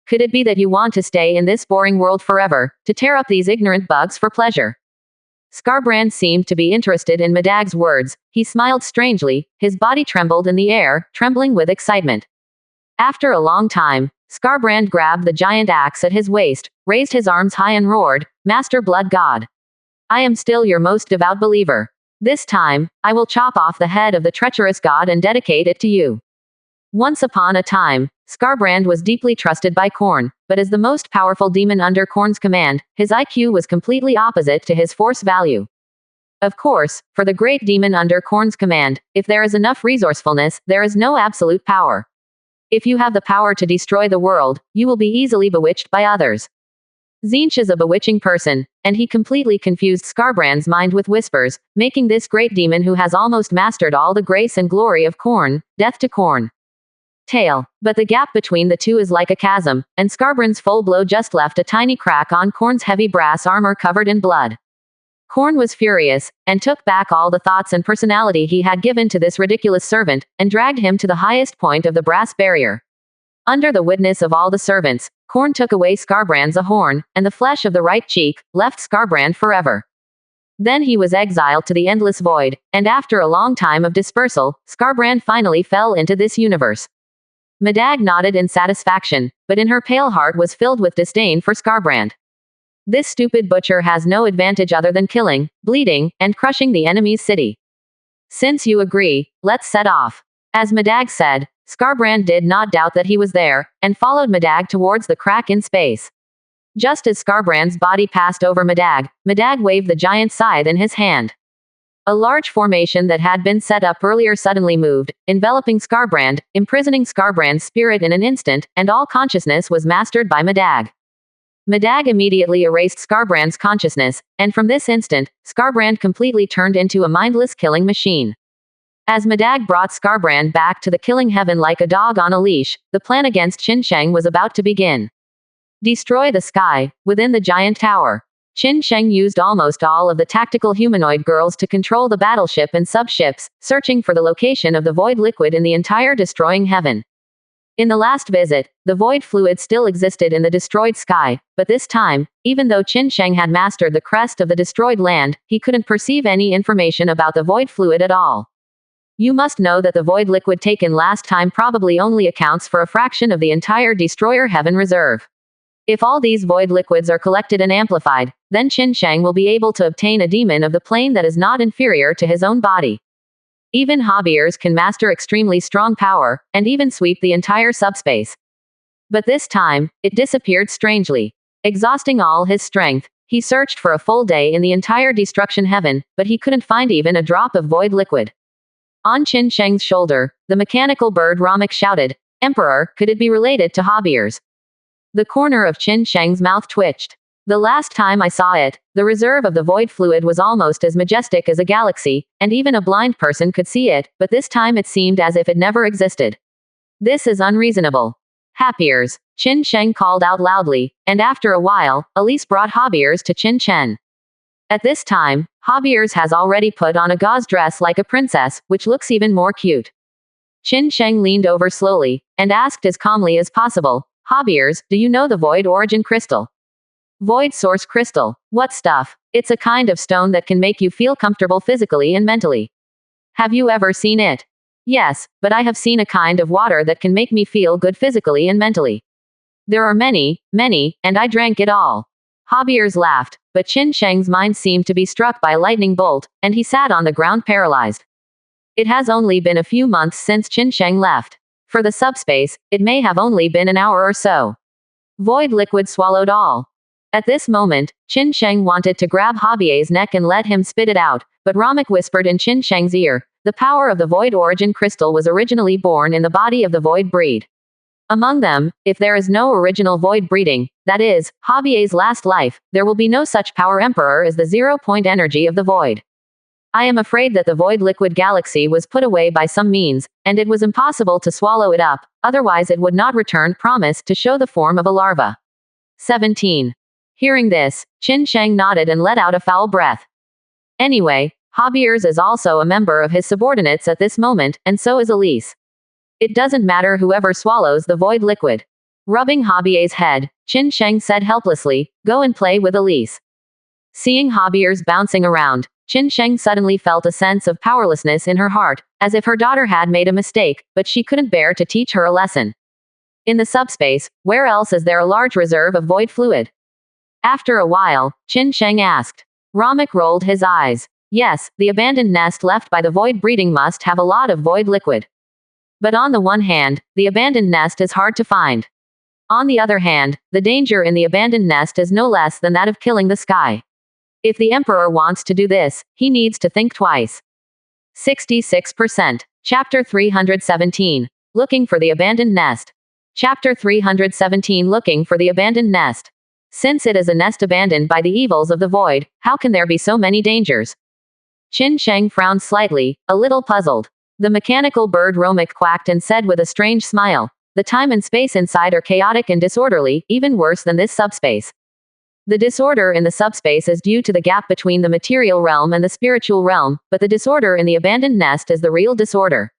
Could it be that you want to stay in this boring world forever, to tear up these ignorant bugs for pleasure?" Scarbrand seemed to be interested in Madag's words. He smiled strangely, his body trembled in the air, trembling with excitement. After a long time, Scarbrand grabbed the giant axe at his waist, raised his arms high and roared, "Master Blood God! I am still your most devout believer. This time, I will chop off the head of the treacherous god and dedicate it to you." Once upon a time, Scarbrand was deeply trusted by Korn, but as the most powerful demon under Korn's command, his IQ was completely opposite to his force value. Of course, for the great demon under Korn's command, if there is enough resourcefulness, there is no absolute power. If you have the power to destroy the world, you will be easily bewitched by others. Tzeentch is a bewitching person, and he completely confused Skarbrand's mind with whispers, making this great demon who has almost mastered all the grace and glory of Korn, death to Korn. Tail. But the gap between the two is like a chasm, and Skarbrand's full blow just left a tiny crack on Korn's heavy brass armor covered in blood. Korn was furious, and took back all the thoughts and personality he had given to this ridiculous servant, and dragged him to the highest point of the brass barrier. Under the witness of all the servants, Korn took away Skarbrand's horn, and the flesh of the right cheek, left Skarbrand forever. Then he was exiled to the endless void, and after a long time of dispersal, Skarbrand finally fell into this universe. Medag nodded in satisfaction, but in her pale heart was filled with disdain for Skarbrand. This stupid butcher has no advantage other than killing, bleeding, and crushing the enemy's city. Since you agree, let's set off. As Medag said, Skarbrand did not doubt that he was there, and followed Medag towards the crack in space. Just as Skarbrand's body passed over Medag, Medag waved the giant scythe in his hand. A large formation that had been set up earlier suddenly moved, enveloping Skarbrand, imprisoning Skarbrand's spirit in an instant, and all consciousness was mastered by Medag. Medag immediately erased Skarbrand's consciousness, and from this instant, Skarbrand completely turned into a mindless killing machine. As Medag brought Skarbrand back to the killing heaven like a dog on a leash, the plan against Qin Sheng was about to begin. Destroy the sky, within the giant tower. Qin Sheng used almost all of the tactical humanoid girls to control the battleship and subships, searching for the location of the void liquid in the entire destroying heaven. In the last visit, the void fluid still existed in the destroyed sky, but this time, even though Qin Sheng had mastered the crest of the destroyed land, he couldn't perceive any information about the void fluid at all. You must know that the void liquid taken last time probably only accounts for a fraction of the entire destroyer heaven reserve. If all these void liquids are collected and amplified, then Qin Sheng will be able to obtain a demon of the plane that is not inferior to his own body. Even hobbyers can master extremely strong power, and even sweep the entire subspace. But this time, it disappeared strangely. Exhausting all his strength, he searched for a full day in the entire destruction heaven, but he couldn't find even a drop of void liquid. On Qin Sheng's shoulder, the mechanical bird Ramek shouted, "Emperor, could it be related to hobbyers?" The corner of Qin Sheng's mouth twitched. The last time I saw it, the reserve of the void fluid was almost as majestic as a galaxy, and even a blind person could see it, but this time it seemed as if it never existed. This is unreasonable. Happiers, Qin Sheng called out loudly, and after a while, Elise brought hobbyers to Qin Chen. At this time, hobbyers has already put on a gauze dress like a princess, which looks even more cute. Qin Sheng leaned over slowly, and asked as calmly as possible, "Hobbyers, do you know the void origin crystal?" Void source crystal. What stuff? It's a kind of stone that can make you feel comfortable physically and mentally. Have you ever seen it? Yes, but I have seen a kind of water that can make me feel good physically and mentally. There are many, and I drank it all. Hobbyers laughed, but Qin Sheng's mind seemed to be struck by a lightning bolt, and he sat on the ground paralyzed. It has only been a few months since Qin Sheng left. For the subspace, it may have only been an hour or so. Void liquid swallowed all. At this moment, Qin Sheng wanted to grab Hobbier's neck and let him spit it out, but Ramek whispered in Qin Sheng's ear, "The power of the void origin crystal was originally born in the body of the void breed. Among them, if there is no original void breeding, that is, Hobbier's last life, there will be no such power emperor as the zero-point energy of the void. I am afraid that the void liquid galaxy was put away by some means, and it was impossible to swallow it up, otherwise it would not return promised to show the form of a larva." 17. Hearing this, Qin Sheng nodded and let out a foul breath. Anyway, Hobbyers is also a member of his subordinates at this moment, and so is Elise. It doesn't matter whoever swallows the void liquid. Rubbing Hobbier's head, Qin Sheng said helplessly, "Go and play with Elise." Seeing Hobbiers bouncing around, Qin Sheng suddenly felt a sense of powerlessness in her heart, as if her daughter had made a mistake, but she couldn't bear to teach her a lesson. In the subspace, where else is there a large reserve of void fluid? After a while, Qin Sheng asked. Ramek rolled his eyes. Yes, the abandoned nest left by the void breeding must have a lot of void liquid. But on the one hand, the abandoned nest is hard to find. On the other hand, the danger in the abandoned nest is no less than that of killing the sky. If the Emperor wants to do this, he needs to think twice. 66%. Chapter 317. Looking for the Abandoned Nest. Chapter 317. Looking for the Abandoned Nest. Since it is a nest abandoned by the evils of the void, how can there be so many dangers? Qin Sheng frowned slightly, a little puzzled. The mechanical bird Romic quacked and said with a strange smile, "The time and space inside are chaotic and disorderly, even worse than this subspace. The disorder in the subspace is due to the gap between the material realm and the spiritual realm, but the disorder in the abandoned nest is the real disorder.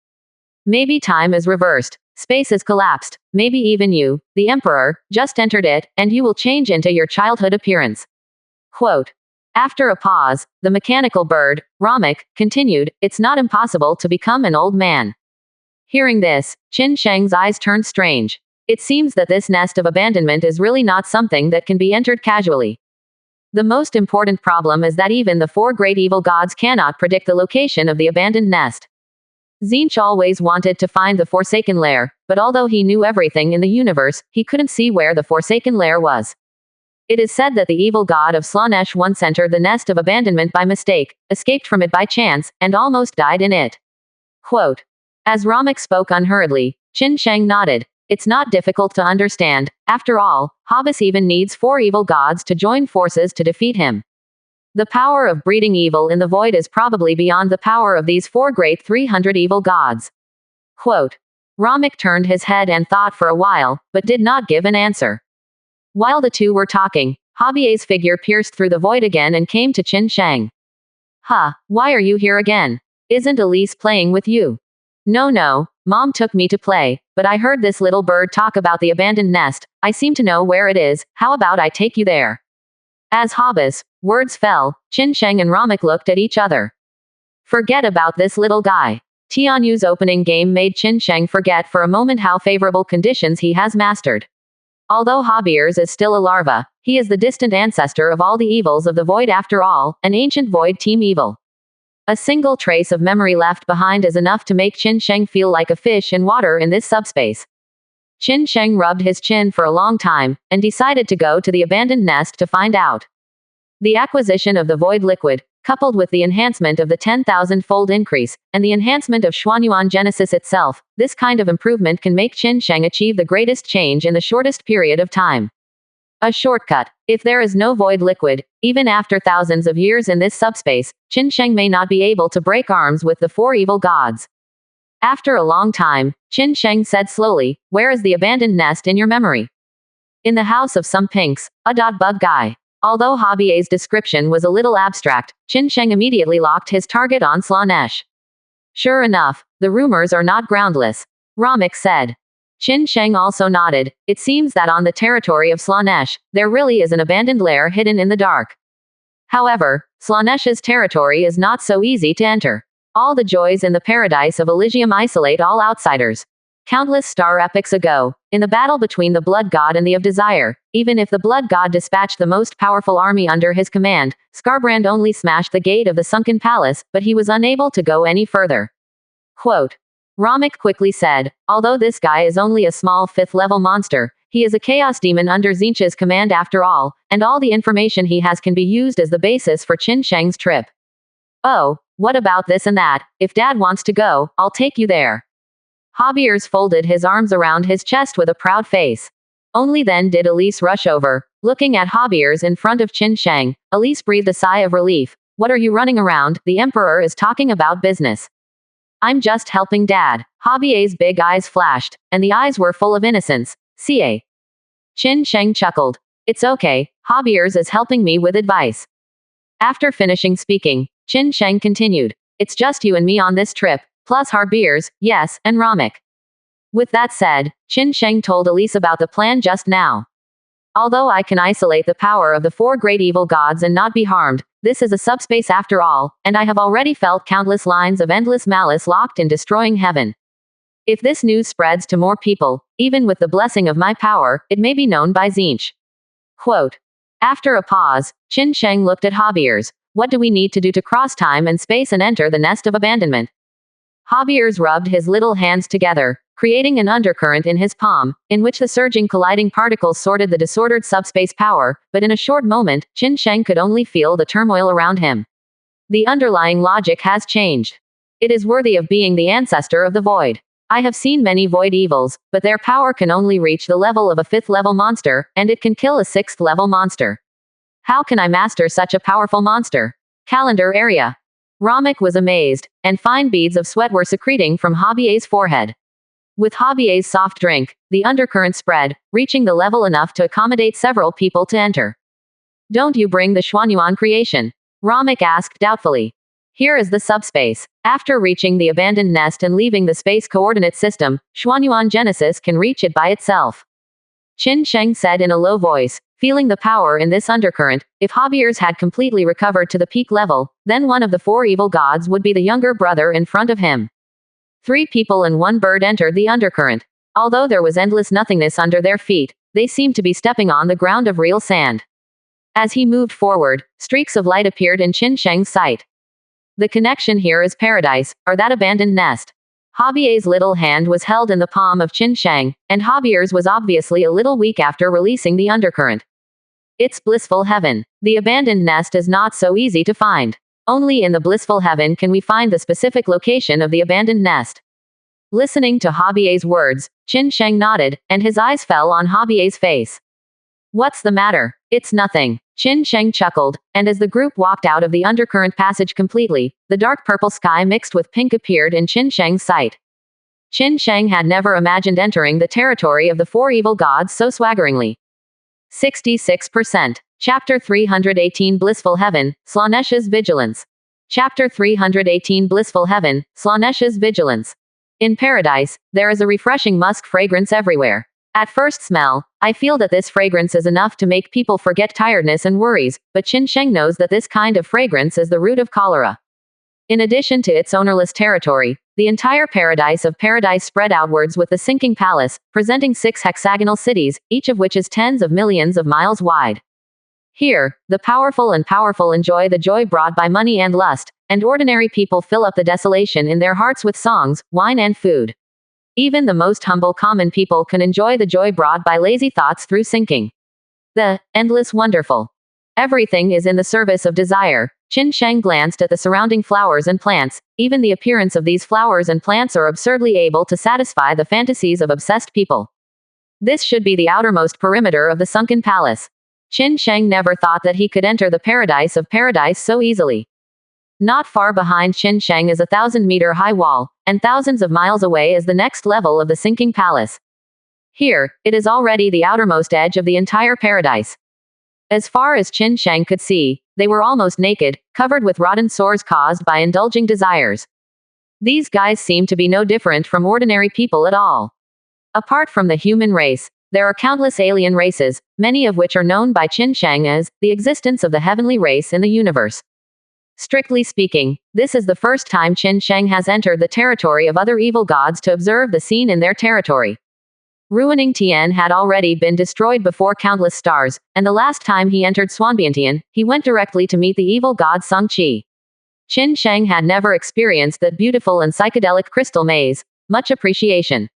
Maybe time is reversed. Space is collapsed. Maybe even you, the Emperor, just entered it, and you will change into your childhood appearance." Quote. After a pause, the mechanical bird, Romic, continued, "It's not impossible to become an old man." Hearing this, Qin Sheng's eyes turned strange. It seems that this nest of abandonment is really not something that can be entered casually. The most important problem is that even the four great evil gods cannot predict the location of the abandoned nest. Tzeentch always wanted to find the Forsaken Lair, but although he knew everything in the universe, he couldn't see where the Forsaken Lair was. It is said that the evil god of Slaanesh once entered the nest of abandonment by mistake, escaped from it by chance, and almost died in it. Quote. As Romic spoke unhurriedly, Qin Sheng nodded. It's not difficult to understand. After all, Hobbes even needs four evil gods to join forces to defeat him. The power of breeding evil in the void is probably beyond the power of these four great 300 evil gods. Quote. Romic turned his head and thought for a while, but did not give an answer. While the two were talking, Habier's figure pierced through the void again and came to Qin Sheng. Huh, why are you here again? Isn't Elise playing with you? No, Mom took me to play, but I heard this little bird talk about the abandoned nest. I seem to know where it is. How about I take you there? As Hobbes' words fell, Qin Sheng and Romic looked at each other. Forget about this little guy. Tianyu's opening game made Qin Sheng forget for a moment how favorable conditions he has mastered. Although Habier's is still a larva, he is the distant ancestor of all the evils of the void after all, an ancient void team evil. A single trace of memory left behind is enough to make Qin Sheng feel like a fish in water in this subspace. Qin Sheng rubbed his chin for a long time, and decided to go to the abandoned nest to find out. The acquisition of the void liquid, coupled with the enhancement of the 10,000-fold increase, and the enhancement of Xuanyuan Genesis itself, this kind of improvement can make Qin Sheng achieve the greatest change in the shortest period of time. A shortcut. If there is no void liquid, even after thousands of years in this subspace, Qin Sheng may not be able to break arms with the four evil gods. After a long time, Qin Sheng said slowly, "Where is the abandoned nest in your memory?" "In the house of some pinks, bug guy." Although Habier's description was a little abstract, Qin Sheng immediately locked his target on Slaanesh. "Sure enough, the rumors are not groundless," Romic said. Qin Sheng also nodded. It seems that on the territory of Slaanesh, there really is an abandoned lair hidden in the dark. However, Slaanesh's territory is not so easy to enter. All the joys in the paradise of Elysium isolate all outsiders. Countless star epochs ago, in the battle between the Blood God and the of Desire, even if the Blood God dispatched the most powerful army under his command, Skarbrand only smashed the gate of the sunken palace, but he was unable to go any further. Quote. Romic quickly said, "Although this guy is only a small 5th-level monster, he is a chaos demon under Tzeentch's command after all, and all the information he has can be used as the basis for Qin Sheng's trip. Oh, what about this and that? If Dad wants to go, I'll take you there." Habier's folded his arms around his chest with a proud face. Only then did Elise rush over. Looking at Habier's in front of Qin Sheng, Elise breathed a sigh of relief. "What are you running around? The Emperor is talking about business." "I'm just helping Dad." Habier's big eyes flashed, and the eyes were full of innocence. "Ca." Qin Sheng chuckled. "It's okay, Habier's is helping me with advice." After finishing speaking, Qin Sheng continued. "It's just you and me on this trip, plus Habier's, yes, and Romic." With that said, Qin Sheng told Elise about the plan just now. "Although I can isolate the power of the four great evil gods and not be harmed, this is a subspace after all, and I have already felt countless lines of endless malice locked in destroying heaven. If this news spreads to more people, even with the blessing of my power, it may be known by Tzeentch." Quote. After a pause, Qin Sheng looked at Habier's. "What do we need to do to cross time and space and enter the nest of abandonment?" Javier's rubbed his little hands together, creating an undercurrent in his palm, in which the surging colliding particles sorted the disordered subspace power, but in a short moment, Qin Sheng could only feel the turmoil around him. The underlying logic has changed. It is worthy of being the ancestor of the void. I have seen many void evils, but their power can only reach the level of a 5th-level monster, and it can kill a 6th-level monster. How can I master such a powerful monster? Calendar area. Ramek was amazed, and fine beads of sweat were secreting from Javier's forehead. With Javier's soft drink, the undercurrent spread, reaching the level enough to accommodate several people to enter. Don't you bring the Xuanyuan creation? Ramek asked doubtfully. Here is the subspace. After reaching the abandoned nest and leaving the space coordinate system, Xuanyuan Genesis can reach it by itself. Qin Sheng said in a low voice, feeling the power in this undercurrent. If Javier's had completely recovered to the peak level, then one of the 4 evil gods would be the younger brother in front of him. 3 people and 1 bird entered the undercurrent. Although there was endless nothingness under their feet, they seemed to be stepping on the ground of real sand. As he moved forward, streaks of light appeared in Qin Sheng's sight. The connection here is paradise, or that abandoned nest. Javier's little hand was held in the palm of Qin Sheng, and Javier's was obviously a little weak after releasing the undercurrent. It's blissful heaven. The abandoned nest is not so easy to find. Only in the blissful heaven can we find the specific location of the abandoned nest. Listening to Javier's words, Qin Sheng nodded, and his eyes fell on Javier's face. What's the matter? It's nothing. Qin Sheng chuckled, and as the group walked out of the undercurrent passage completely, the dark purple sky mixed with pink appeared in Qin Sheng's sight. Qin Sheng had never imagined entering the territory of the 4 evil gods so swaggeringly. 66%. Chapter 318 Blissful Heaven, Slaanesha's Vigilance. Chapter 318 Blissful Heaven, Slaanesha's Vigilance. In paradise, there is a refreshing musk fragrance everywhere. At first smell, I feel that this fragrance is enough to make people forget tiredness and worries, but Qin Sheng knows that this kind of fragrance is the root of cholera. In addition to its ownerless territory, the entire paradise of paradise spread outwards with the sinking palace, presenting 6 hexagonal cities, each of which is tens of millions of miles wide. Here, the powerful enjoy the joy brought by money and lust, and ordinary people fill up the desolation in their hearts with songs, wine and food. Even the most humble common people can enjoy the joy brought by lazy thoughts through sinking. The endless wonderful. Everything is in the service of desire. Qin Sheng glanced at the surrounding flowers and plants. Even the appearance of these flowers and plants are absurdly able to satisfy the fantasies of obsessed people. This should be the outermost perimeter of the sunken palace. Qin Sheng never thought that he could enter the paradise of paradise so easily. Not far behind Qin Sheng is a 1,000-meter-high wall, and thousands of miles away is the next level of the sinking palace. Here, it is already the outermost edge of the entire paradise. As far as Qin Sheng could see, they were almost naked, covered with rotten sores caused by indulging desires. These guys seem to be no different from ordinary people at all. Apart from the human race, there are countless alien races, many of which are known by Qin Sheng as the existence of the heavenly race in the universe. Strictly speaking, this is the first time Qin Sheng has entered the territory of other evil gods to observe the scene in their territory. Ruining Tian had already been destroyed before countless stars, and the last time he entered Swanbiantian, he went directly to meet the evil god Sung Chi. Qin Sheng had never experienced that beautiful and psychedelic crystal maze. Much appreciation.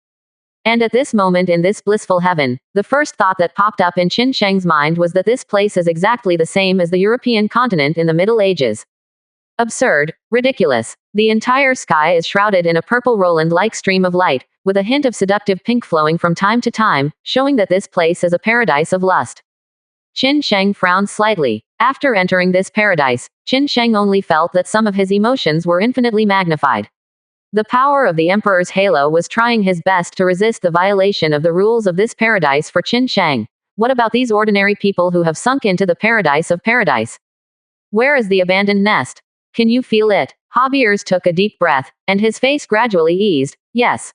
And at this moment in this blissful heaven, the first thought that popped up in Qin Sheng's mind was that this place is exactly the same as the European continent in the Middle Ages. Absurd, ridiculous. The entire sky is shrouded in a purple Roland-like stream of light, with a hint of seductive pink flowing from time to time, showing that this place is a paradise of lust. Qin Sheng frowned slightly. After entering this paradise, Qin Sheng only felt that some of his emotions were infinitely magnified. The power of the Emperor's halo was trying his best to resist the violation of the rules of this paradise for Qin Sheng. What about these ordinary people who have sunk into the paradise of paradise? Where is the abandoned nest? Can you feel it? Javier's took a deep breath, and his face gradually eased. Yes.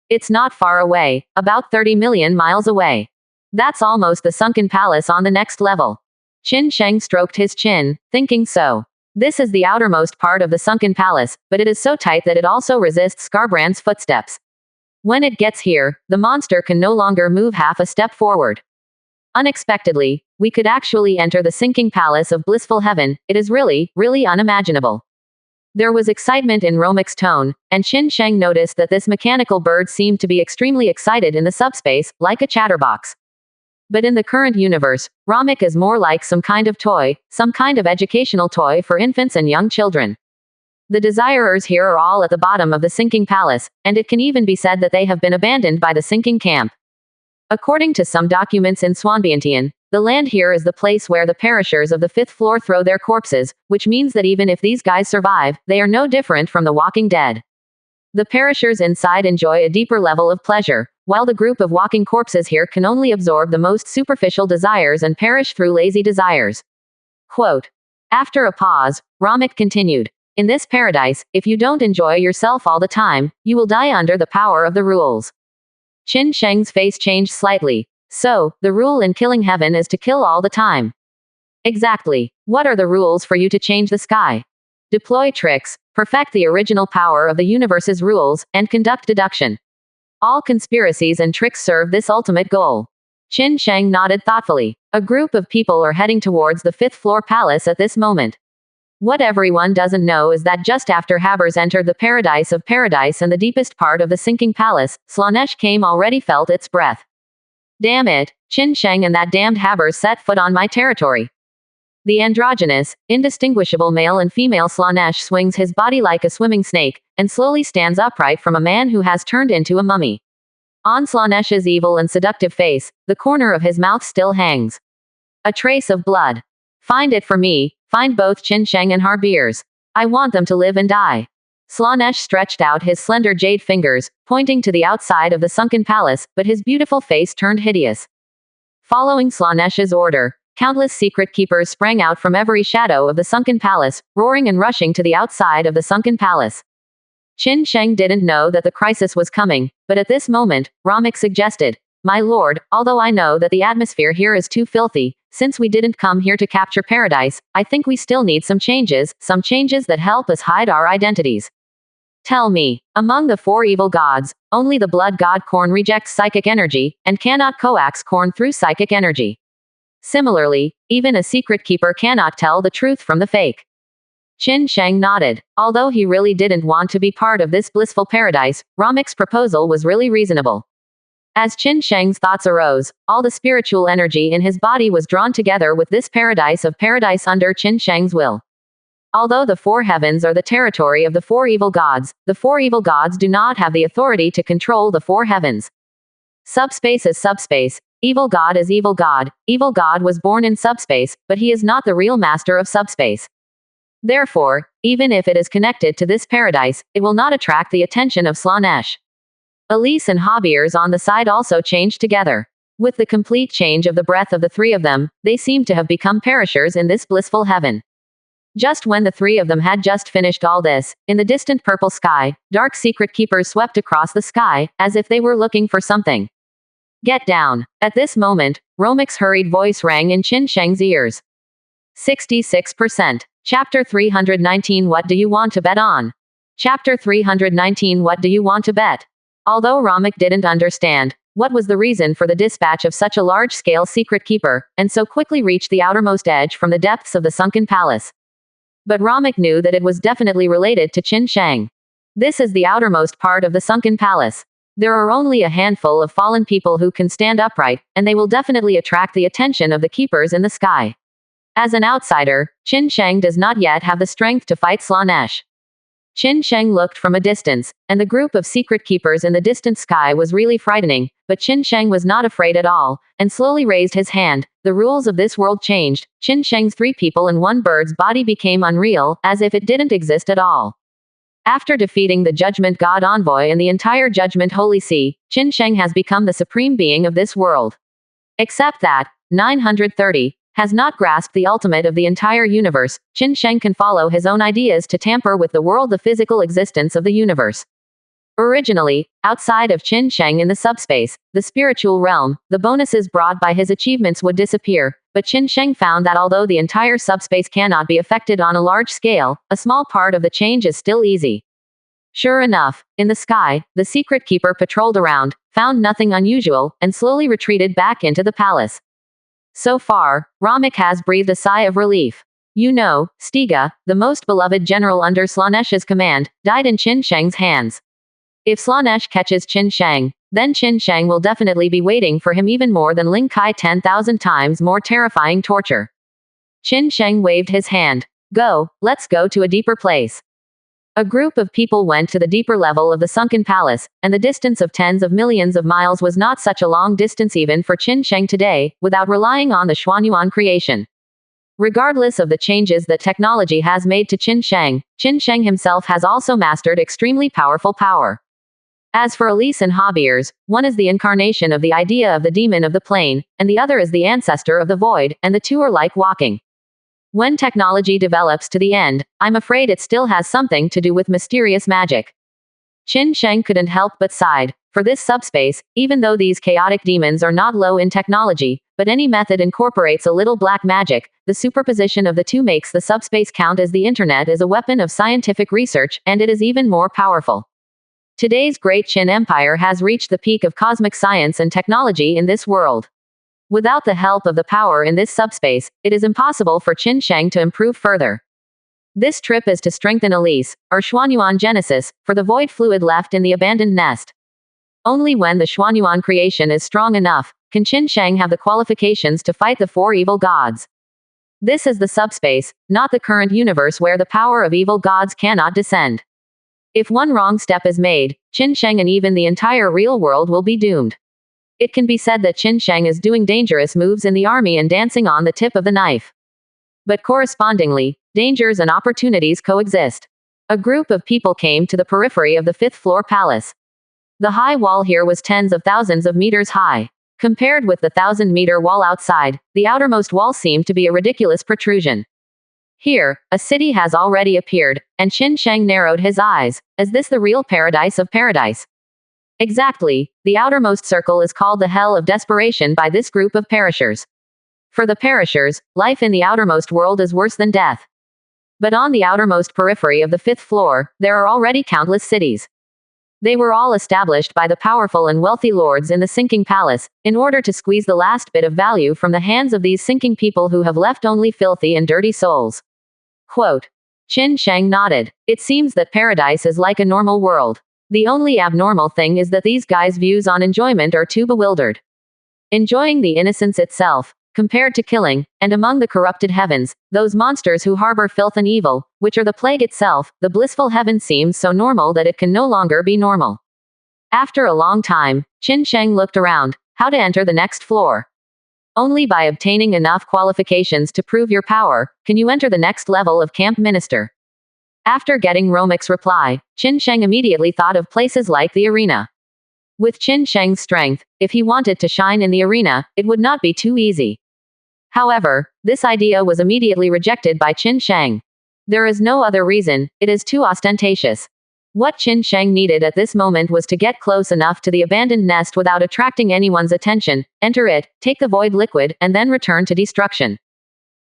It's not far away, about 30 million miles away. That's almost the sunken palace on the next level. Qin Sheng stroked his chin, thinking so. This is the outermost part of the sunken palace, but it is so tight that it also resists Skarbrand's footsteps. When it gets here, the monster can no longer move half a step forward. Unexpectedly, we could actually enter the sinking palace of blissful heaven. It is really, really unimaginable. There was excitement in Romik's tone, and Qin Sheng noticed that this mechanical bird seemed to be extremely excited in the subspace, like a chatterbox. But in the current universe, Romik is more like some kind of toy, some kind of educational toy for infants and young children. The desirers here are all at the bottom of the sinking palace, and it can even be said that they have been abandoned by the sinking camp. According to some documents in Swanbiantian, the land here is the place where the perishers of the 5th floor throw their corpses, which means that even if these guys survive, they are no different from the walking dead. The perishers inside enjoy a deeper level of pleasure, while the group of walking corpses here can only absorb the most superficial desires and perish through lazy desires. Quote. After a pause, Romik continued. In this paradise, if you don't enjoy yourself all the time, you will die under the power of the rules. Qin Sheng's face changed slightly. So, the rule in killing heaven is to kill all the time. Exactly. What are the rules for you to change the sky? Deploy tricks, perfect the original power of the universe's rules, and conduct deduction. All conspiracies and tricks serve this ultimate goal. Qin Sheng nodded thoughtfully. A group of people are heading towards the 5th floor palace at this moment. What everyone doesn't know is that just after Habers entered the paradise of paradise and the deepest part of the sinking palace, Slanesh came already felt its breath. Damn it, Qin Sheng and that damned Habers set foot on my territory. The androgynous, indistinguishable male and female Slanesh swings his body like a swimming snake, and slowly stands upright from a man who has turned into a mummy. On Slanesh's evil and seductive face, the corner of his mouth still hangs. A trace of blood. Find it for me, find both Qin Sheng and Harbiers. I want them to live and die. Slanesh stretched out his slender jade fingers, pointing to the outside of the sunken palace, but his beautiful face turned hideous. Following Slanesh's order, countless secret keepers sprang out from every shadow of the sunken palace, roaring and rushing to the outside of the sunken palace. Qin Sheng didn't know that the crisis was coming, but at this moment, Romik suggested, My lord, although I know that the atmosphere here is too filthy, since we didn't come here to capture paradise, I think we still need some changes that help us hide our identities. Tell me, among the 4 evil gods, only the blood god Korn rejects psychic energy, and cannot coax Korn through psychic energy. Similarly, even a secret keeper cannot tell the truth from the fake. Qin Sheng nodded. Although he really didn't want to be part of this blissful paradise, Romik's proposal was really reasonable. As Qin Sheng's thoughts arose, all the spiritual energy in his body was drawn together with this paradise of paradise under Qin Sheng's will. Although the 4 heavens are the territory of the 4 evil gods, the 4 evil gods do not have the authority to control the 4 heavens. Subspace is subspace, evil god is evil god was born in subspace, but he is not the real master of subspace. Therefore, even if it is connected to this paradise, it will not attract the attention of Slanesh. Elise and Javiers on the side also changed together. With the complete change of the breath of the 3 of them, they seemed to have become perishers in this blissful heaven. Just when the 3 of them had just finished all this, in the distant purple sky, dark secret keepers swept across the sky, as if they were looking for something. Get down. At this moment, Romik's hurried voice rang in Qin Sheng's ears. 66%. Chapter 319 What do you want to bet on? Chapter 319 What do you want to bet? Although Romik didn't understand what was the reason for the dispatch of such a large-scale secret keeper, and so quickly reached the outermost edge from the depths of the sunken palace. But Romik knew that it was definitely related to Qin Sheng. This is the outermost part of the sunken palace. There are only a handful of fallen people who can stand upright, and they will definitely attract the attention of the keepers in the sky. As an outsider, Qin Sheng does not yet have the strength to fight Slanesh. Qin Sheng looked from a distance, and the group of secret keepers in the distant sky was really frightening, but Qin Sheng was not afraid at all, and slowly raised his hand. The rules of this world changed. Qin Sheng's 3 people and 1 bird's body became unreal, as if it didn't exist at all. After defeating the Judgment God Envoy and the entire Judgment Holy See, Qin Sheng has become the supreme being of this world. Except that, 930, has not grasped the ultimate of the entire universe. Qin Sheng can follow his own ideas to tamper with the world, the physical existence of the universe. Originally, outside of Qin Sheng in the subspace, the spiritual realm, the bonuses brought by his achievements would disappear, but Qin Sheng found that although the entire subspace cannot be affected on a large scale, a small part of the change is still easy. Sure enough, in the sky, the secret keeper patrolled around, found nothing unusual, and slowly retreated back into the palace. So far, Romik has breathed a sigh of relief. You know, Stiga, the most beloved general under Slanesh's command, died in Qin Sheng's hands. If Slanesh catches Qin Sheng, then Qin Sheng will definitely be waiting for him even more than Ling Kai 10,000 times more terrifying torture. Qin Sheng waved his hand. Go, let's go to a deeper place. A group of people went to the deeper level of the sunken palace, and the distance of tens of millions of miles was not such a long distance even for Qin Sheng today, without relying on the Xuanyuan creation. Regardless of the changes that technology has made to Qin Sheng himself has also mastered extremely powerful power. As for Elise and Javiers, one is the incarnation of the idea of the demon of the plane, and the other is the ancestor of the void, and the two are like walking. When technology develops to the end, I'm afraid it still has something to do with mysterious magic. Qin Sheng couldn't help but sighed. For this subspace, even though these chaotic demons are not low in technology, but any method incorporates a little black magic, the superposition of the two makes the subspace count as the internet is a weapon of scientific research, and it is even more powerful. Today's great Qin Empire has reached the peak of cosmic science and technology in this world. Without the help of the power in this subspace, it is impossible for Qin Sheng to improve further. This trip is to strengthen Elise, or Xuanyuan Genesis, for the void fluid left in the abandoned nest. Only when the Xuanyuan creation is strong enough, can Qin Sheng have the qualifications to fight the four evil gods. This is the subspace, not the current universe where the power of evil gods cannot descend. If one wrong step is made, Qin Sheng and even the entire real world will be doomed. It can be said that Qin Sheng is doing dangerous moves in the army and dancing on the tip of the knife. But correspondingly, dangers and opportunities coexist. A group of people came to the periphery of the fifth-floor palace. The high wall here was tens of thousands of meters high. Compared with the 1,000-meter wall outside, the outermost wall seemed to be a ridiculous protrusion. Here, a city has already appeared, and Qin Sheng narrowed his eyes. Is this the real paradise of paradise? Exactly, the outermost circle is called the Hell of Desperation by this group of perishers. For the perishers, life in the outermost world is worse than death. But on the outermost periphery of the fifth floor, there are already countless cities. They were all established by the powerful and wealthy lords in the sinking palace, in order to squeeze the last bit of value from the hands of these sinking people who have left only filthy and dirty souls. Quote. Qin Sheng nodded. It seems that paradise is like a normal world. The only abnormal thing is that these guys' views on enjoyment are too bewildered. Enjoying the innocence itself, compared to killing, and among the corrupted heavens, those monsters who harbor filth and evil, which are the plague itself, the blissful heaven seems so normal that it can no longer be normal. After a long time, Qin Sheng looked around. How to enter the next floor? Only by obtaining enough qualifications to prove your power, can you enter the next level of camp minister. After getting Romik's reply, Qin Sheng immediately thought of places like the arena. With Qin Sheng's strength, if he wanted to shine in the arena, it would not be too easy. However, this idea was immediately rejected by Qin Sheng. There is no other reason, it is too ostentatious. What Qin Sheng needed at this moment was to get close enough to the abandoned nest without attracting anyone's attention, enter it, take the void liquid, and then return to destruction.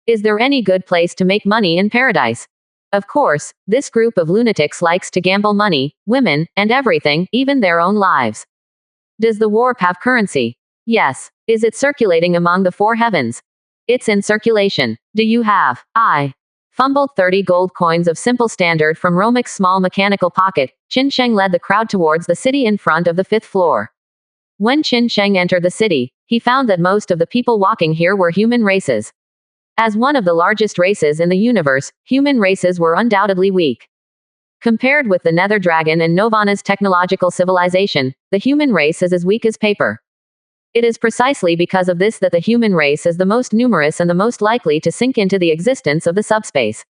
Is there any good place to make money in paradise? Of course, this group of lunatics likes to gamble money, women, and everything, even their own lives. Does the warp have currency? Yes. Is it circulating among the four heavens? It's in circulation. Do you have? I fumbled 30 gold coins of simple standard from Romik's small mechanical pocket. Qin Sheng led the crowd towards the city in front of the fifth floor. When Qin Sheng entered the city, he found that most of the people walking here were human races. As one of the largest races in the universe, human races were undoubtedly weak. Compared with the Nether Dragon and Novana's technological civilization, the human race is as weak as paper. It is precisely because of this that the human race is the most numerous and the most likely to sink into the existence of the subspace.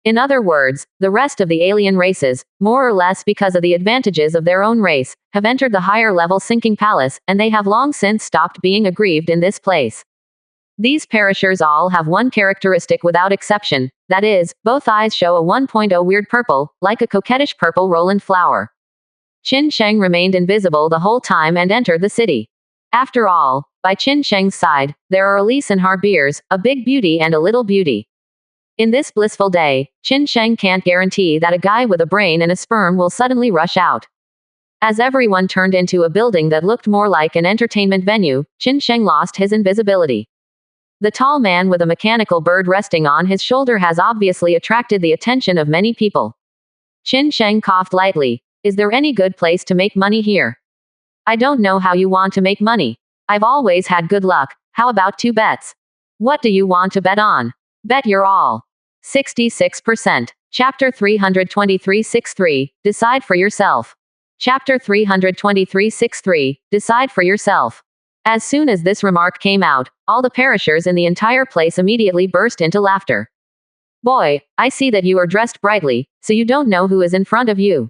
In other words, the rest of the alien races, more or less because of the advantages of their own race, have entered the higher level sinking palace, and they have long since stopped being aggrieved in this place. These perishers all have one characteristic without exception, that is, both eyes show a 1.0 weird purple, like a coquettish purple Roland flower. Qin Sheng remained invisible the whole time and entered the city. After all, by Qin Sheng's side, there are Elise and Harbiers, a big beauty and a little beauty. In this blissful day, Qin Sheng can't guarantee that a guy with a brain and a sperm will suddenly rush out. As everyone turned into a building that looked more like an entertainment venue, Qin Sheng lost his invisibility. The tall man with a mechanical bird resting on his shoulder has obviously attracted the attention of many people. Qin Sheng coughed lightly. Is there any good place to make money here? I don't know how you want to make money. I've always had good luck. How about 2 bets? What do you want to bet on? Bet your all. 66%. Chapter 323-63, Decide for yourself. Chapter 323-63, Decide for yourself. As soon as this remark came out, all the perishers in the entire place immediately burst into laughter. Boy, I see that you are dressed brightly, so you don't know who is in front of you.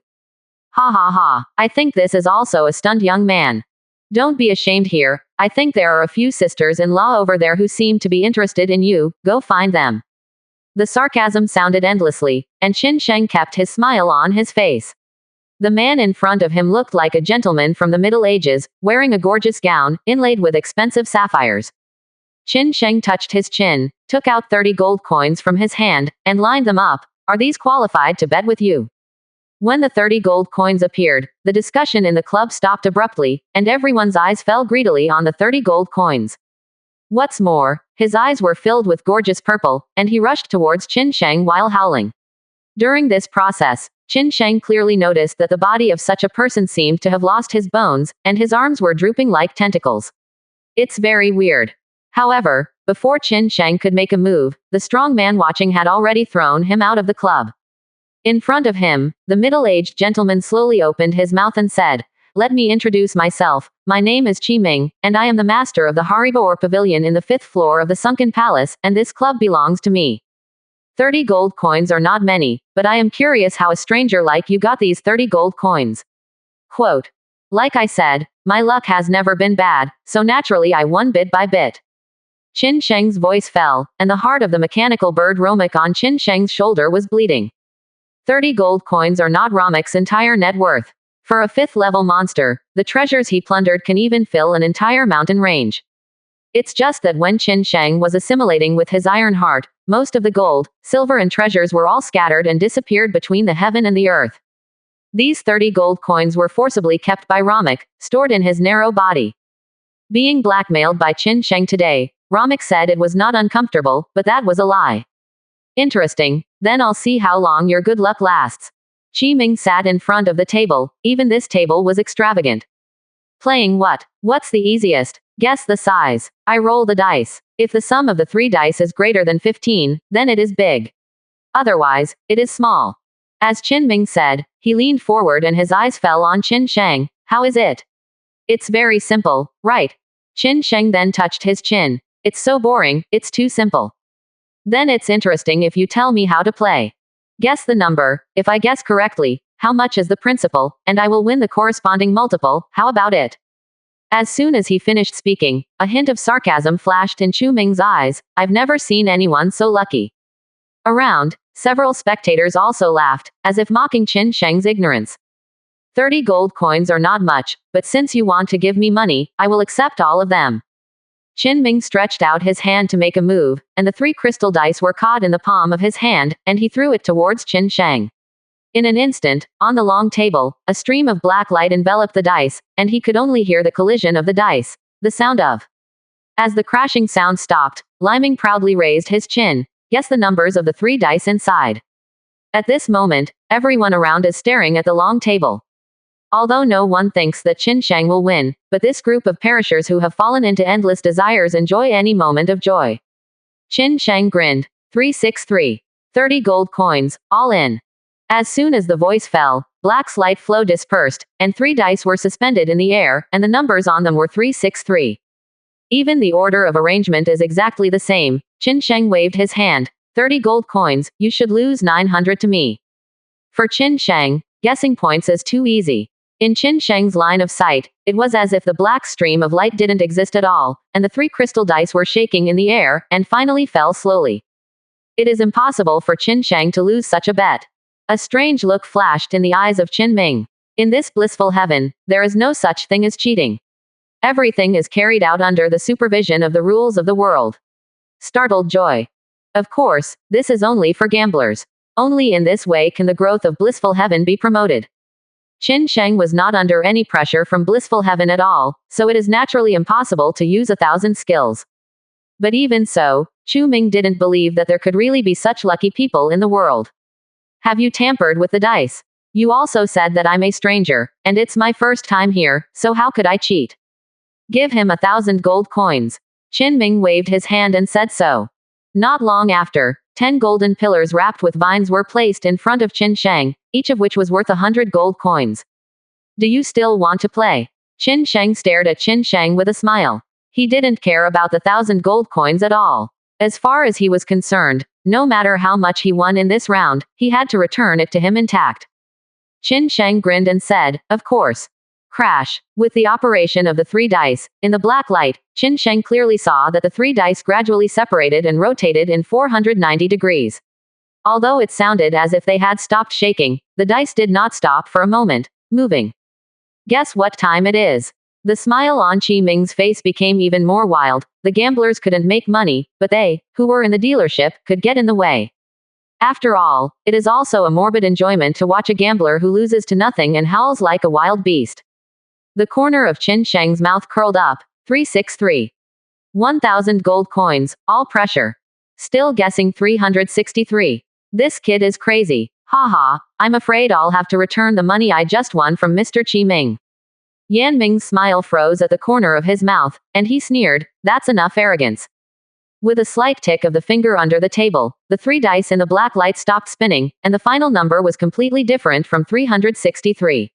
Ha ha ha, I think this is also a stunned young man. Don't be ashamed here, I think there are a few sisters-in-law over there who seem to be interested in you, go find them. The sarcasm sounded endlessly, and Qin Sheng kept his smile on his face. The man in front of him looked like a gentleman from the Middle Ages, wearing a gorgeous gown, inlaid with expensive sapphires. Qin Sheng touched his chin, took out 30 gold coins from his hand, and lined them up. Are these qualified to bet with you? When the 30 gold coins appeared, the discussion in the club stopped abruptly, and everyone's eyes fell greedily on the 30 gold coins. What's more, his eyes were filled with gorgeous purple, and he rushed towards Qin Sheng while howling. During this process, Qin Sheng clearly noticed that the body of such a person seemed to have lost his bones, and his arms were drooping like tentacles. It's very weird. However, before Qin Sheng could make a move, the strong man watching had already thrown him out of the club. In front of him, the middle-aged gentleman slowly opened his mouth and said, "Let me introduce myself. My name is Qi Ming, and I am the master of the Haribo Pavilion in the 5th floor of the Sunken Palace, and this club belongs to me. 30 gold coins are not many, but I am curious how a stranger like you got these 30 gold coins." Quote. Like I said, my luck has never been bad, so naturally I won bit by bit. Qin Sheng's voice fell, and the heart of the mechanical bird Romek on Qin Sheng's shoulder was bleeding. 30 gold coins are not Romek's entire net worth. For a 5th-level monster, the treasures he plundered can even fill an entire mountain range. It's just that when Qin Sheng was assimilating with his iron heart, most of the gold, silver and treasures were all scattered and disappeared between the heaven and the earth. These 30 gold coins were forcibly kept by Romek, stored in his narrow body. Being blackmailed by Qin Sheng today, Romek said it was not uncomfortable, but that was a lie. Interesting, then I'll see how long your good luck lasts. Qi Ming sat in front of the table, even this table was extravagant. Playing what? What's the easiest? Guess the size. I roll the dice. If the sum of the 3 dice is greater than 15, then it is big. Otherwise, it is small. As Qin Ming said, he leaned forward and his eyes fell on Qin Sheng. How is it? It's very simple, right? Qin Sheng then touched his chin. It's so boring, it's too simple. Then it's interesting if you tell me how to play. Guess the number. If I guess correctly, how much is the principal, and I will win the corresponding multiple, how about it? As soon as he finished speaking, a hint of sarcasm flashed in Qi Ming's eyes. I've never seen anyone so lucky. Around, several spectators also laughed, as if mocking Qin Sheng's ignorance. 30 gold coins are not much, but since you want to give me money, I will accept all of them. Qin Ming stretched out his hand to make a move, and the 3 crystal dice were caught in the palm of his hand, and he threw it towards Qin Sheng. In an instant, on the long table, a stream of black light enveloped the dice, and he could only hear the collision of the dice. The sound of. As the crashing sound stopped, Liming proudly raised his chin. Guess the numbers of the 3 dice inside. At this moment, everyone around is staring at the long table. Although no one thinks that Qin Sheng will win, but this group of perishers who have fallen into endless desires enjoy any moment of joy. Qin Sheng grinned. 363. 30 gold coins, all in. As soon as the voice fell, black light flow dispersed, and 3 dice were suspended in the air, and the numbers on them were 363. Even the order of arrangement is exactly the same. Qin Sheng waved his hand. 30 gold coins, you should lose 900 to me. For Qin Sheng, guessing points is too easy. In Qin Sheng's line of sight, it was as if the black stream of light didn't exist at all, and the 3 crystal dice were shaking in the air, and finally fell slowly. It is impossible for Qin Sheng to lose such a bet. A strange look flashed in the eyes of Qin Ming. In this blissful heaven, there is no such thing as cheating. Everything is carried out under the supervision of the rules of the world. Startled joy. Of course, this is only for gamblers. Only in this way can the growth of blissful heaven be promoted. Qin Sheng was not under any pressure from blissful heaven at all, so it is naturally impossible to use 1,000 skills. But even so, Chu Ming didn't believe that there could really be such lucky people in the world. Have you tampered with the dice? You also said that I'm a stranger, and it's my first time here, so how could I cheat? Give him 1,000 gold coins. Qin Ming waved his hand and said so. Not long after, 10 golden pillars wrapped with vines were placed in front of Qin Sheng, each of which was worth 100 gold coins. Do you still want to play? Qin Sheng stared at Qin Sheng with a smile. He didn't care about the 1,000 gold coins at all. As far as he was concerned, no matter how much he won in this round, he had to return it to him intact. Qin Sheng grinned and said, of course. Crash. With the operation of the 3 dice, in the black light, Qin Sheng clearly saw that the 3 dice gradually separated and rotated in 490 degrees. Although it sounded as if they had stopped shaking, the dice did not stop for a moment, moving. Guess what time it is? The smile on Qi Ming's face became even more wild. The gamblers couldn't make money, but they, who were in the dealership, could get in the way. After all, it is also a morbid enjoyment to watch a gambler who loses to nothing and howls like a wild beast. The corner of Qin Sheng's mouth curled up. 363. 1,000 gold coins, all pressure. Still guessing 363. This kid is crazy. Haha, I'm afraid I'll have to return the money I just won from Mr. Qi Ming. Yan Ming's smile froze at the corner of his mouth, and he sneered, that's enough arrogance. With a slight tick of the finger under the table, the 3 dice in the black light stopped spinning, and the final number was completely different from 363.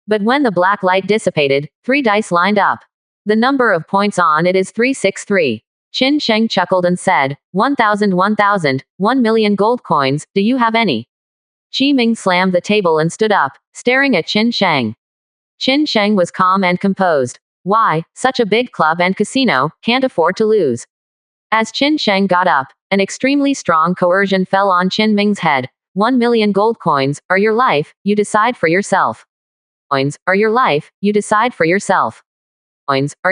But when the black light dissipated, 3 dice lined up. The number of points on it is 363. Qin Sheng chuckled and said, 1,000, 1,000, 1,000,000 gold coins, do you have any? Qi Ming slammed the table and stood up, staring at Qin Sheng. Qin Sheng was calm and composed. Why, such a big club and casino, can't afford to lose. As Qin Sheng got up, an extremely strong coercion fell on Qin Ming's head. 1,000,000 gold coins, or your life, you decide for yourself. Coins, or your life, you decide for yourself. Coins, or your